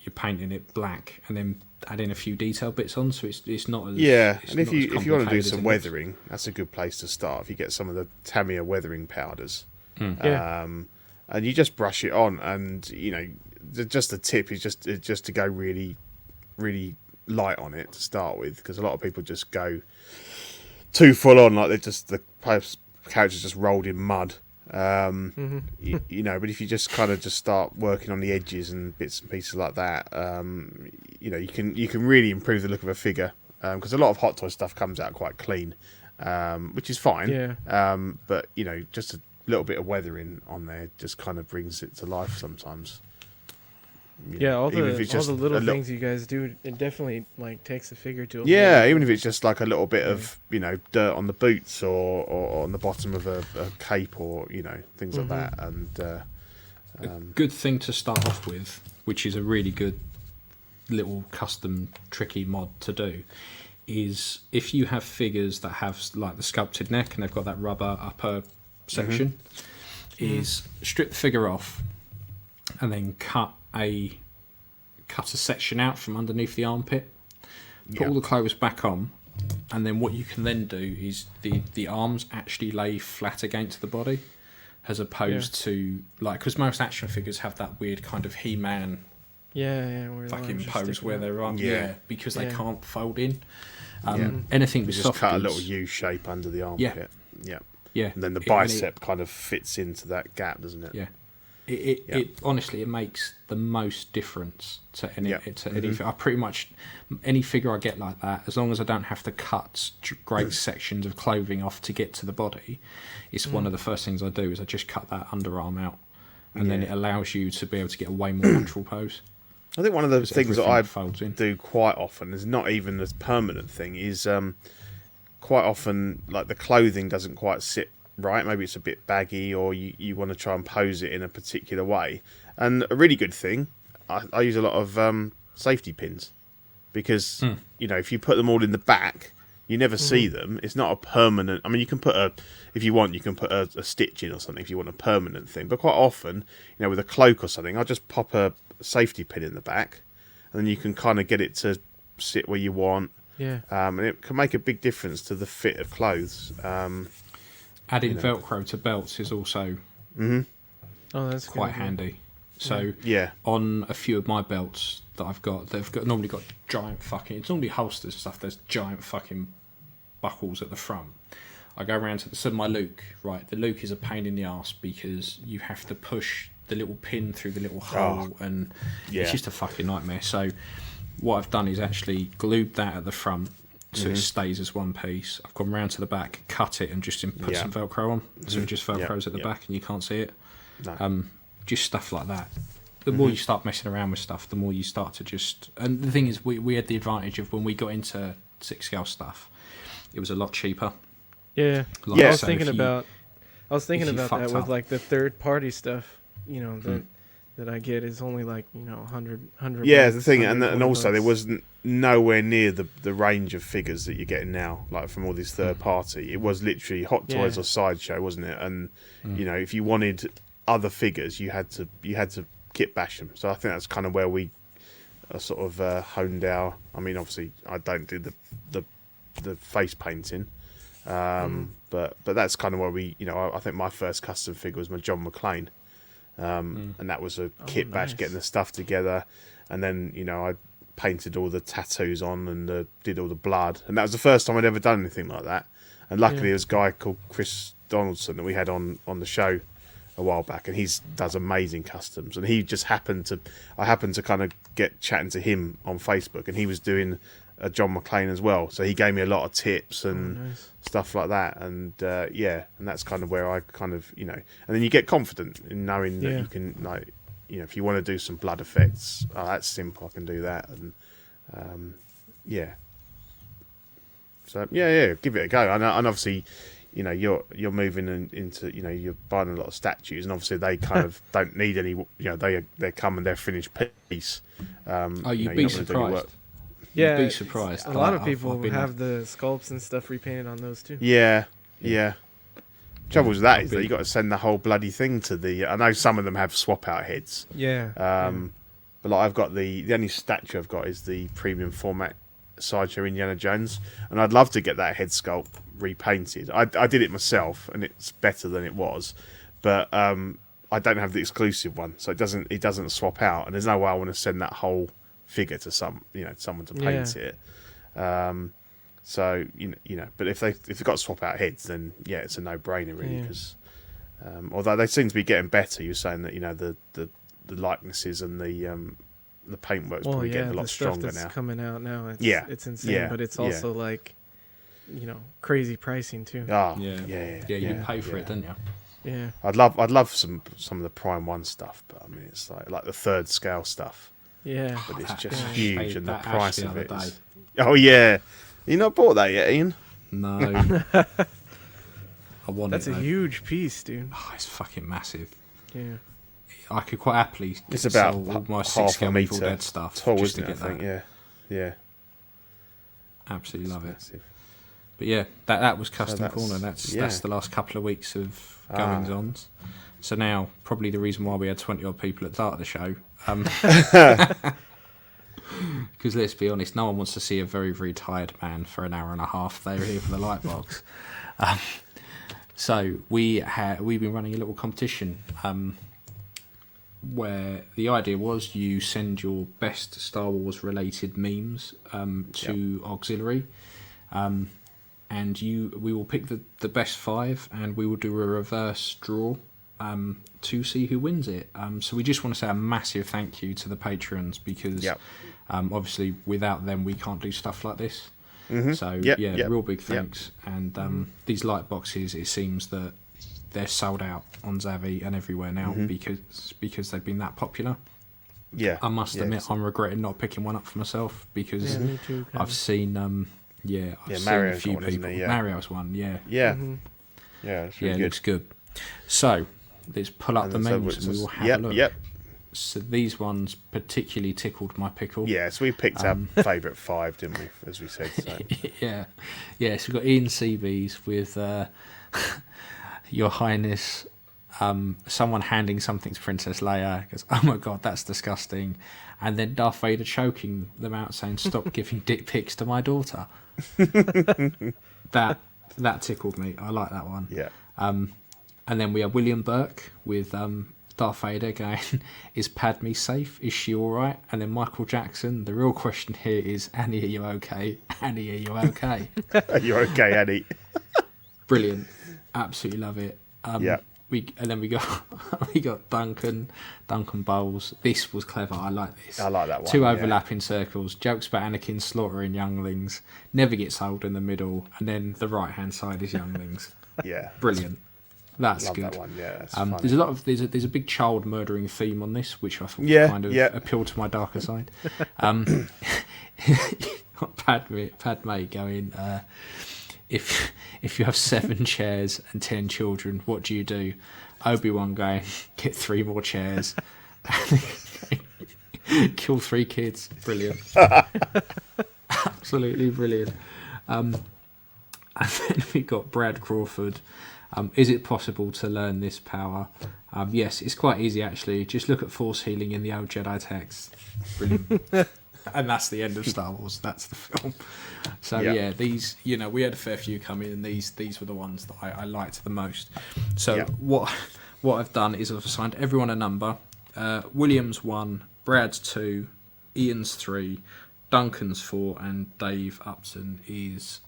Speaker 2: you're painting it black, and then adding a few detail bits on. So it's not as it's
Speaker 3: and if
Speaker 2: not
Speaker 3: you
Speaker 2: as
Speaker 3: want to do
Speaker 2: complicated
Speaker 3: some
Speaker 2: as it
Speaker 3: weathering, that's a good place to start. If you get some of the Tamiya weathering powders, and you just brush it on, and just the tip is just to go really, really light on it to start with, because a lot of people just go too full on, like the character's just rolled in mud. But if you just kind of just start working on the edges and bits and pieces like that, you can really improve the look of a figure, because a lot of Hot Toy stuff comes out quite clean, which is fine. But just a little bit of weathering on there just kind of brings it to life sometimes.
Speaker 5: Yeah, all
Speaker 3: even if
Speaker 5: the
Speaker 3: it's just
Speaker 5: little
Speaker 3: a
Speaker 5: things you guys do, it definitely like takes the figure to a
Speaker 3: Yeah,
Speaker 5: whole-
Speaker 3: even if it's just like a little bit of dirt on the boots or on the bottom of a cape or things like that. And
Speaker 2: A good thing to start off with, which is a really good little custom tricky mod to do, is if you have figures that have like the sculpted neck and they've got that rubber upper section, is strip the figure off and then cut a section out from underneath the armpit, put all the clothes back on, and then what you can then do is the arms actually lay flat against the body, as opposed to like, because most action figures have that weird kind of He-Man
Speaker 5: where the
Speaker 2: fucking
Speaker 5: arms are
Speaker 2: pose
Speaker 5: sticking
Speaker 2: where
Speaker 5: out.
Speaker 2: their arms, because they
Speaker 5: Yeah.
Speaker 2: can't fold in. Anything with
Speaker 3: just
Speaker 2: soft
Speaker 3: cut a
Speaker 2: goods,
Speaker 3: little U shape under the armpit.
Speaker 2: yeah,
Speaker 3: And then the
Speaker 2: It- and it-
Speaker 3: bicep kind of fits into that gap, doesn't it?
Speaker 2: Yeah. It honestly, it makes the most difference to any. I pretty much any figure I get like that, as long as I don't have to cut great sections of clothing off to get to the body, it's one of the first things I do is I just cut that underarm out, and then it allows you to be able to get a way more natural pose.
Speaker 3: I think one of the
Speaker 2: Because
Speaker 3: things that
Speaker 2: everything
Speaker 3: I
Speaker 2: folds in.
Speaker 3: do quite often is not even a permanent thing. Is quite often like the clothing doesn't quite sit right. Maybe it's a bit baggy, or you want to try and pose it in a particular way. And a really good thing, I use a lot of safety pins, because if you put them all in the back, you never see them. It's not a permanent. I mean, you can put if you want, you can put a stitch in or something if you want a permanent thing. But quite often, with a cloak or something, I'll just pop a safety pin in the back, and then you can kind of get it to sit where you want.
Speaker 5: Yeah.
Speaker 3: And it can make a big difference to the fit of clothes.
Speaker 2: Adding Velcro to belts is also
Speaker 5: Oh, that's a good
Speaker 2: quite
Speaker 5: idea.
Speaker 2: handy. So
Speaker 3: Yeah.
Speaker 2: on a few of my belts that I've got, normally got giant fucking. It's normally holsters and stuff. There's giant fucking buckles at the front. I go around to my Luke. Right, the Luke is a pain in the arse because you have to push the little pin through the little hole, and it's just a fucking nightmare. So what I've done is actually glued that at the front, so it stays as one piece. I've gone round to the back, cut it, and just put some Velcro on, so it just Velcros at the back, and you can't see it.
Speaker 3: No.
Speaker 2: Just stuff like that. The more you start messing around with stuff, the more you start to just. And the thing is, we had the advantage of when we got into 6-scale stuff, it was a lot cheaper.
Speaker 5: Yeah.
Speaker 2: Like,
Speaker 5: I was
Speaker 2: so
Speaker 5: thinking
Speaker 2: if you-
Speaker 5: about
Speaker 2: if you
Speaker 5: that
Speaker 2: fucked
Speaker 5: with
Speaker 2: up-
Speaker 5: like the third party stuff, that I get is only like 100.
Speaker 3: Yeah, the thing, and
Speaker 5: 120
Speaker 3: also there
Speaker 5: bucks.
Speaker 3: wasn't nowhere near the range of figures that you're getting now, like from all these third party. It was literally Hot Toys
Speaker 5: Yeah.
Speaker 3: or Sideshow, wasn't it? And if you wanted other figures, you had to kit bash them. So I think that's kind of where we sort of honed our. I mean, obviously, I don't do the face painting, but that's kind of where we. I think my first custom figure was my John McClane. And that was a kit bash,
Speaker 5: nice.
Speaker 3: getting the stuff together, and then I painted all the tattoos on and did all the blood, and that was the first time I'd ever done anything like that. And luckily, there was a guy called Chris Donaldson that we had on the show a while back, and he does amazing customs. And he just happened to kind of get chatting to him on Facebook, and he was doing a John McClane as well. So he gave me a lot of tips and stuff like that. And and that's kind of where I kind of and then you get confident in knowing that you can if you want to do some blood effects, that's simple. I can do that, and So give it a go. And obviously, you're moving into you're buying a lot of statues, and obviously they kind of don't need any. They come and they're finished piece.
Speaker 2: You'd be surprised.
Speaker 5: Yeah,
Speaker 2: You'd be surprised.
Speaker 5: A lot of
Speaker 2: I've
Speaker 5: people
Speaker 2: been
Speaker 5: have the sculpts and stuff repainted on those too.
Speaker 3: Yeah. Trouble with that is that you got to send the whole bloody thing to the. I know some of them have swap out heads.
Speaker 5: Yeah.
Speaker 3: But like I've got the only statue I've got is the premium format Sideshow Indiana Jones, and I'd love to get that head sculpt repainted. I did it myself, and it's better than it was, but I don't have the exclusive one, so it doesn't swap out, and there's no way I want to send that whole figure to someone to paint it. So but if they've got swap out heads, then it's a no brainer really, because although they seem to be getting better. You're saying that the likenesses and the paintwork's probably getting a lot
Speaker 5: the stuff
Speaker 3: stronger
Speaker 5: that's
Speaker 3: now.
Speaker 5: coming out now, it's insane,
Speaker 3: Yeah.
Speaker 5: but it's also like crazy pricing too.
Speaker 3: Oh,
Speaker 2: Yeah, you pay for it, don't you?
Speaker 5: Yeah.
Speaker 3: I'd love some of the Prime 1 stuff, but I mean it's like the third scale stuff.
Speaker 5: Yeah.
Speaker 3: But it's just
Speaker 2: Ash
Speaker 3: huge,
Speaker 2: ate
Speaker 3: and the
Speaker 2: that
Speaker 3: price
Speaker 2: Ash the
Speaker 3: of
Speaker 2: other
Speaker 3: it is.
Speaker 2: day.
Speaker 3: Oh yeah, you not bought that yet, Ian?
Speaker 2: No. I want
Speaker 5: That's
Speaker 2: it.
Speaker 5: a
Speaker 2: though.
Speaker 5: huge piece, dude.
Speaker 2: Oh, it's fucking massive.
Speaker 5: Yeah.
Speaker 2: I could quite happily
Speaker 3: It's
Speaker 2: sell
Speaker 3: about
Speaker 2: all my 6
Speaker 3: half a
Speaker 2: scale Evil
Speaker 3: metre
Speaker 2: Dead stuff
Speaker 3: tall,
Speaker 2: just to
Speaker 3: isn't it?
Speaker 2: get
Speaker 3: I think.
Speaker 2: that.
Speaker 3: Yeah.
Speaker 2: Absolutely love it.
Speaker 3: Massive.
Speaker 2: But yeah, that was Custom
Speaker 3: that's-
Speaker 2: Corner. That's
Speaker 3: yeah.
Speaker 2: the last couple of weeks of goings ons. So now probably the reason why we had 20 odd people at the start of the show. Because let's be honest, no one wants to see a very, very tired man for an hour and a half. They're here for the light box. So we've been running a little competition where the idea was you send your best Star Wars related memes to Auxiliary, and we will pick the best 5, and we will do a reverse draw to see who wins it. So we just want to say a massive thank you to the patrons, because obviously without them we can't do stuff like this. So real big thanks. And these light boxes, it seems that they're sold out on Zavvi and everywhere now because they've been that popular. I must admit, I'm regretting not picking one up for myself, because
Speaker 5: Me too.
Speaker 2: I've seen seen a
Speaker 3: Mario's
Speaker 2: few
Speaker 3: one, isn't
Speaker 2: people.
Speaker 3: he? Yeah.
Speaker 2: Mario's one, yeah,
Speaker 3: It's
Speaker 2: yeah,
Speaker 3: really
Speaker 2: it
Speaker 3: good.
Speaker 2: looks good. So let's pull up
Speaker 3: And
Speaker 2: the
Speaker 3: so
Speaker 2: memes
Speaker 3: it's
Speaker 2: and we will
Speaker 3: just-
Speaker 2: have a look.
Speaker 3: Yep.
Speaker 2: So these ones particularly tickled my pickle.
Speaker 3: Yeah, so we picked our favourite 5, didn't we? As we said. So.
Speaker 2: Yeah. So we've got Ian CB's with Your Highness, someone handing something to Princess Leia, goes, oh my god, that's disgusting, and then Darth Vader choking them out saying, stop giving dick pics to my daughter. that tickled me. I like that one.
Speaker 3: Yeah.
Speaker 2: And then we have William Burke with Darth Vader going, is Padme safe? Is she alright? And then Michael Jackson, the real question here is, Annie, are you okay? Annie, are you okay?
Speaker 3: You're okay, Annie.
Speaker 2: Brilliant. Absolutely love it.
Speaker 3: Yeah.
Speaker 2: We got Duncan Bowles. This was clever. I like this.
Speaker 3: I like that one.
Speaker 2: 2
Speaker 3: yeah.
Speaker 2: overlapping circles. Jokes about Anakin slaughtering younglings. Never gets old in the middle. And then the right hand side is younglings.
Speaker 3: Yeah.
Speaker 2: Brilliant. That's
Speaker 3: Love
Speaker 2: good.
Speaker 3: that one. Yeah. That's
Speaker 2: There's a lot of there's a big child murdering theme on this, which I thought kind of appealed to my darker side. Padme going, if you have 7 chairs and 10 children, what do you do? Obi-Wan going, get 3 more chairs, kill 3 kids. Brilliant. Absolutely brilliant. And then we got Brad Crawford. Is it possible to learn this power? Yes, it's quite easy actually. Just look at Force healing in the old Jedi text. Brilliant. And that's the end of Star Wars. That's the film. So yeah, these, we had a fair few come in, and these were the ones that I liked the most. So what I've done is I've assigned everyone a number. William's 1, Brad's 2, Ian's 3, Duncan's 4, and Dave Upton is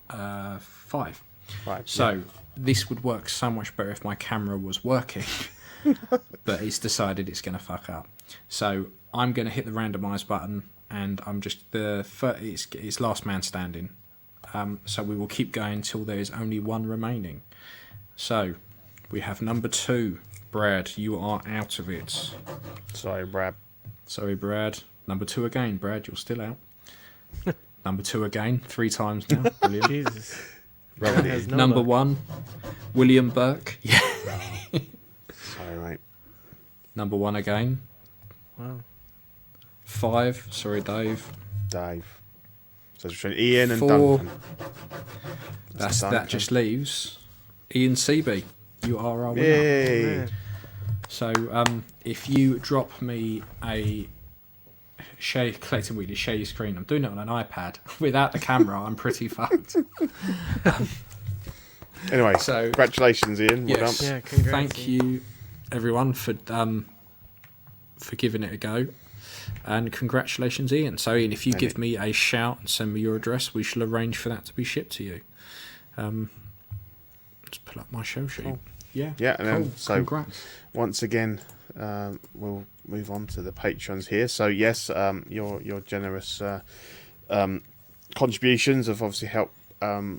Speaker 2: 5.
Speaker 3: Right.
Speaker 2: So this would work so much better if my camera was working, but it's decided it's going to fuck up. So I'm going to hit the randomise button, and I'm just it's last man standing. So we will keep going till there is only 1 remaining. So we have number 2, Brad. You are out of it.
Speaker 3: Sorry, Brad.
Speaker 2: Sorry, Brad. Number 2 again, Brad. You're still out. Number 2 again, 3 times now. Brilliant.
Speaker 5: Jesus.
Speaker 3: Robert
Speaker 5: Has
Speaker 3: is.
Speaker 5: no
Speaker 2: Number
Speaker 5: luck.
Speaker 2: 1, William Burke. Yeah.
Speaker 3: Sorry, mate.
Speaker 2: Number 1 again.
Speaker 5: Wow.
Speaker 2: 5. Sorry, Dave.
Speaker 3: Dave. So it's between Ian and
Speaker 2: 4.
Speaker 3: Duncan.
Speaker 2: That
Speaker 3: Duncan.
Speaker 2: just leaves Ian CB. You are our winner.
Speaker 3: Yay.
Speaker 5: Man.
Speaker 2: So if you drop me a collecting weekly, share your screen. I'm doing it on an iPad without the camera. I'm pretty fucked.
Speaker 3: Anyway,
Speaker 2: So-
Speaker 3: congratulations, Ian. Well
Speaker 2: Yes.
Speaker 3: done.
Speaker 5: Yeah, congrats.
Speaker 2: Thank you, everyone, for giving it a go. And congratulations, Ian. So, Ian, if you give me a shout and send me your address, we shall arrange for that to be shipped to you. Let's pull up my show sheet.
Speaker 5: Cool.
Speaker 2: Yeah.
Speaker 3: Yeah, and then,
Speaker 2: Cool.
Speaker 3: so
Speaker 2: Congrats.
Speaker 3: once again, we'll move on to the patrons here. So yes, your generous contributions have obviously helped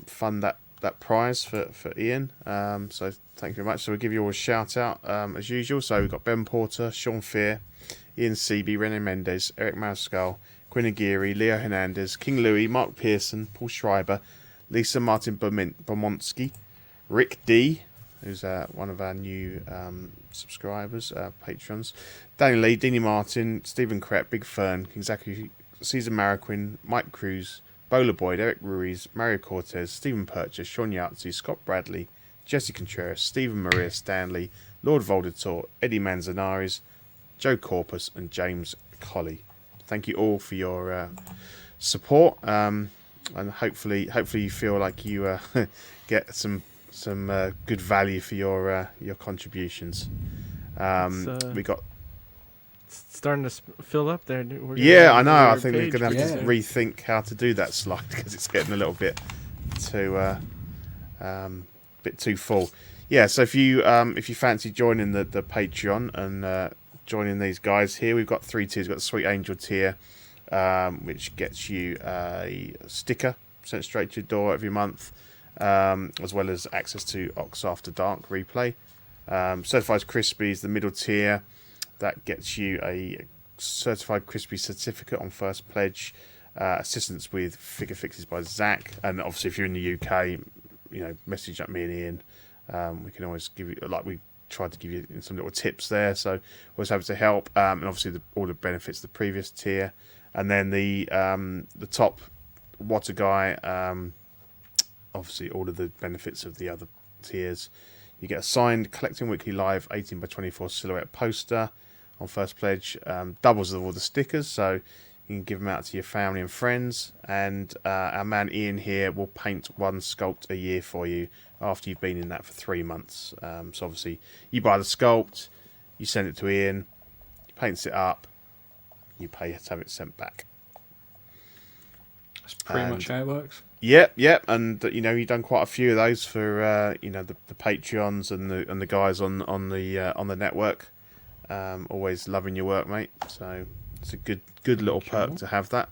Speaker 3: fund that that prize for Ian. So thank you very much. So we'll give you all a shout out as usual. So we've got Ben Porter, Sean Fear, Ian Seaby, Rene Mendes, Eric Mariscal, Quinn Aguirre, Leo Hernandez, King Louis, Mark Pearson, Paul Schreiber, Lisa Martin Bomonsky, Rick D, who's one of our new subscribers, patrons, Danny Lee, Deanie Martin, Stephen Krepp, Big Fern, King Zachary, Caesar Mariquin, Mike Cruz, Bowler Boyd, Eric Ruiz, Mario Cortez, Stephen Purchase, Sean Yahtzee, Scott Bradley, Jesse Contreras, Stephen Maria Stanley, Lord Voldator, Eddie Manzanares, Joe Corpus, and James Colley. Thank you all for your support, and hopefully you feel like you get some good value for your contributions. We got
Speaker 5: it's starting to fill up there.
Speaker 3: I know. I think we're gonna have to rethink how to do that slide because it's getting a little bit too full. Yeah. So if you fancy joining the Patreon and joining these guys here, we've got 3 tiers. We've got the Sweet Angel tier, which gets you a sticker sent straight to your door every month, as well as access to Ox After Dark replay. Certified Crispies, the middle tier, that gets you a Certified Crispy certificate on first pledge, assistance with figure fixes by Zach, and obviously if you're in the UK, message up me and Ian. We can always give you, like we tried to give you some little tips there, so always happy to help. And obviously all the benefits of the previous tier, and then the top What a Guy, obviously all of the benefits of the other tiers. You get a signed Collecting Weekly Live 18x24 silhouette poster on first pledge, doubles of all the stickers, so you can give them out to your family and friends. And our man Ian here will paint one sculpt a year for you after you've been in that for 3 months. So obviously you buy the sculpt, you send it to Ian, he paints it up, you pay to have it sent back.
Speaker 2: That's pretty much how it works.
Speaker 3: Yep, and you've done quite a few of those for the Patreons and the guys on the network. Always loving your work, mate. So it's a good little perk to have that.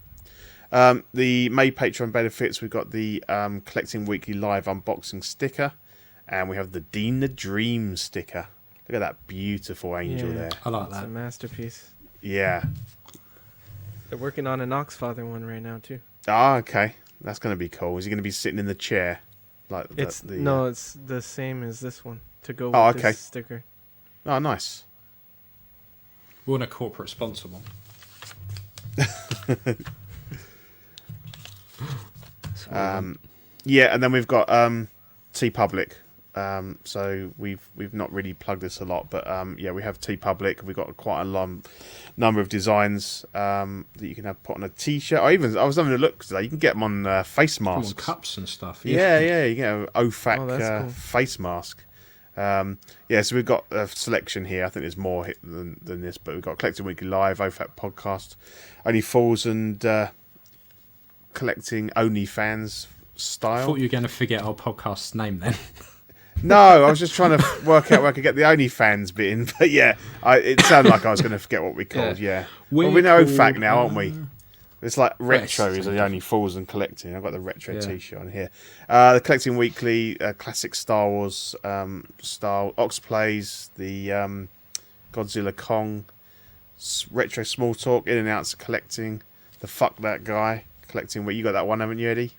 Speaker 3: The May Patreon benefits, we've got the Collecting Weekly Live unboxing sticker, and we have the Dean the Dream sticker. Look at that beautiful angel there.
Speaker 2: I like
Speaker 5: It's
Speaker 2: that.
Speaker 5: a masterpiece.
Speaker 3: Yeah.
Speaker 5: They're working on an Oxfather one right now too.
Speaker 3: Ah, okay. That's going to be cool. Is he going to be sitting in the chair?
Speaker 5: It's the same as this one to go
Speaker 3: Oh,
Speaker 5: with
Speaker 3: okay.
Speaker 5: this sticker.
Speaker 3: Oh, nice.
Speaker 2: We want a corporate sponsor one.
Speaker 3: Yeah, and then we've got TeePublic. So we've not really plugged this a lot, but we have TeePublic. We've got quite a long number of designs that you can have put on a T-shirt. I was having a look today. You can get them on face masks,
Speaker 2: On cups and stuff.
Speaker 3: Yeah, you get an OFAC
Speaker 5: that's cool.
Speaker 3: face mask. So we've got a selection here. I think there's more than this, but we've got Collecting Weekly Live, OFAC podcast, Only Fools, and Collecting OnlyFans style.
Speaker 2: I thought you were going to forget our podcast's name then.
Speaker 3: No, I was just trying to work out where I could get the OnlyFans bit in, but it sounded like I was going to forget what we called. Yeah, well, we know OFAC now, aren't we? It's like retro is the only Fools and Collecting. I've got the retro T-shirt on here. The Collecting Weekly, classic Star Wars style Ox Plays, the Godzilla Kong, retro Small Talk, In and Outs Collecting, the Fuck That Guy Collecting. You got that one, haven't you, Eddie?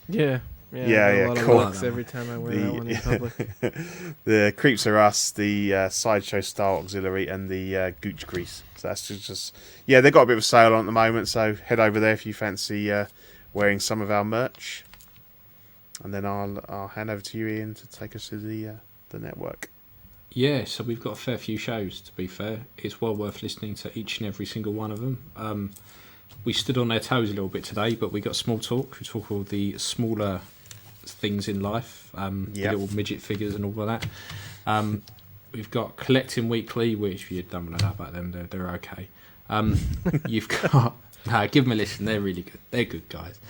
Speaker 5: Yeah,
Speaker 3: Yeah,
Speaker 5: a lot
Speaker 3: cool.
Speaker 5: of looks every time I wear that one in public.
Speaker 3: The Creeps Are Us, the Sideshow Style Auxiliary, and the Gooch Grease. So that's just they've got a bit of a sale on at the moment, so head over there if you fancy wearing some of our merch. And then I'll hand over to you, Ian, to take us to the network.
Speaker 2: Yeah, so we've got a fair few shows, to be fair. It's well worth listening to each and every single one of them. We stood on their toes a little bit today, but we got Small Talk. We talk all the smaller things in life, the little midget figures and all of that. We've got Collecting Weekly, which you don't want to know about them. They're okay. You've got give them a listen. They're really good. They're good guys.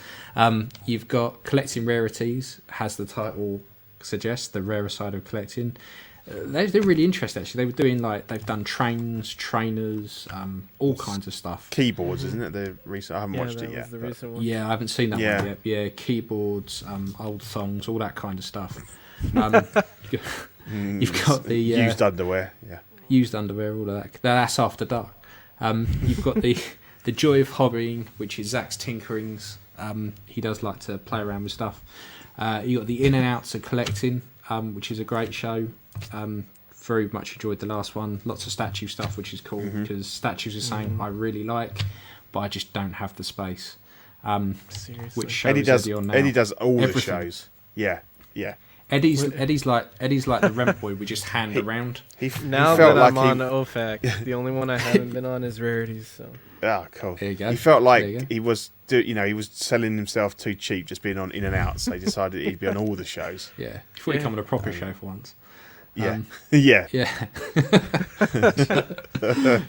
Speaker 2: You've got Collecting Rarities, has the title suggests, the rarer side of collecting. they're really interesting. Actually, they were doing they've done trains, trainers, all kinds of stuff.
Speaker 3: Keyboards, isn't it? The recent. I haven't watched
Speaker 5: that
Speaker 3: it yet.
Speaker 5: was the
Speaker 3: but-
Speaker 5: recent one.
Speaker 2: Yeah, I haven't seen that
Speaker 3: Yeah.
Speaker 2: one yet. Yeah, keyboards, old songs, all that kind of stuff. You've got the
Speaker 3: used underwear. Yeah.
Speaker 2: used underwear, all of that. That's after dark. You've got the joy of hobbying, which is Zach's tinkerings. He does like to play around with stuff. You got the in and outs of collecting, which is a great show. Very much enjoyed the last one. Lots of statue stuff, which is cool because statues are something I really like, but I just don't have the space.
Speaker 5: Seriously.
Speaker 2: Which show
Speaker 3: Eddie
Speaker 2: is
Speaker 3: does.
Speaker 2: Eddie on now?
Speaker 3: Eddie does all the
Speaker 2: Everything.
Speaker 3: shows. Yeah. Yeah.
Speaker 2: Eddie's like the rent boy. We just hand around.
Speaker 3: He
Speaker 5: Now
Speaker 3: felt
Speaker 5: that
Speaker 3: like
Speaker 5: I'm on OFAC, the only one I haven't been on is Rarities. So
Speaker 3: Ah, cool.
Speaker 2: There you go.
Speaker 3: He felt
Speaker 2: There you
Speaker 3: like
Speaker 2: go.
Speaker 3: he was, he was selling himself too cheap, just being on in and out. So he decided he'd be on all the shows.
Speaker 2: Yeah, you thought he'd come on a proper show for once.
Speaker 3: Yeah,
Speaker 2: Um,
Speaker 3: yeah.
Speaker 2: Yeah.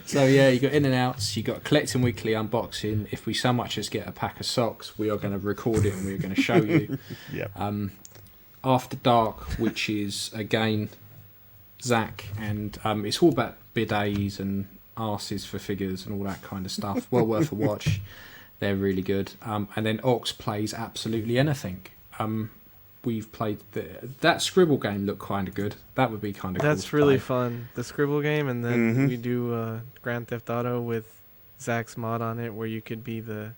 Speaker 2: So yeah, you got in and outs. You got collecting weekly unboxing. If we so much as get a pack of socks, we are going to record it and we're going to show you.
Speaker 3: Yeah.
Speaker 2: After Dark, which is again Zach, and it's all about bidets and arses for figures and all that kind of stuff. Well worth a watch. They're really good. And then Ox plays absolutely anything. We've played that Scribble game. Looked kind of good. That would be kind of cool
Speaker 5: that's
Speaker 2: to
Speaker 5: really
Speaker 2: play.
Speaker 5: fun. The Scribble game, and then we do Grand Theft Auto with Zach's mod on it, where you could be the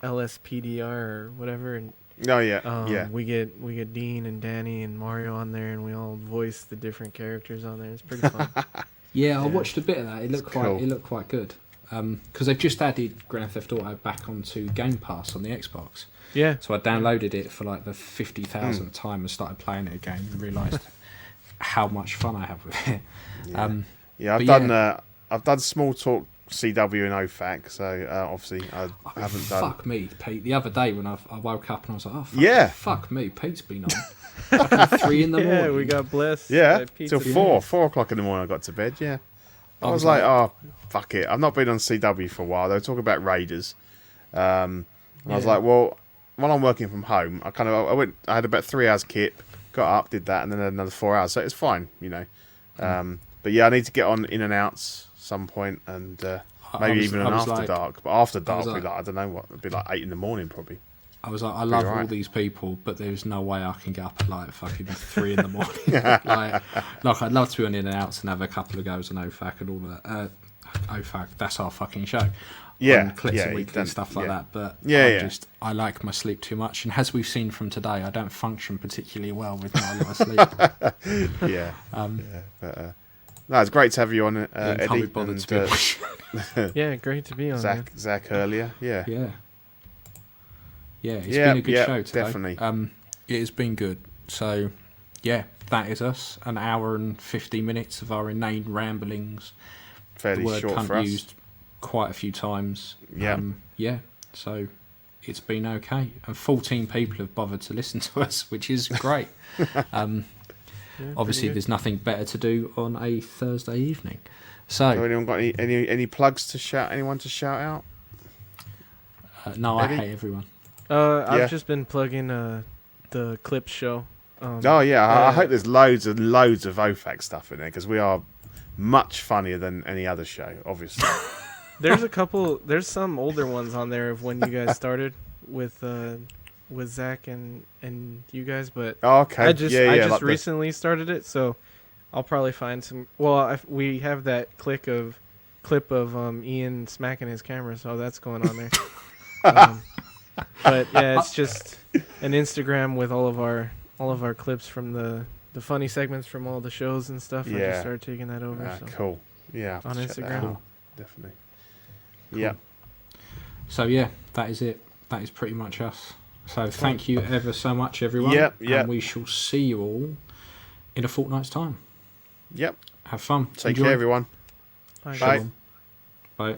Speaker 5: LSPDR or whatever, and
Speaker 3: Oh yeah. Yeah.
Speaker 5: we get Dean and Danny and Mario on there, and we all voice the different characters on there. It's pretty fun.
Speaker 2: Yeah, I watched a bit of that. It looked
Speaker 3: cool.
Speaker 2: quite good. Because they've just added Grand Theft Auto back onto Game Pass on the Xbox.
Speaker 5: Yeah.
Speaker 2: So I downloaded it for like the 50,000th time and started playing it again and realised how much fun I have with it.
Speaker 3: Yeah. I've done Small Talk CW and OFAC, so obviously I haven't done.
Speaker 2: Fuck me, Pete. The other day when I woke up and I was like, oh, fuck me, Pete's been on. Fucking 3 in the morning.
Speaker 5: Yeah, we got blessed.
Speaker 3: Yeah,
Speaker 5: by pizza.
Speaker 3: till 4 o'clock in the morning I got to bed. Yeah, I was like, oh fuck it, I've not been on CW for a while. They were talking about Raiders, and I was like, well, while I'm working from home, I had about 3 hours kip, got up, did that, and then had another 4 hours, so it's fine, you know. But yeah, I need to get on in and outs some point, and maybe even an After Dark. But After Dark, would be like, I don't know what, it'd be like 8 in the morning probably.
Speaker 2: I was like, I love all
Speaker 3: right.
Speaker 2: these people, but there's no way I can get up at like fucking 3 in the morning. like I'd love to be on in and outs and have a couple of goes on OFAC and all of that. OFAC, that's our fucking show.
Speaker 3: Yeah,
Speaker 2: on Collecting
Speaker 3: yeah,
Speaker 2: Weekly and stuff like that. But I like my sleep too much, and as we've seen from today, I don't function particularly well with not a lot of sleep.
Speaker 3: Yeah. No, it's great to have you on, Eddie.
Speaker 2: Can't be bothered to be honest.
Speaker 5: Yeah, great to be on.
Speaker 3: Zach earlier. Yeah.
Speaker 2: Yeah, it's been a good show today.
Speaker 3: Definitely.
Speaker 2: It has been good. So, yeah, that is us. An hour and 50 minutes of our inane ramblings.
Speaker 3: Fairly
Speaker 2: the word
Speaker 3: short
Speaker 2: cunt
Speaker 3: for us.
Speaker 2: used quite a few times.
Speaker 3: Yeah.
Speaker 2: So it's been okay. And 14 people have bothered to listen to us, which is great. Obviously, there's nothing better to do on a Thursday evening. So,
Speaker 3: Have anyone got any plugs to shout? Anyone to shout out?
Speaker 2: no, I
Speaker 3: Eddie?
Speaker 2: hate everyone.
Speaker 5: I've just been plugging the Clips show.
Speaker 3: I hope there's loads and loads of OFAC stuff in there because we are much funnier than any other show, obviously.
Speaker 5: There's some older ones on there of when you guys started with Zach and you guys, but
Speaker 3: Okay.
Speaker 5: I just
Speaker 3: like
Speaker 5: recently started it, so I'll probably find some. Well, we have that clip of Ian smacking his camera, so that's going on there. But yeah, it's just an Instagram with all of our clips from the funny segments from all the shows and stuff. I just started taking that over. So.
Speaker 3: Cool. Yeah.
Speaker 5: On
Speaker 3: Check that
Speaker 5: Instagram.
Speaker 3: out. Definitely. Yeah.
Speaker 2: So, yeah, that is it. That is pretty much us. So, thank you ever so much, everyone.
Speaker 3: Yep.
Speaker 2: And we shall see you all in a fortnight's time.
Speaker 3: Yep.
Speaker 2: Have fun.
Speaker 3: Take
Speaker 2: Enjoy.
Speaker 3: care, everyone.
Speaker 5: Bye.
Speaker 3: Bye.
Speaker 2: Bye.